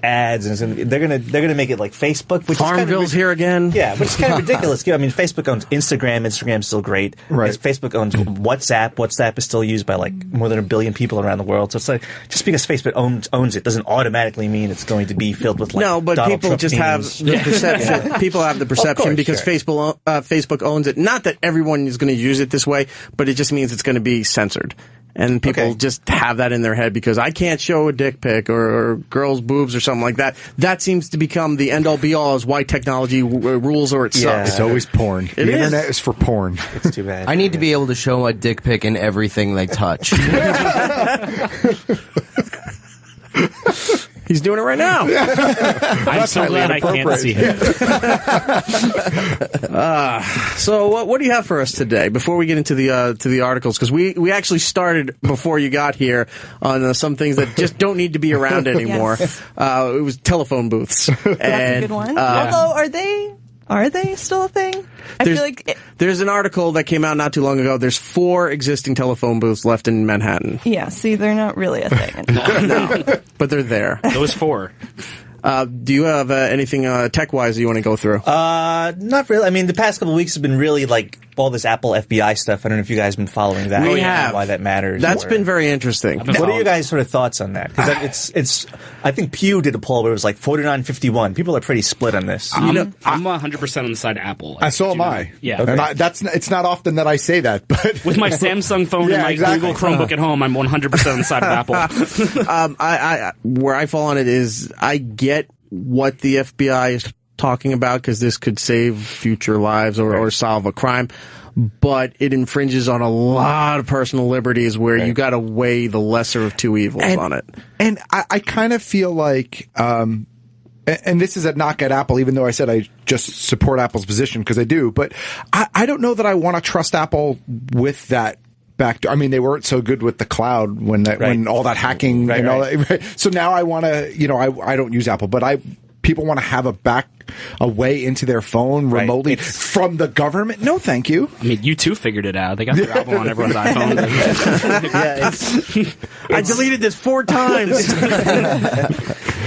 ads, and they're going to make it like Facebook. Which Farmville's here again. Yeah, which is kind of ridiculous. I mean, Facebook owns Instagram. Instagram's still great. Right. Facebook owns WhatsApp. WhatsApp is still used by more than 1 billion people around the world. So it's just because Facebook owns it doesn't automatically mean it's going to be filled with no, but Donald people Trump just memes. have the perception. People have the perception course, because Facebook owns it. Not that everyone is going to use it this way, but it just means it's going to be censored. And people just have that in their head because I can't show a dick pic or girls' boobs or something like that. That seems to become the end-all be-all is why technology rules or it sucks. It's always porn. The internet is for porn. It's too bad. I need to be able to show a dick pic in everything they touch. He's doing it right now. I'm so glad I can't see him. So what do you have for us today? Before we get into the articles, because we actually started before you got here on some things that just don't need to be around anymore. Yes. It was telephone booths. That's a good one. Although, are they still a thing? I feel like there's an article that came out not too long ago. There's 4 existing telephone booths left in Manhattan. Yeah, see, they're not really a thing. No, but they're there. Those 4. Do you have anything tech-wise that you want to go through? Not really. I mean, the past couple of weeks have been really like all this Apple FBI stuff. I don't know if you guys have been following that. We have. Why that matters. That's been very interesting. What are your guys' sort of thoughts on that? Because it's. I think Pew did a poll where it was like 49-51. People are pretty split on this. I'm 100% on the side of Apple. So am I. Yeah. Okay. And it's not often that I say that, but with my Samsung phone and my Google Chromebook at home, I'm 100% on the side of Apple. Where I fall on it is I get what the FBI is talking about because this could save future lives or solve a crime, but it infringes on a lot of personal liberties where you got to weigh the lesser of two evils on it. And I kind of feel like, and this is a knock at Apple, even though I said I just support Apple's position because I do, but I don't know that I want to trust Apple with that. I mean, they weren't so good with the cloud when all that hacking and all that. So now I want to, I don't use Apple, but people want to have a way into their phone remotely from the government. No, thank you. I mean, you too figured it out. They got their Apple on everyone's iPhone. I deleted this 4 times.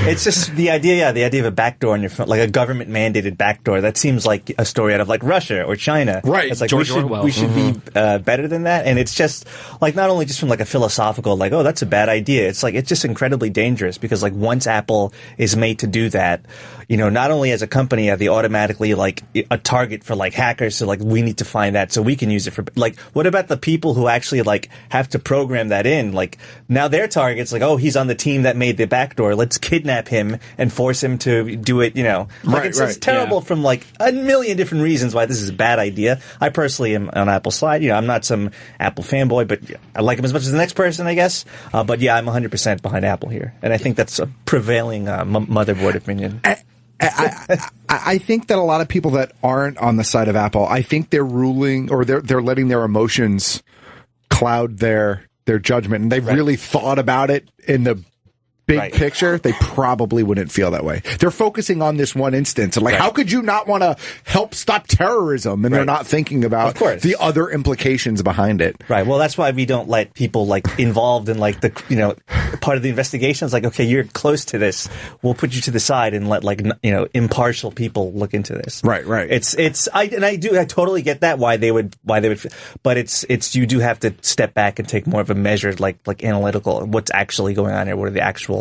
It's just the idea of a backdoor on your phone, like a government mandated backdoor. That seems like a story out of like Russia or China. Right. It's like George we Orwell. should be better than that. And it's just like not only just from like a philosophical, like, oh, that's a bad idea. It's like it's just incredibly dangerous because like once Apple is made to do that, not only as a company are they automatically like a target for like hackers. So like we need to find that so we can use it for like what about the people who actually like have to program that in? Like now their target's like, oh, he's on the team that made the backdoor. Let's kidnap him and force him to do it, it's terrible from like a million different reasons why this is a bad idea. I personally am on Apple's side. I'm not some Apple fanboy, but I like him as much as the next person, I guess. But yeah, I'm 100% behind Apple here. And I think that's a prevailing motherboard opinion. I think that a lot of people that aren't on the side of Apple, I think they're ruling or they're letting their emotions cloud their judgment, and they've really thought about it in the big picture. They probably wouldn't feel that way. They're focusing on this one instance, and like, how could you not want to help stop terrorism? And they're not thinking about the other implications behind it. Right. Well, that's why we don't let people like involved in like the part of the investigation. It's like, okay, you're close to this. We'll put you to the side and let like impartial people look into this. Right. I totally get that why they would, but it's you do have to step back and take more of a measured like analytical what's actually going on here. What are the actual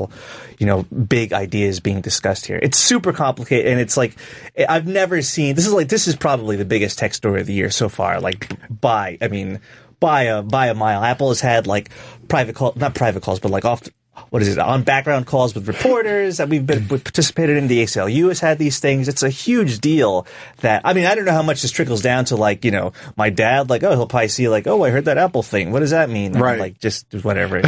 big ideas being discussed here? It's super complicated, and it's like I've never seen. This is probably the biggest tech story of the year so far. Like by a mile. Apple has had like not private calls, but like on background calls with reporters that we've participated in. The ACLU has had these things. It's a huge deal that, I mean, I don't know how much this trickles down to like, my dad, like, oh, he'll probably see like, oh, I heard that Apple thing. What does that mean? Right. Like, just whatever.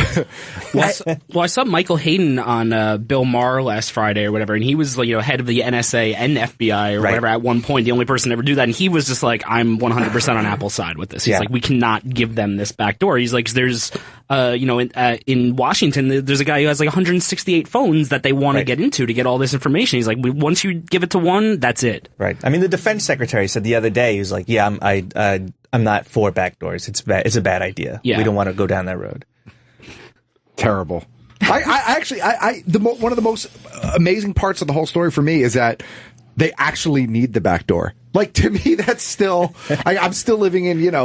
Well, I saw Michael Hayden on Bill Maher last Friday or whatever, and he was head of the NSA and FBI or whatever at one point, the only person to ever do that. And he was just like, I'm 100% on Apple's side with this. He's like, we cannot give them this back door. He's like, there's, in Washington, there's a guy who has like 168 phones that they want to get into to get all this information. He's like, once you give it to one, that's it. Right. I mean, the defense secretary said the other day, he was like, yeah, I'm not for backdoors. It's a bad idea. Yeah. We don't want to go down that road. Terrible. One of the most amazing parts of the whole story for me is that they actually need the back door. Like, to me, that's still, I'm still living in,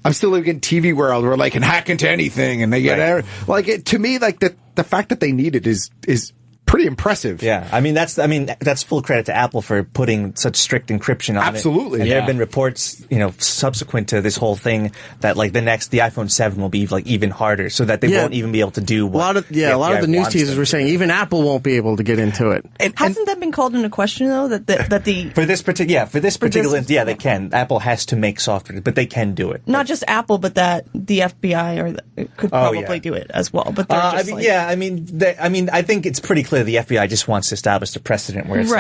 I'm still living in TV world where they can hack into anything and they get, to me, like the fact that they need it is pretty impressive. Yeah, I mean that's full credit to Apple for putting such strict encryption on it. Absolutely. And there have been reports, subsequent to this whole thing that like the iPhone 7 will be like even harder, so that they won't even be able to do what a lot of the news teasers were saying even Apple won't be able to get into it. Hasn't that been called into question though? That the for this particular they can. Apple has to make software, but they can do it. Not just Apple, but that the FBI could probably do it as well. But I think it's pretty clear the FBI just wants to establish a precedent where it's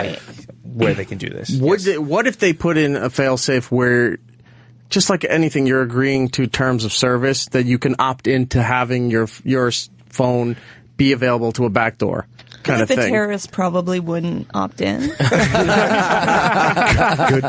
where they can do this. What if they put in a failsafe where, just like anything, you're agreeing to terms of service that you can opt into having your phone be available to a backdoor kind of the thing? terrorists probably wouldn't opt in. Good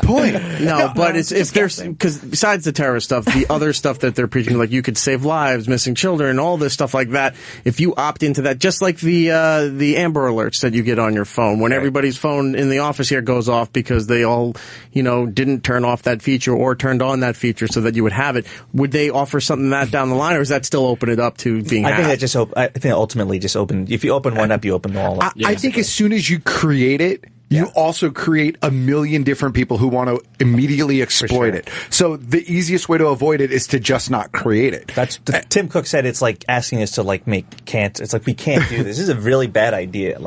point. No, but if there's, because besides the terrorist stuff, the other stuff that they're preaching, like you could save lives, missing children, all this stuff like that. If you opt into that, just like the Amber Alerts that you get on your phone, when everybody's phone in the office here goes off because they all, didn't turn off that feature or turned on that feature so that you would have it. Would they offer something that down the line, or does that still open it up to being hacked? I think ultimately just open. If you open one up, you open them all up. I think as soon as you create it, you also create a million different people who want to immediately exploit it. So the easiest way to avoid it is to just not create it. Tim Cook said it's like asking us to it's like we can't do this. This is a really bad idea.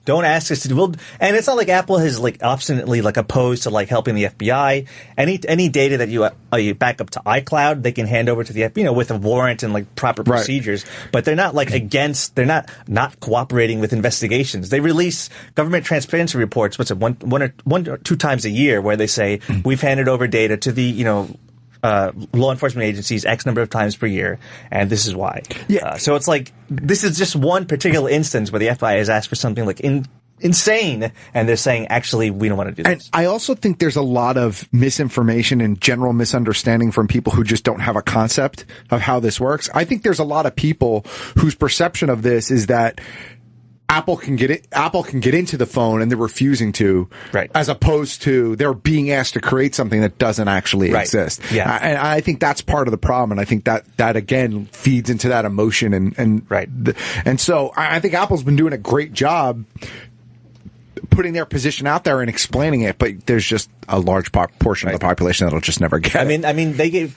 Don't ask us to do. And it's not like Apple has obstinately opposed to helping the FBI. Any data that you back up to iCloud, they can hand over to the FBI with a warrant and proper procedures. But they're not against. They're not cooperating with investigations. They release government transparency reports. What's it, one or two times a year, where they say we've handed over data to the law enforcement agencies X number of times per year, and this is why. So it's this is just one particular instance where the FBI has asked for something insane, and they're saying, actually, we don't want to do this. And I also think there's a lot of misinformation and general misunderstanding from people who just don't have a concept of how this works. I think there's a lot of people whose perception of this is that Apple can get into the phone and they're refusing to, as opposed to they're being asked to create something that doesn't actually exist. Yeah. And I think that's part of the problem. And I think that again feeds into that emotion and so I think Apple's been doing a great job putting their position out there and explaining it, but there's just a large portion of the population that'll just never get it. I mean,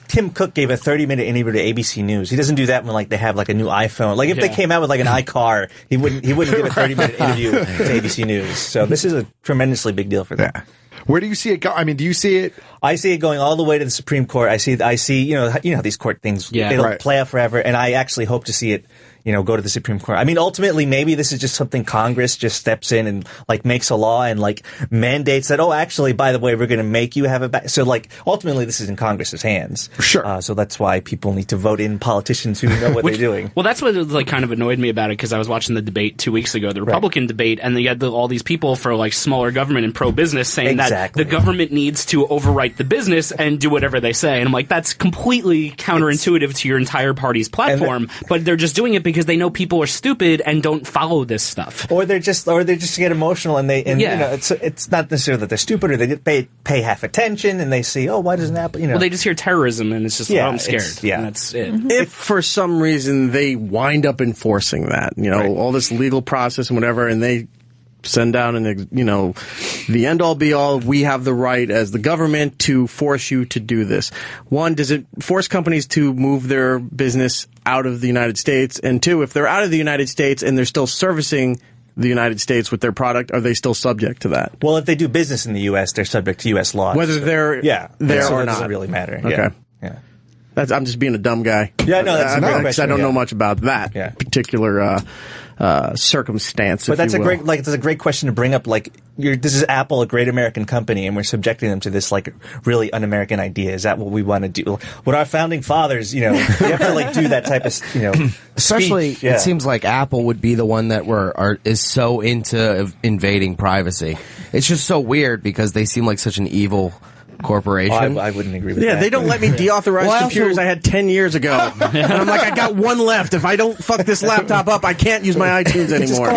Tim Cook gave a 30-minute interview to ABC News. He doesn't do that when they have a new iPhone. If they came out with an iCar, he wouldn't give a 30-minute interview to ABC News. So this is a tremendously big deal for them. Yeah. Where do you see it go? I mean, do you see it? I see it going all the way to the Supreme Court. I see, you know how these court things, it'll play out forever, and I actually hope to see it, go to the Supreme Court. I mean, ultimately, maybe this is just something Congress just steps in and makes a law and mandates that, oh, actually, by the way, we're going to make you have it back. So ultimately, this is in Congress's hands. Sure. So that's why people need to vote in politicians who know what they're doing. Well, that's what kind of annoyed me about it, because I was watching the debate 2 weeks ago, the Republican debate, and you had all these people for smaller government and pro-business saying that the government needs to overwrite the business and do whatever they say. And I'm like, that's completely counterintuitive to your entire party's platform, but they're just doing it because they know people are stupid and don't follow this stuff. Or they just get emotional and it's not necessarily that they're stupid, or they pay half attention and they see, oh, why doesn't Apple, Well, they just hear terrorism and it's just, I'm scared. And that's it. Mm-hmm. If for some reason they wind up enforcing that, all this legal process and whatever, and they send down the end all be all, we have the right as the government to force you to do this. One, does it force companies to move their business out of the United States? And two, if they're out of the United States and they're still servicing the United States with their product, are they still subject to that? Well, if they do business in the U.S., they're subject to U.S. laws. Whether they're there or not. Doesn't really matter. Okay. Yeah. I'm just being a dumb guy. Yeah, no, that's a great question. I don't know much about that particular circumstance. But that's a great question to bring up. This is Apple, a great American company, and we're subjecting them to this really un-American idea. Is that what we want to do? What our founding fathers, you have to do that type of, Especially, speech. Yeah. It seems like Apple would be the one that is so into invading privacy. It's just so weird because they seem like such an evil corporation. I wouldn't agree with Yeah, that. they don't let me deauthorize computers I had 10 years ago. And I'm like, I got one left. If I don't fuck this laptop up, I can't use my iTunes anymore.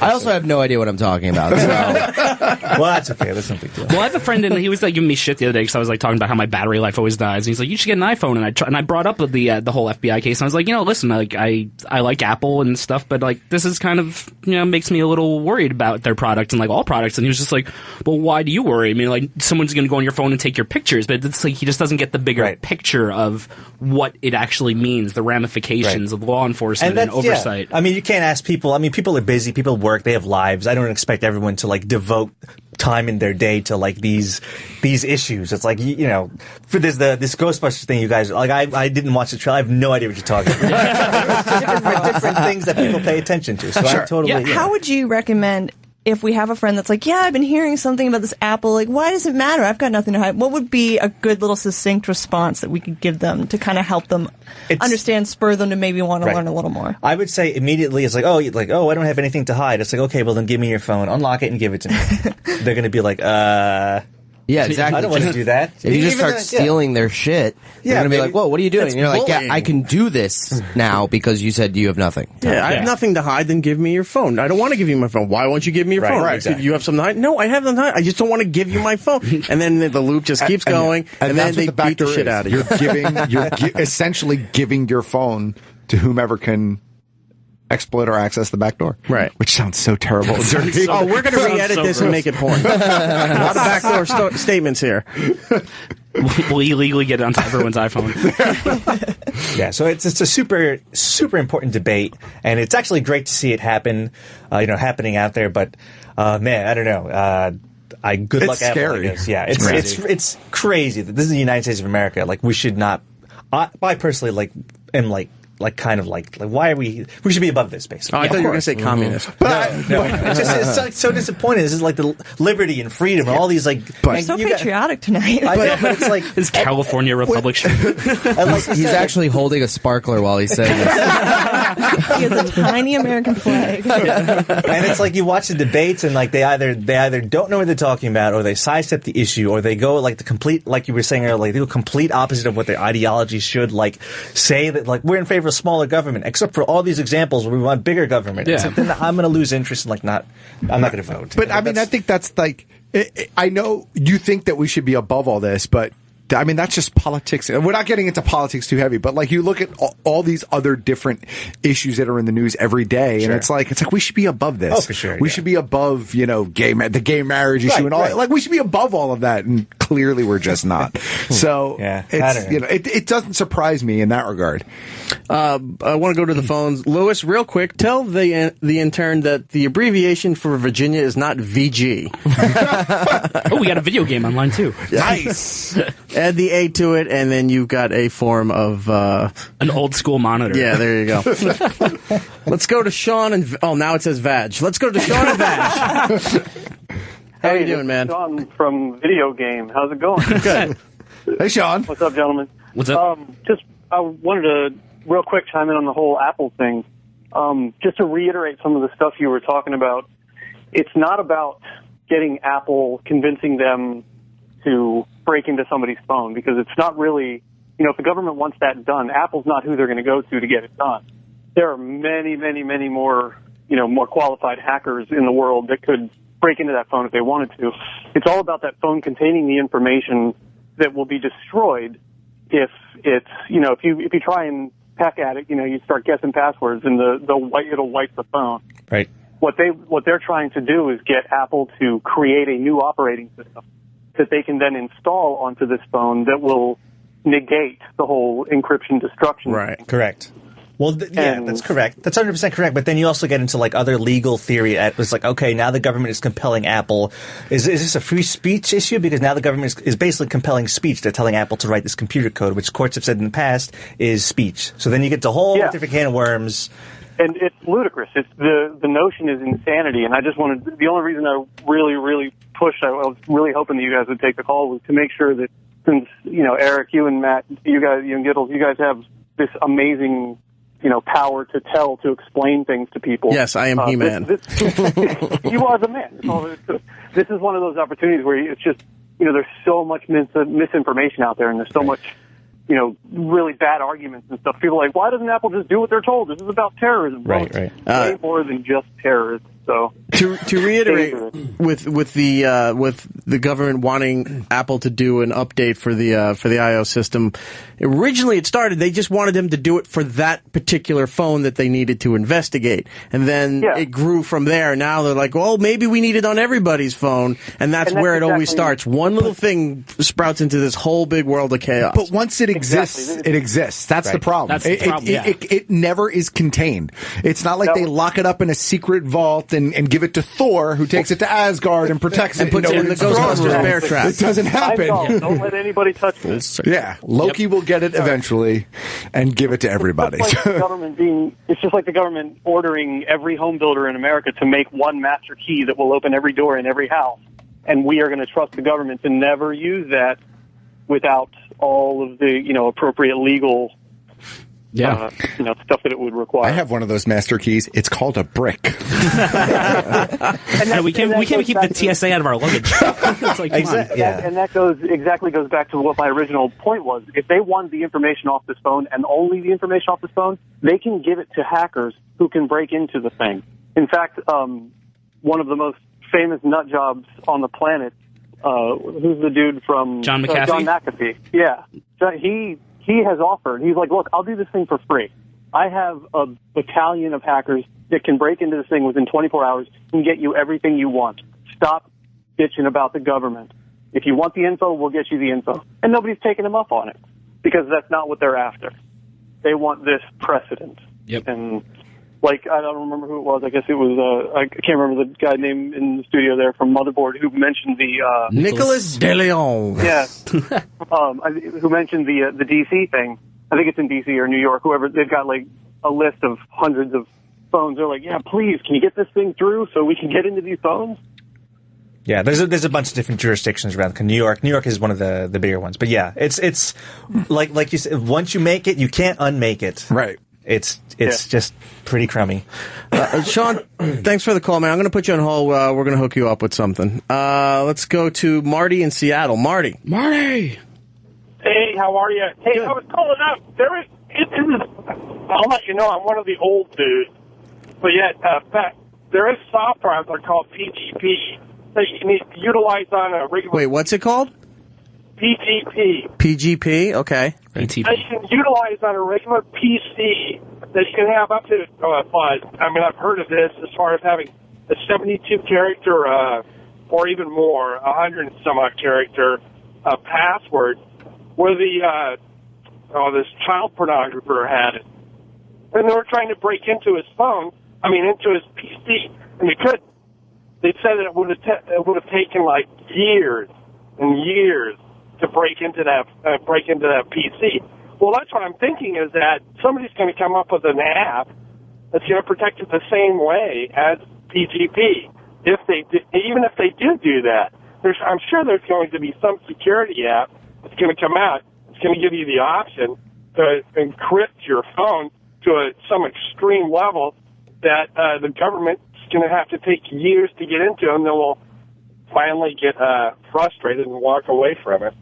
I also have no idea what I'm talking about. So. Well, that's okay. That's no big deal. Well, I have a friend, and he was like giving me shit the other day because I was like talking about how my battery life always dies. And he's like, "You should get an iPhone." And I brought up the whole FBI case. And I was like, listen, like I like Apple and stuff, but like this is kind of makes me a little worried about their product and like all products. And he was just like, "Well, why do you worry? I mean, like someone's going to go on your phone and take your pictures," but it's like he just doesn't get the bigger picture of what it actually means, the ramifications of law enforcement and oversight. Yeah. I mean, you can't ask people. I mean, people are busy. People work. They have lives. I don't expect everyone to like devote time in their day to like these issues. It's like for this Ghostbusters thing, you guys like I didn't watch the trailer. I have no idea what you're talking about. different things that people pay attention to. So I totally. How would you recommend? If we have a friend that's like, yeah, I've been hearing something about this Apple, like, why does it matter? I've got nothing to hide. What would be a good little succinct response that we could give them to kind of help them understand, spur them to maybe want to learn a little more? I would say immediately it's like, oh, I don't have anything to hide. It's like, okay, well then give me your phone, unlock it and give it to me. They're going to be like, yeah, exactly. I don't want to do that. If you just start stealing their shit, they're going to be like, whoa, what are you doing? And you're like, yeah, I can do this now because you said you have nothing. Yeah, I have nothing to hide, then give me your phone. I don't want to give you my phone. Why won't you give me your phone? Right, exactly. You have something to hide? No, I have nothing to hide. I just don't want to give you my phone. And then the loop just keeps going, and then they beat the shit out of you. You're essentially giving your phone to whomever can exploit or access the back door. Right. Which sounds so terrible. Oh, we're going to re-edit this and make it porn. A lot of backdoor statements here. We'll illegally get it onto everyone's iPhone. Yeah, so it's a super, super important debate, and it's actually great to see it happen, happening out there, but, man, I don't know. Good luck, Apple, scary. I guess. Yeah, it's crazy that this is the United States of America. Like, we should not, I personally, am kind of like why are we should be above this, basically. Oh, I thought you were going to say communist. No. It's so disappointing. This is like the liberty and freedom and all these like. You're so patriotic tonight. I know, but it's like this California Republic shit. He's actually holding a sparkler while he's saying this. He has a tiny American flag. And it's like you watch the debates and like they either don't know what they're talking about, or they sidestep the issue, or they go like the complete, like you were saying earlier, they go complete opposite of what their ideology should like say, that like we're in favor of smaller government, except for all these examples where we want bigger government. Yeah. So then I'm going to lose interest in I'm not going to vote. But I mean, I think that's like, I know you think that we should be above all this, but I mean, that's just politics. We're not getting into politics too heavy, but like you look at all these other different issues that are in the news every day, and it's like we should be above this. Oh, for sure. We should be above, the gay marriage issue and all that. Like we should be above all of that, and clearly we're just not. So it doesn't surprise me in that regard. I want to go to the phones. Lewis, real quick, tell the intern that the abbreviation for Virginia is not VG. Oh, we got a video game online too. Nice. Add the A to it, and then you've got a form of an old school monitor. Yeah, there you go. Let's go to Sean and now it says Vag. Let's go to Sean and Vag. How are you doing, man? Sean from Video Game. How's it going? Good. Hey, Sean. What's up, gentlemen? What's up? I wanted to real quick chime in on the whole Apple thing. Just to reiterate some of the stuff you were talking about, it's not about getting Apple, convincing them to break into somebody's phone, because it's not really, if the government wants that done, Apple's not who they're going to go to get it done. There are many, many, many more, more qualified hackers in the world that could break into that phone if they wanted to. It's all about that phone containing the information that will be destroyed if it's, if you try and peck at it, you start guessing passwords and it'll wipe the phone. Right. What they're trying to do is get Apple to create a new operating system that they can then install onto this phone that will negate the whole encryption destruction. Right. Correct. Well, that's correct. That's 100% correct. But then you also get into like other legal theory. It's like, okay, now the government is compelling Apple. Is this a free speech issue? Because now the government is basically compelling speech. They're telling Apple to write this computer code, which courts have said in the past is speech. So then you get the whole different can of worms. And it's ludicrous. It's the notion is insanity. And I just wanted, the only reason I really, really pushed, I was really hoping that you guys would take the call, was to make sure that since, Eric, you and Matt, you and Gittles, you guys have this amazing, power to explain things to people. Yes, I am He-Man. You are the man. This is one of those opportunities where it's just, there's so much misinformation out there, and there's so much, really bad arguments and stuff. People are like, why doesn't Apple just do what they're told? This is about terrorism. Right. Way more than just terrorism. So to reiterate, with the government wanting Apple to do an update for the iOS system, originally it started, they just wanted them to do it for that particular phone that they needed to investigate, and then it grew from there. Now they're like, well, maybe we need it on everybody's phone, and that's where it always starts. One little thing sprouts into this whole big world of chaos. But once it exists, it exists. That's the problem. That's the problem. It never is contained. It's not like they lock it up in a secret vault and give it to Thor, who takes it to Asgard and protects it and puts it in the Ghostbusters bear trap. It doesn't happen. Don't let anybody touch it. Yeah, Loki will get it eventually and give it to everybody. It's just like the government ordering every home builder in America to make one master key that will open every door in every house, and we are going to trust the government to never use that without all of the appropriate legal stuff that it would require. I have one of those master keys. It's called a brick. And we can't keep the TSA out of our luggage. It's like, And that goes back to what my original point was. If they want the information off this phone and only the information off this phone, they can give it to hackers who can break into the thing. In fact, one of the most famous nut jobs on the planet, who's the dude from John McAfee? John McAfee. Yeah. He has offered. He's like, look, I'll do this thing for free. I have a battalion of hackers that can break into this thing within 24 hours and get you everything you want. Stop bitching about the government. If you want the info, we'll get you the info. And nobody's taking him up on it because that's not what they're after. They want this precedent. Yep. And I don't remember who it was. I guess it was, I can't remember the guy name in the studio there from Motherboard who mentioned the, Nicholas DeLeon. Yeah. Who mentioned the DC thing. I think it's in DC or New York, whoever. They've got a list of hundreds of phones. They're like, yeah, please, can you get this thing through so we can get into these phones? Yeah, there's a bunch of different jurisdictions around. New York is one of the bigger ones. But yeah, it's like you said, once you make it, you can't unmake it. Right. It's just pretty crummy. Sean, thanks for the call, man. I'm going to put you on hold. We're going to hook you up with something. Let's go to Marty in Seattle. Marty. Hey, how are you? Hey, I was calling up. I'll let you know I'm one of the old dudes. But yet, there is software out there called PGP that you need to utilize on a regular... Wait, what's it called? PGP. PGP? Okay. That you can utilize on a regular PC that you can have up to, I've heard of this as far as having a 72-character, or even more, 100 and some odd character password where this child pornographer had it. And they were trying to break into his phone, into his PC, and they couldn't. They said that it would have taken years and years to break into that PC. Well, that's what I'm thinking is that somebody's going to come up with an app that's going to protect it the same way as PGP. Even if they do that, I'm sure there's going to be some security app that's going to come out. It's going to give you the option to encrypt your phone to some extreme level that the government's going to have to take years to get into, and then we'll finally get frustrated and walk away from it.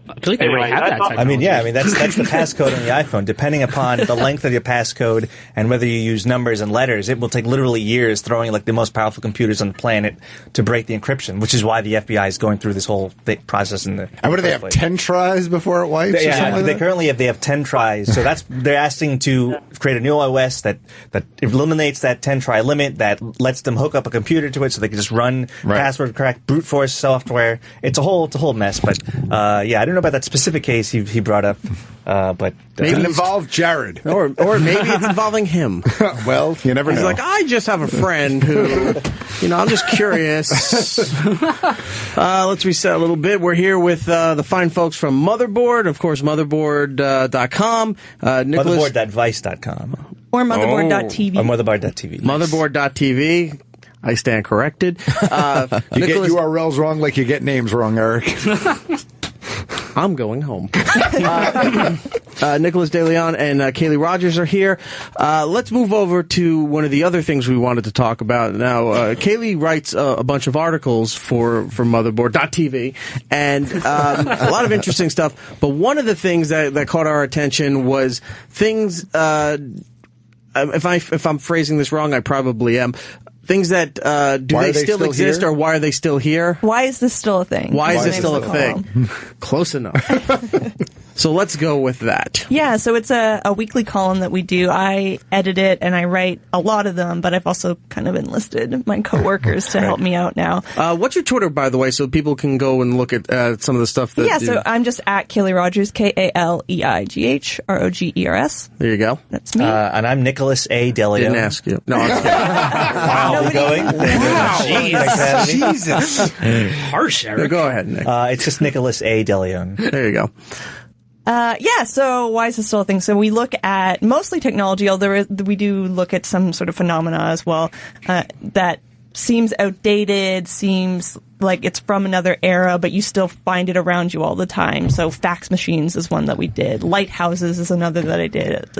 I feel like they already have that technology. That's the passcode on the iPhone. Depending upon the length of your passcode and whether you use numbers and letters, it will take literally years throwing the most powerful computers on the planet to break the encryption, which is why the FBI is going through this whole process. And what do they have, 10 tries before it wipes? They have 10 tries. So they're asking to create a new OS that eliminates that 10-try limit, that lets them hook up a computer to it so they can just run password crack, brute force software. It's a whole mess. But I don't know about that specific case he brought up, but maybe it involved Jared, or maybe it's involving him. Well, you never know. He's like, I just have a friend who, I'm just curious. Let's reset a little bit. We're here with the fine folks from Motherboard, of course, motherboard.com. Motherboard.vice.com. Or motherboard.tv. Or motherboard.tv. Motherboard.tv. I stand corrected. You get URLs wrong like you get names wrong, Eric. I'm going home. Nicholas DeLeon and Kaylee Rogers are here. Let's move over to one of the other things we wanted to talk about. Now, Kaylee writes a bunch of articles for Motherboard.tv, and a lot of interesting stuff. But one of the things that caught our attention was things, if I'm phrasing this wrong, I probably am. Things that, do they still exist, or why are they still here? Why is this still a thing? Why is this still a thing? Close enough. So let's go with that. Yeah, so it's a weekly column that we do. I edit it, and I write a lot of them, but I've also kind of enlisted my coworkers to help me out now. What's your Twitter, by the way, so people can go and look at some of the stuff that... Yeah, so I'm just at Kaylee Rogers, Kaleigh Rogers. There you go. That's me. And I'm Nicholas A. DeLeon. Didn't ask you. No, I'm kidding. Wow, we're going? Wow. Jeez. Jesus. Harsh, Eric. Go ahead, Nick. It's just Nicholas A. DeLeon. There you go. Yeah, so why is this still a thing? So we look at mostly technology, although we do look at some sort of phenomena as well, that seems outdated, seems like it's from another era, but you still find it around you all the time. So fax machines is one that we did. Lighthouses is another that I did.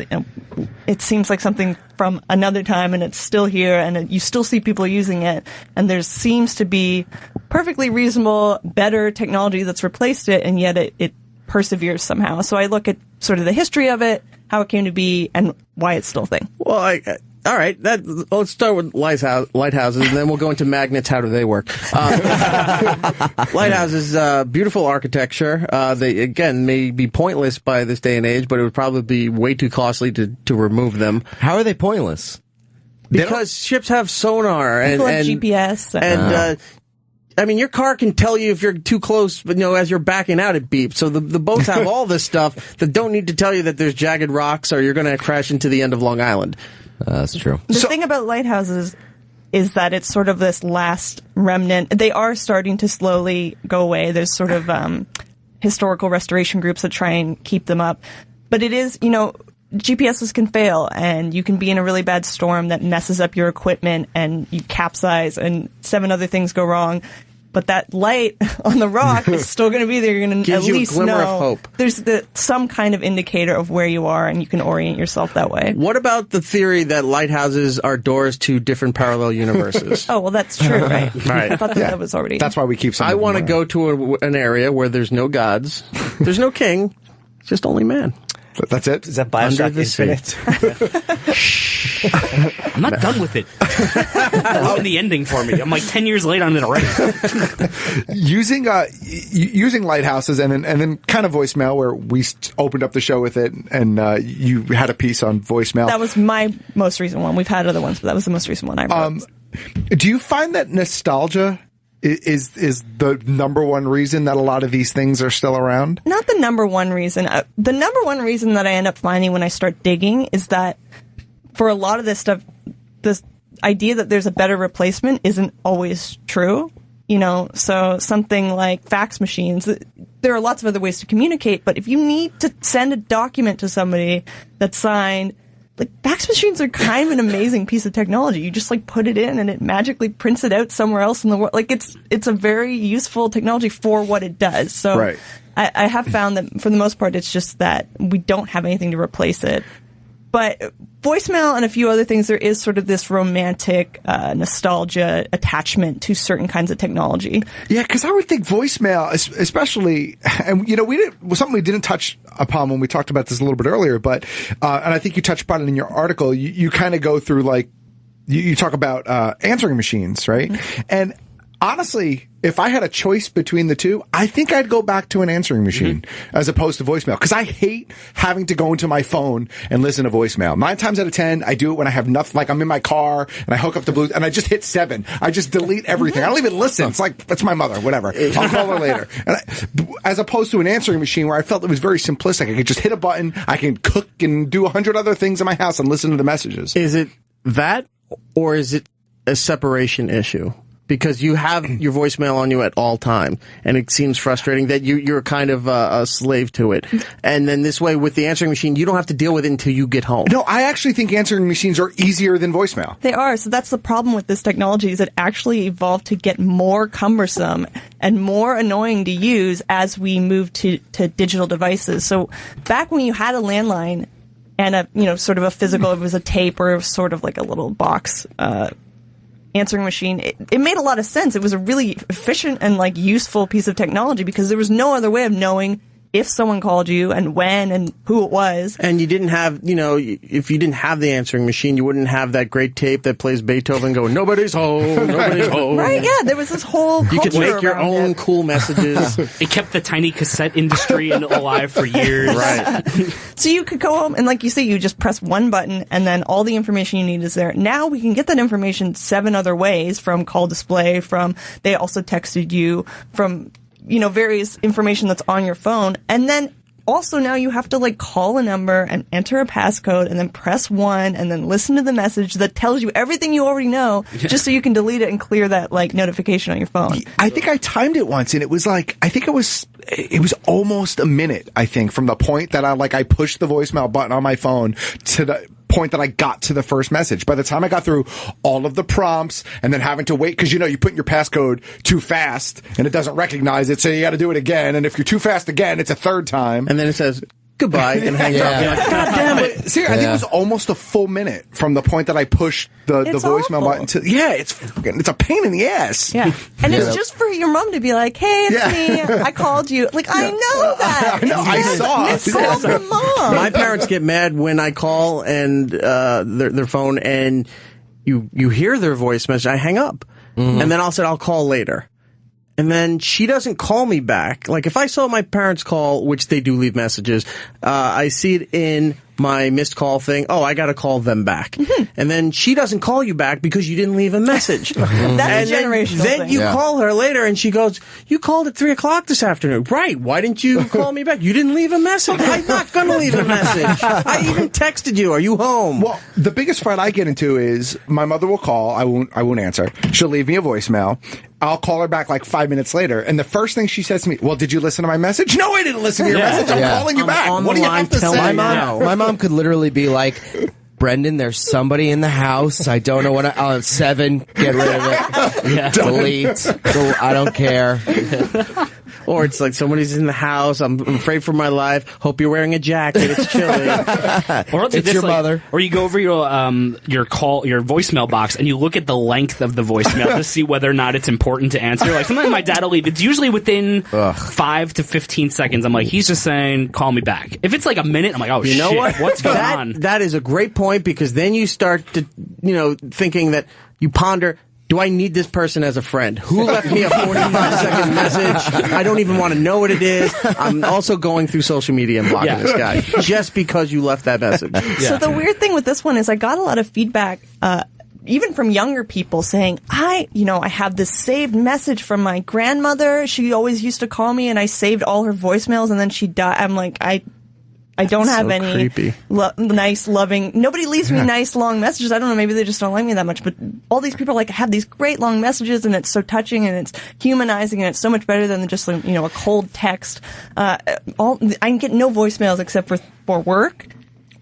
It seems like something from another time, and it's still here, and you still see people using it, and there seems to be perfectly reasonable, better technology that's replaced it, and yet it perseveres somehow. So I look at sort of the history of it, how it came to be, and why it's still a thing. Well, all right. Let's start with lighthouses, and then we'll go into magnets. How do they work? Lighthouses, beautiful architecture. They, again, may be pointless by this day and age, but it would probably be way too costly to remove them. How are they pointless? Because ships have sonar and GPS. And I mean, your car can tell you if you're too close, but, as you're backing out, it beeps. So the boats have all this stuff that don't need to tell you that there's jagged rocks or you're going to crash into the end of Long Island. That's true. The thing about lighthouses is that it's sort of this last remnant. They are starting to slowly go away. There's sort of historical restoration groups that try and keep them up. But it is, GPSs can fail, and you can be in a really bad storm that messes up your equipment, and you capsize, and 7 other things go wrong. But that light on the rock is still going to be there. You're going to at least know. Gives you a glimmer of hope. There's some kind of indicator of where you are, and you can orient yourself that way. What about the theory that lighthouses are doors to different parallel universes? Oh, well, that's true, right? Right. I thought that was already... That's why we keep some. I want to go to an area where there's no gods, there's no king, it's just only man. That's it? Is that Bioshock Infinite? I'm not done with it. Ruin the ending for me. I'm like 10 years late on it already. Using lighthouses and then kind of voicemail, where we opened up the show with it, and you had a piece on voicemail. That was my most recent one. We've had other ones, but that was the most recent one I wrote. Do you find that nostalgia is the number one reason that a lot of these things are still around? Not the number one reason. The number one reason that I end up finding when I start digging is that for a lot of this stuff, this idea that there's a better replacement isn't always true. So something like fax machines, there are lots of other ways to communicate, but if you need to send a document to somebody that's signed, fax machines are kind of an amazing piece of technology. You just put it in and it magically prints it out somewhere else in the world. It's a very useful technology for what it does. So right. I have found that for the most part, it's just that we don't have anything to replace it. But voicemail and a few other things, there is sort of this romantic nostalgia attachment to certain kinds of technology. Yeah, because I would think voicemail, especially, and something we didn't touch upon when we talked about this a little bit earlier, but and I think you touched upon it in your article. You kind of go through you talk about answering machines, right? Mm-hmm. And honestly, if I had a choice between the two, I think I'd go back to an answering machine as opposed to voicemail, because I hate having to go into my phone and listen to voicemail. 9 times out of 10, I do it when I have nothing, I'm in my car and I hook up the Bluetooth and I just hit 7. I just delete everything. I don't even listen. It's that's my mother, whatever. I'll call her later. As opposed to an answering machine where I felt it was very simplistic. I could just hit a button, I can cook and do 100 other things in my house and listen to the messages. Is it that, or is it a separation issue? because you have your voicemail on you at all time, and it seems frustrating that you're kind of a slave to it. And then this way, with the answering machine, you don't have to deal with it until you get home. No, I actually think answering machines are easier than voicemail. They are. So that's the problem with this technology, is it actually evolved to get more cumbersome and more annoying to use as we move to digital devices. So back when you had a landline and a, sort of a physical, it was a tape or sort of like a little box, answering machine, it made a lot of sense. It was a really efficient and like useful piece of technology because there was no other way of knowing if someone called you and when and who it was. And you didn't have, if you didn't have the answering machine, you wouldn't have that great tape that plays Beethoven going, nobody's home, nobody's home. Right, yeah, there was this whole culture. You could make your own cool messages. It kept the tiny cassette industry alive for years. Right. So you could go home and, like you say, you just press one button and then all the information you need is there. Now we can get that information 7 other ways, from call display, from they also texted you, from various information that's on your phone. And then also now you have to like call a number and enter a passcode and then press 1 and then listen to the message that tells you everything you already know, just so you can delete it and clear that like notification on your phone. I think I timed it once and it was like, it was almost a minute, I think, from the point that I pushed the voicemail button on my phone to the point that I got to the first message. By the time I got through all of the prompts and then having to wait, because you put in your passcode too fast and it doesn't recognize it, so you got to do it again. And if you're too fast again, it's a third time. And then it says goodbye and hangs up. You're like, God damn it. See, I think it was almost a full minute from the point that I pushed the voicemail button to, it's a pain in the ass. Yeah. And it's just for your mom to be like, hey, it's me. I called you. Like, I know that. I know. I saw it. Call from mom. My parents get mad when I call and their phone and you hear their voice message. I hang up. Mm-hmm. And then I'll call later. And then she doesn't call me back. Like, if I saw my parents call, which they do leave messages, I see it in my missed call thing. Oh, I gotta call them back. Mm-hmm. And then she doesn't call you back because you didn't leave a message. That's a generational thing. Then you call her later and she goes, you called at 3:00 this afternoon. Right. Why didn't you call me back? You didn't leave a message. I'm not gonna leave a message. I even texted you. Are you home? Well, the biggest fight I get into is my mother will call. I won't answer. She'll leave me a voicemail. I'll call her back like 5 minutes later, and the first thing she says to me, well, did you listen to my message? No, I didn't listen to your message. I'm calling you back. What do you have to say? My mom could literally be like, Brendan, there's somebody in the house. I don't know what 7, get rid of it. Delete. I don't care. Or it's like somebody's in the house. I'm afraid for my life. Hope you're wearing a jacket. It's chilly. Or it's your mother. Or you go over your voicemail box and you look at the length of the voicemail to see whether or not it's important to answer. Like sometimes my dad will leave. It's usually within 5 to 15 seconds. I'm like, he's just saying, call me back. If it's like a minute, I'm like, oh, you know shit, what? What's going on? That is a great point, because then you start to, thinking that you ponder, do I need this person as a friend? Who left me a 45-second message? I don't even want to know what it is. I'm also going through social media and blocking this guy just because you left that message. Yeah. So the weird thing with this one is I got a lot of feedback, even from younger people saying, I have this saved message from my grandmother. She always used to call me and I saved all her voicemails and then she died. I'm like, I don't have any nice, loving... Nobody leaves me nice, long messages. I don't know, maybe they just don't like me that much. But all these people have these great long messages, and it's so touching, and it's humanizing, and it's so much better than just, a cold text. I can get no voicemails except for work.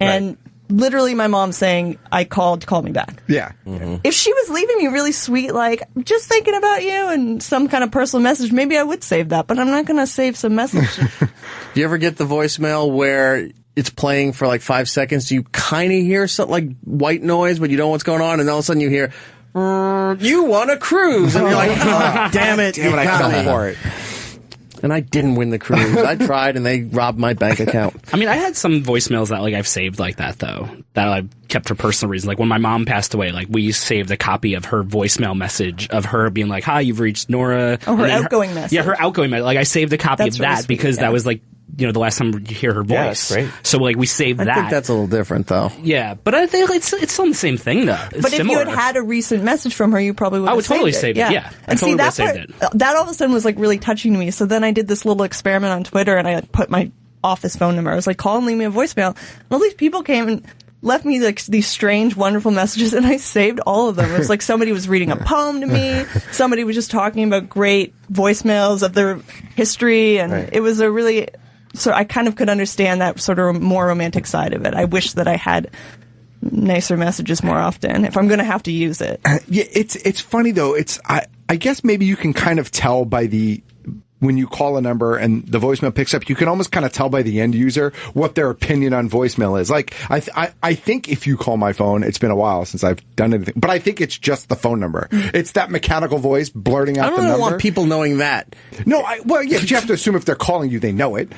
And literally my mom saying, I called to call me back. Yeah. Mm-hmm. If she was leaving me really sweet, like, just thinking about you and some kind of personal message, maybe I would save that, but I'm not going to save some message. Do you ever get the voicemail where it's playing for like 5 seconds? Do you kind of hear something like white noise, but you don't know what's going on, and all of a sudden you hear, you won a cruise, and you're like, oh, damn it, you got me for it. And I didn't win the cruise. I tried, and they robbed my bank account. I mean, I had some voicemails that I've saved like that though, that I kept for personal reasons. Like when my mom passed away, we saved a copy of her voicemail message of her being like, "Hi, you've reached Nora." Oh, her outgoing message. Yeah, her outgoing message. I saved a copy of that because that was the last time you hear her voice. Yeah, that's great. So we saved that. I think that's a little different though. Yeah, but I think it's still the same thing though. It's but similar. if you had a recent message from her, you probably would have saved it. I would totally save it. Yeah. And see, that all of a sudden was really touching to me. So then I did this little experiment on Twitter and I put my office phone number. I was like, call and leave me a voicemail. And all these people came and left me like these strange, wonderful messages, and I saved all of them. It was like somebody was reading a poem to me, somebody was just talking about great voicemails of their history, and it was a really, so I kind of could understand that sort of more romantic side of it. I wish that I had nicer messages more often if I'm going to have to use it. Yeah, it's funny though. I guess maybe you can kind of tell by when you call a number and the voicemail picks up, you can almost kind of tell by the end user what their opinion on voicemail is. Like, I think if you call my phone, it's been a while since I've done anything, but I think it's just the phone number. It's that mechanical voice blurting out the number. I don't want people knowing that. No, but you have to assume if they're calling you, they know it.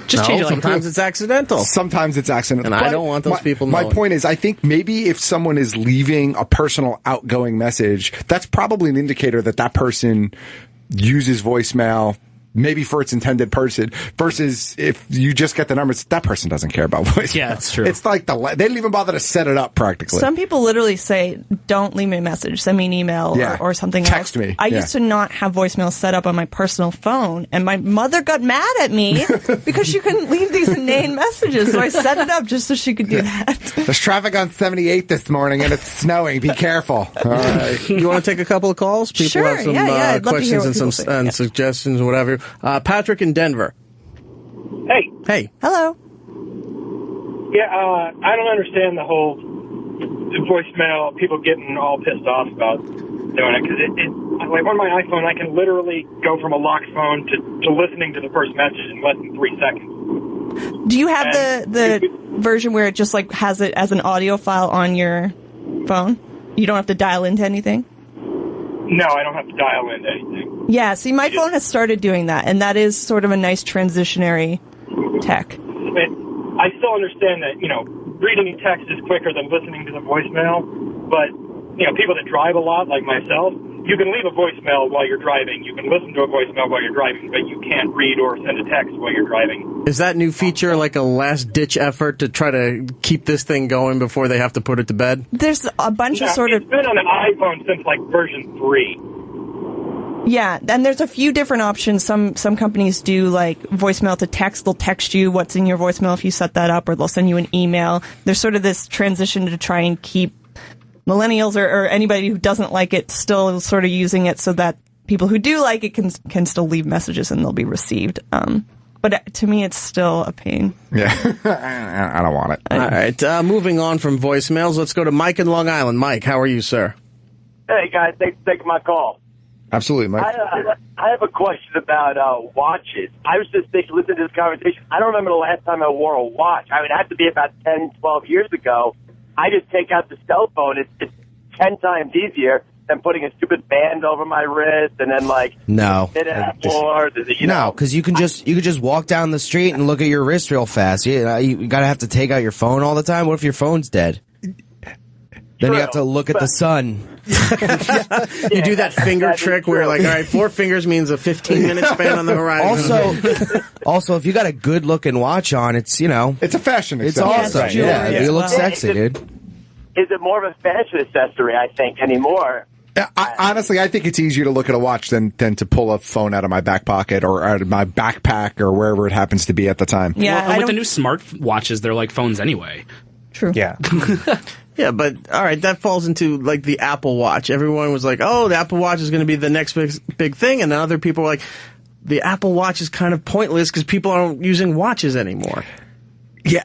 Just change it. Sometimes it's accidental. Sometimes it's accidental. And I don't want those people knowing. My point is, I think maybe if someone is leaving a personal outgoing message, that's probably an indicator that that person uses voicemail maybe for its intended person, versus if you just get the numbers, that person doesn't care about voicemail. Yeah, that's true. It's like they didn't even bother to set it up practically. Some people literally say, don't leave me a message, send me an email or something Text else. me. I used to not have voicemail set up on my personal phone, and my mother got mad at me because she couldn't leave these inane messages, so I set it up just so she could do that. There's traffic on 78 this morning, and it's snowing. Be careful. All right. You want to take a couple of calls? People have some questions and suggestions or whatever. Patrick in Denver. Hey. Hello. Yeah, I don't understand the whole voicemail, people getting all pissed off about doing it, because like on my iPhone, I can literally go from a locked phone to listening to the first message in less than 3 seconds. Do you have the version where it just like has it as an audio file on your phone? You don't have to dial into anything? No, I don't have to dial into anything. Yeah, see, my phone has started doing that, and that is sort of a nice transitionary tech. I still understand that, reading a text is quicker than listening to the voicemail, but, people that drive a lot, like myself, you can leave a voicemail while you're driving. You can listen to a voicemail while you're driving, but you can't read or send a text while you're driving. Is that new feature like a last-ditch effort to try to keep this thing going before they have to put it to bed? There's a bunch of sort of... It's been on the iPhone since, version 3. Yeah, and there's a few different options. Some companies do, voicemail to text. They'll text you what's in your voicemail if you set that up, or they'll send you an email. There's sort of this transition to try and keep millennials or anybody who doesn't like it still sort of using it so that people who do like it can still leave messages and they'll be received. But to me, it's still a pain. Yeah, I don't want it. All right, moving on from voicemails, let's go to Mike in Long Island. Mike, how are you, sir? Hey, guys, thanks for taking my call. Absolutely, Mike. I have a question about watches. I was just thinking, listening to this conversation, I don't remember the last time I wore a watch. I would have to be about 10, 12 years ago. I just take out the cell phone. It's 10 times easier than putting a stupid band over my wrist and then no, sit at the floor. No, because you can just walk down the street and look at your wrist real fast. You gotta have to take out your phone all the time. What if your phone's dead? Then you have to look at the sun. You do that finger trick where all right, 4 fingers means a 15-minute span on the horizon. Also, if you got a good-looking watch on, it's it's a fashion accessory. It's awesome. Yeah, you look sexy, dude. Is it more of a fashion accessory, I think, anymore? Honestly, I think it's easier to look at a watch than to pull a phone out of my back pocket or out of my backpack or wherever it happens to be at the time. Yeah, and with the new smart watches, they're like phones anyway. True. Yeah. Yeah, but all right, that falls into the Apple Watch. Everyone was like, "Oh, the Apple Watch is going to be the next big thing," and then other people were like, "The Apple Watch is kind of pointless because people aren't using watches anymore." Yeah,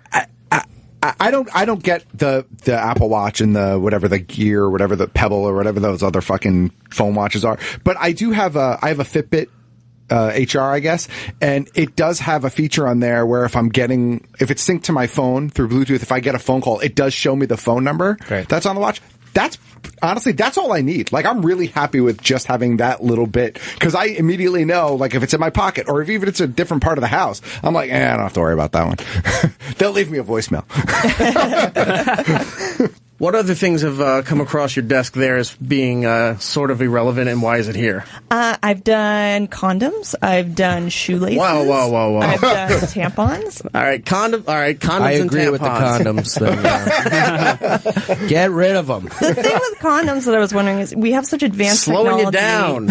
I don't get the Apple Watch and the Gear or whatever, the Pebble or whatever those other fucking phone watches are. But I do have a Fitbit HR, I guess, and it does have a feature on there where if it's synced to my phone through Bluetooth, if I get a phone call, it does show me the phone number that's on the watch. That's all I need. I'm really happy with just having that little bit, because I immediately know, if it's in my pocket or if even it's a different part of the house, I'm like, I don't have to worry about that one. They'll leave me a voicemail. What other things have come across your desk there as being sort of irrelevant, and why is it here? I've done condoms. I've done shoelaces. Whoa. I've done tampons. All right, condoms and tampons. I agree with the condoms. Then, get rid of them. The thing with condoms that I was wondering is we have such advanced Slowing technology. you down.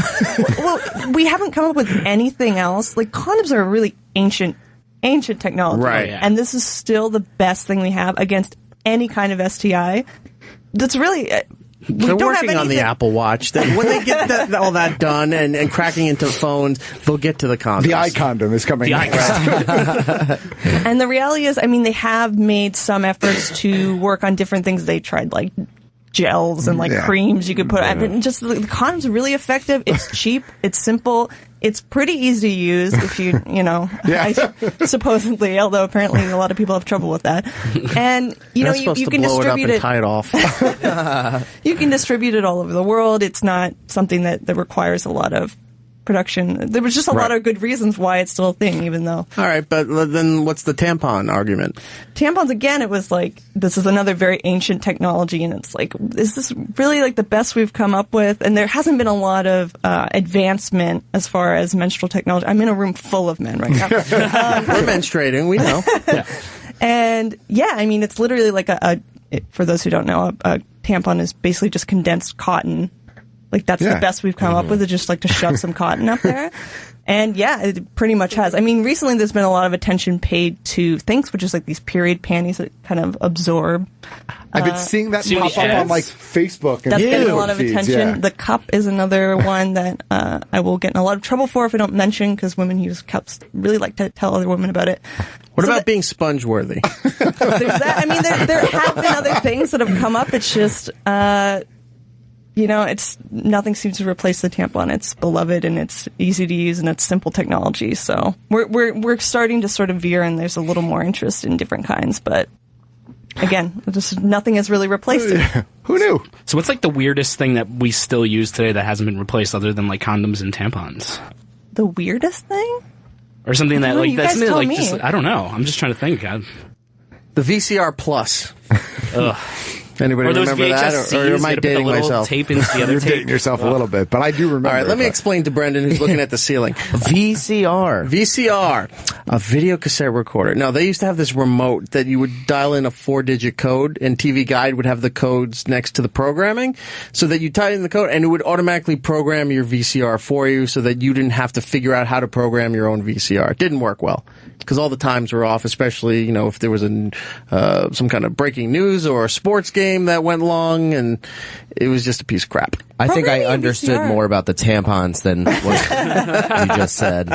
Well, we haven't come up with anything else. Condoms are a really ancient technology. Right. And this is still the best thing we have against any kind of STI. That's really... They're working on the Apple Watch. When they get all that done and cracking into phones, they'll get to the condoms. The eye condom is coming. And the reality is, I mean, they have made some efforts to work on different things. They tried, like, gels and, like, creams you could put. I mean, just the condom's really effective. It's cheap. It's simple. It's pretty easy to use if you know, supposedly, although apparently a lot of people have trouble with that. And, you know, you can distribute it. Tie it off. You can distribute it all over the world. It's not something that requires a lot of production. There was just a lot of good reasons why it's still a thing, even though. All right, but then what's the tampon argument? Tampons, again, it was like, this is another very ancient technology, and it's like, is this really like the best we've come up with? And there hasn't been a lot of advancement as far as menstrual technology. I'm in a room full of men right now. We're menstruating, we know. And I mean, it's literally like for those who don't know, a tampon is basically just condensed cotton. Like, that's the best we've come up with, is just like to shove some cotton up there. And it pretty much has. I mean, recently there's been a lot of attention paid to Thinks, which is like these period panties that kind of absorb. I've been seeing that pop up on like Facebook. And that's getting a lot of feeds, attention. Yeah. The cup is another one that I will get in a lot of trouble for if I don't mention, because women who use cups really like to tell other women about it. What about being sponge-worthy? There's that. I mean, there have been other things that have come up. It's just... you know, nothing seems to replace the tampon. It's beloved and it's easy to use and it's simple technology. So we're starting to sort of veer, and there's a little more interest in different kinds. But again, just nothing has really replaced it. Who knew? So what's like the weirdest thing that we still use today that hasn't been replaced, other than like condoms and tampons? The weirdest thing? Or something that like that's guys tell like me. just I don't know. I'm just trying to think. The VCR Plus. Ugh. Anybody or those remember that? Or am I dating myself? Tape into the other You're tape. dating yourself a little bit, but I do remember. All right, let me explain to Brendan, who's looking at the ceiling. VCR, a video cassette recorder. Now, they used to have this remote that you would dial in a 4-digit code, and TV Guide would have the codes next to the programming, so that you type in the code, and it would automatically program your VCR for you, so that you didn't have to figure out how to program your own VCR. It didn't work well, because all the times were off, especially, you know, if there was some kind of breaking news or a sports game that went long, and it was just a piece of crap. I think I understood more about the tampons than what you just said.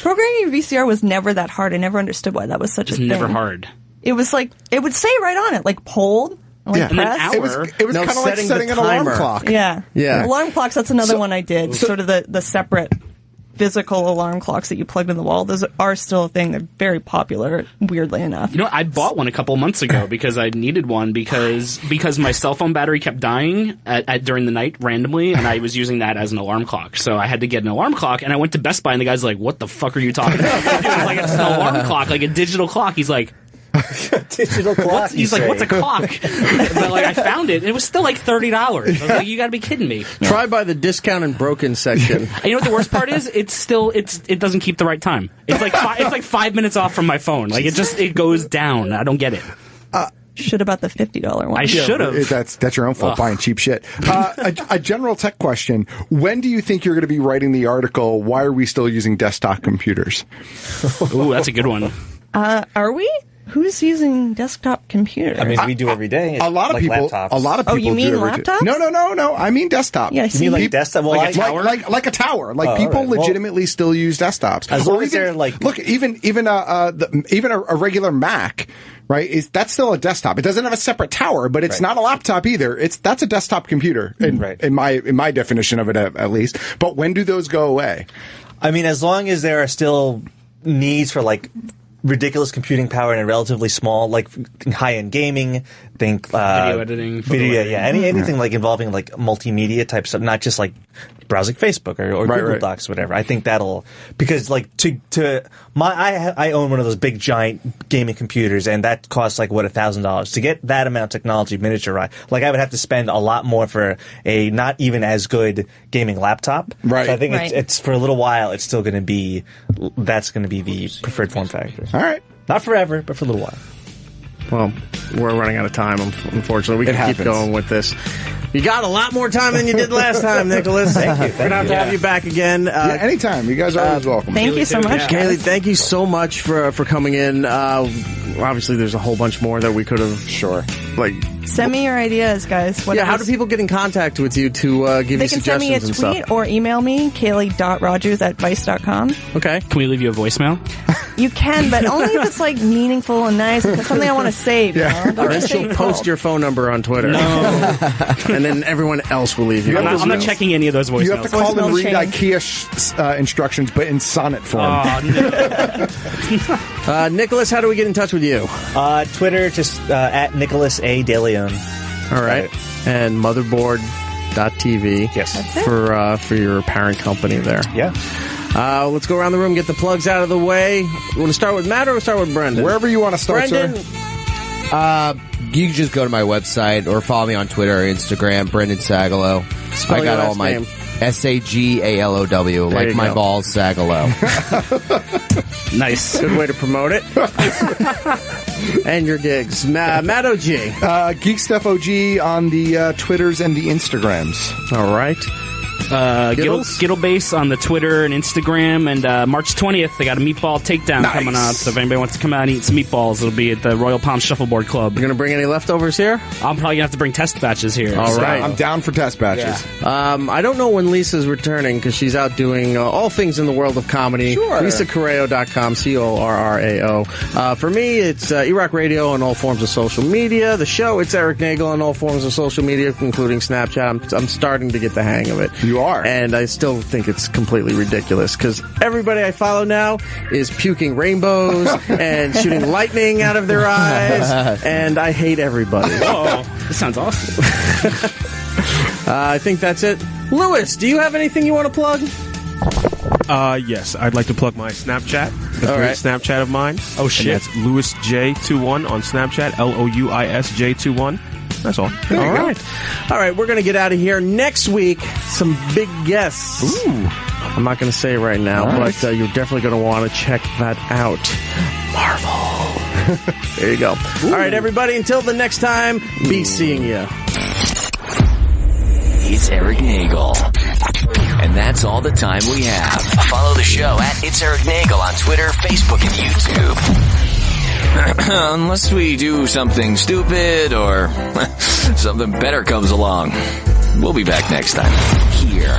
Programming your VCR was never that hard. I never understood why that was such a thing. Never hard. It was like, it would say right on it, like hold, like press. It was kind of like setting an alarm clock. Yeah. Yeah. Alarm clocks, that's another one I did. Sort of the separate physical alarm clocks that you plugged in the wall. Those are still a thing. They're very popular, weirdly enough. You know, I bought one a couple months ago because I needed one because my cell phone battery kept dying during the night randomly, and I was using that as an alarm clock. So I had to get an alarm clock, and I went to Best Buy, and the guy's like, "What the fuck are you talking about?" It was like, it's an alarm clock, like a digital clock. He's like, digital clock. He's like, "What's a clock?" But like, I found it, and it was still like $30. I was like, "You got to be kidding me!" Try by the discount and broken section. And you know what the worst part is? It doesn't keep the right time. It's like 5 minutes off from my phone. Like it goes down. I don't get it. Should have bought the $50 one. I should have. That's your own fault, buying cheap shit. A general tech question. When do you think you're going to be writing the article, Why Are We Still Using Desktop Computers? Ooh, that's a good one. Are we? Who's using desktop computers? I mean, we do every day. A lot of like people. Laptops. A lot of people. You mean do laptops? No. I mean desktop. Yeah, you mean like desktop? Well, like a tower. Like people legitimately still use desktops. As long as they're like, look, even a regular Mac. Right? That's still a desktop. It doesn't have a separate tower, but it's not a laptop either. That's a desktop computer in my definition of it at least. But when do those go away? I mean, as long as there are still needs for like ridiculous computing power in a relatively small, like high-end gaming, think video editing, anything like involving like multimedia type stuff, not just like browsing Facebook or Google Docs, whatever. I think that'll, because like I own one of those big giant gaming computers, and that costs like $1,000 to get that amount of technology miniaturized. Like I would have to spend a lot more for a not even as good gaming laptop. Right. So I think it's for a little while. It's still going to be the preferred form factor. All right. Not forever, but for a little while. Well, we're running out of time, unfortunately. We can keep going with this. You got a lot more time than you did last time, Nicholas. Thank you. We're going to have to have you back again. Anytime. You guys are always welcome. Thank you so much, Kaylee, thank you so much for coming in. obviously there's a whole bunch more that we could have. Sure. Like, send me your ideas, guys. What how do people get in contact with you to give you suggestions and stuff? They can send me a tweet or email me, kaylee.rogers@vice.com. Okay. Can we leave you a voicemail? You can, but only if it's like meaningful and nice and something I want to save. Yeah. You know? Then she'll post your phone number on Twitter. No. And then everyone else will leave you. I'm not checking any of those voicemails. You have to call and read IKEA instructions, but in sonnet form. Oh, no. Nicholas, how do we get in touch with you? Twitter, just at Nicholas A. De Leon. All right. And motherboard.tv. Yes. For your parent company there. Yeah. Let's go around the room, get the plugs out of the way. You want to start with Matt or start with Brendan? Wherever you want to start, Brendan. sir. You can just go to my website or follow me on Twitter or Instagram, Brendan Sagalow. Spell I got your all my last name. Sagalow, like my go. balls, Sagalow. Nice. Good way to promote it. And your gigs. Matt OG. Geek Stuff OG on the Twitters and the Instagrams. All right. Gittlebase on the Twitter and Instagram, and March 20th they got a meatball takedown coming out, so if anybody wants to come out and eat some meatballs, it'll be at the Royal Palm Shuffleboard Club. You're gonna bring any leftovers here? I'm probably gonna have to bring test batches here. All right. I'm down for test batches. Yeah. I don't know when Lisa's returning because she's out doing all things in the world of comedy. Sure. LisaCorreo.com, CORRAO. For me, it's E-Rock Radio on all forms of social media. The show, it's Erik Nagel on all forms of social media, including Snapchat. I'm starting to get the hang of it. You are. And I still think it's completely ridiculous because everybody I follow now is puking rainbows and shooting lightning out of their eyes, and I hate everybody. Oh, this sounds awesome. I think that's it. Lewis, do you have anything you want to plug? Yes, I'd like to plug my Snapchat, a All great right. Snapchat of mine. Oh, shit. And that's LewisJ21 on Snapchat, LOUISJ21. That's all. All right. All right, we're going to get out of here. Next week, some big guests. Ooh. I'm not going to say it right now, Nice. but you're definitely going to want to check that out. Marvel. There you go. All right, everybody, until the next time, be seeing you. It's Erik Nagel. And that's all the time we have. Follow the show at It's Erik Nagel on Twitter, Facebook, and YouTube. Unless we do something stupid or something better comes along. We'll be back next time. Here.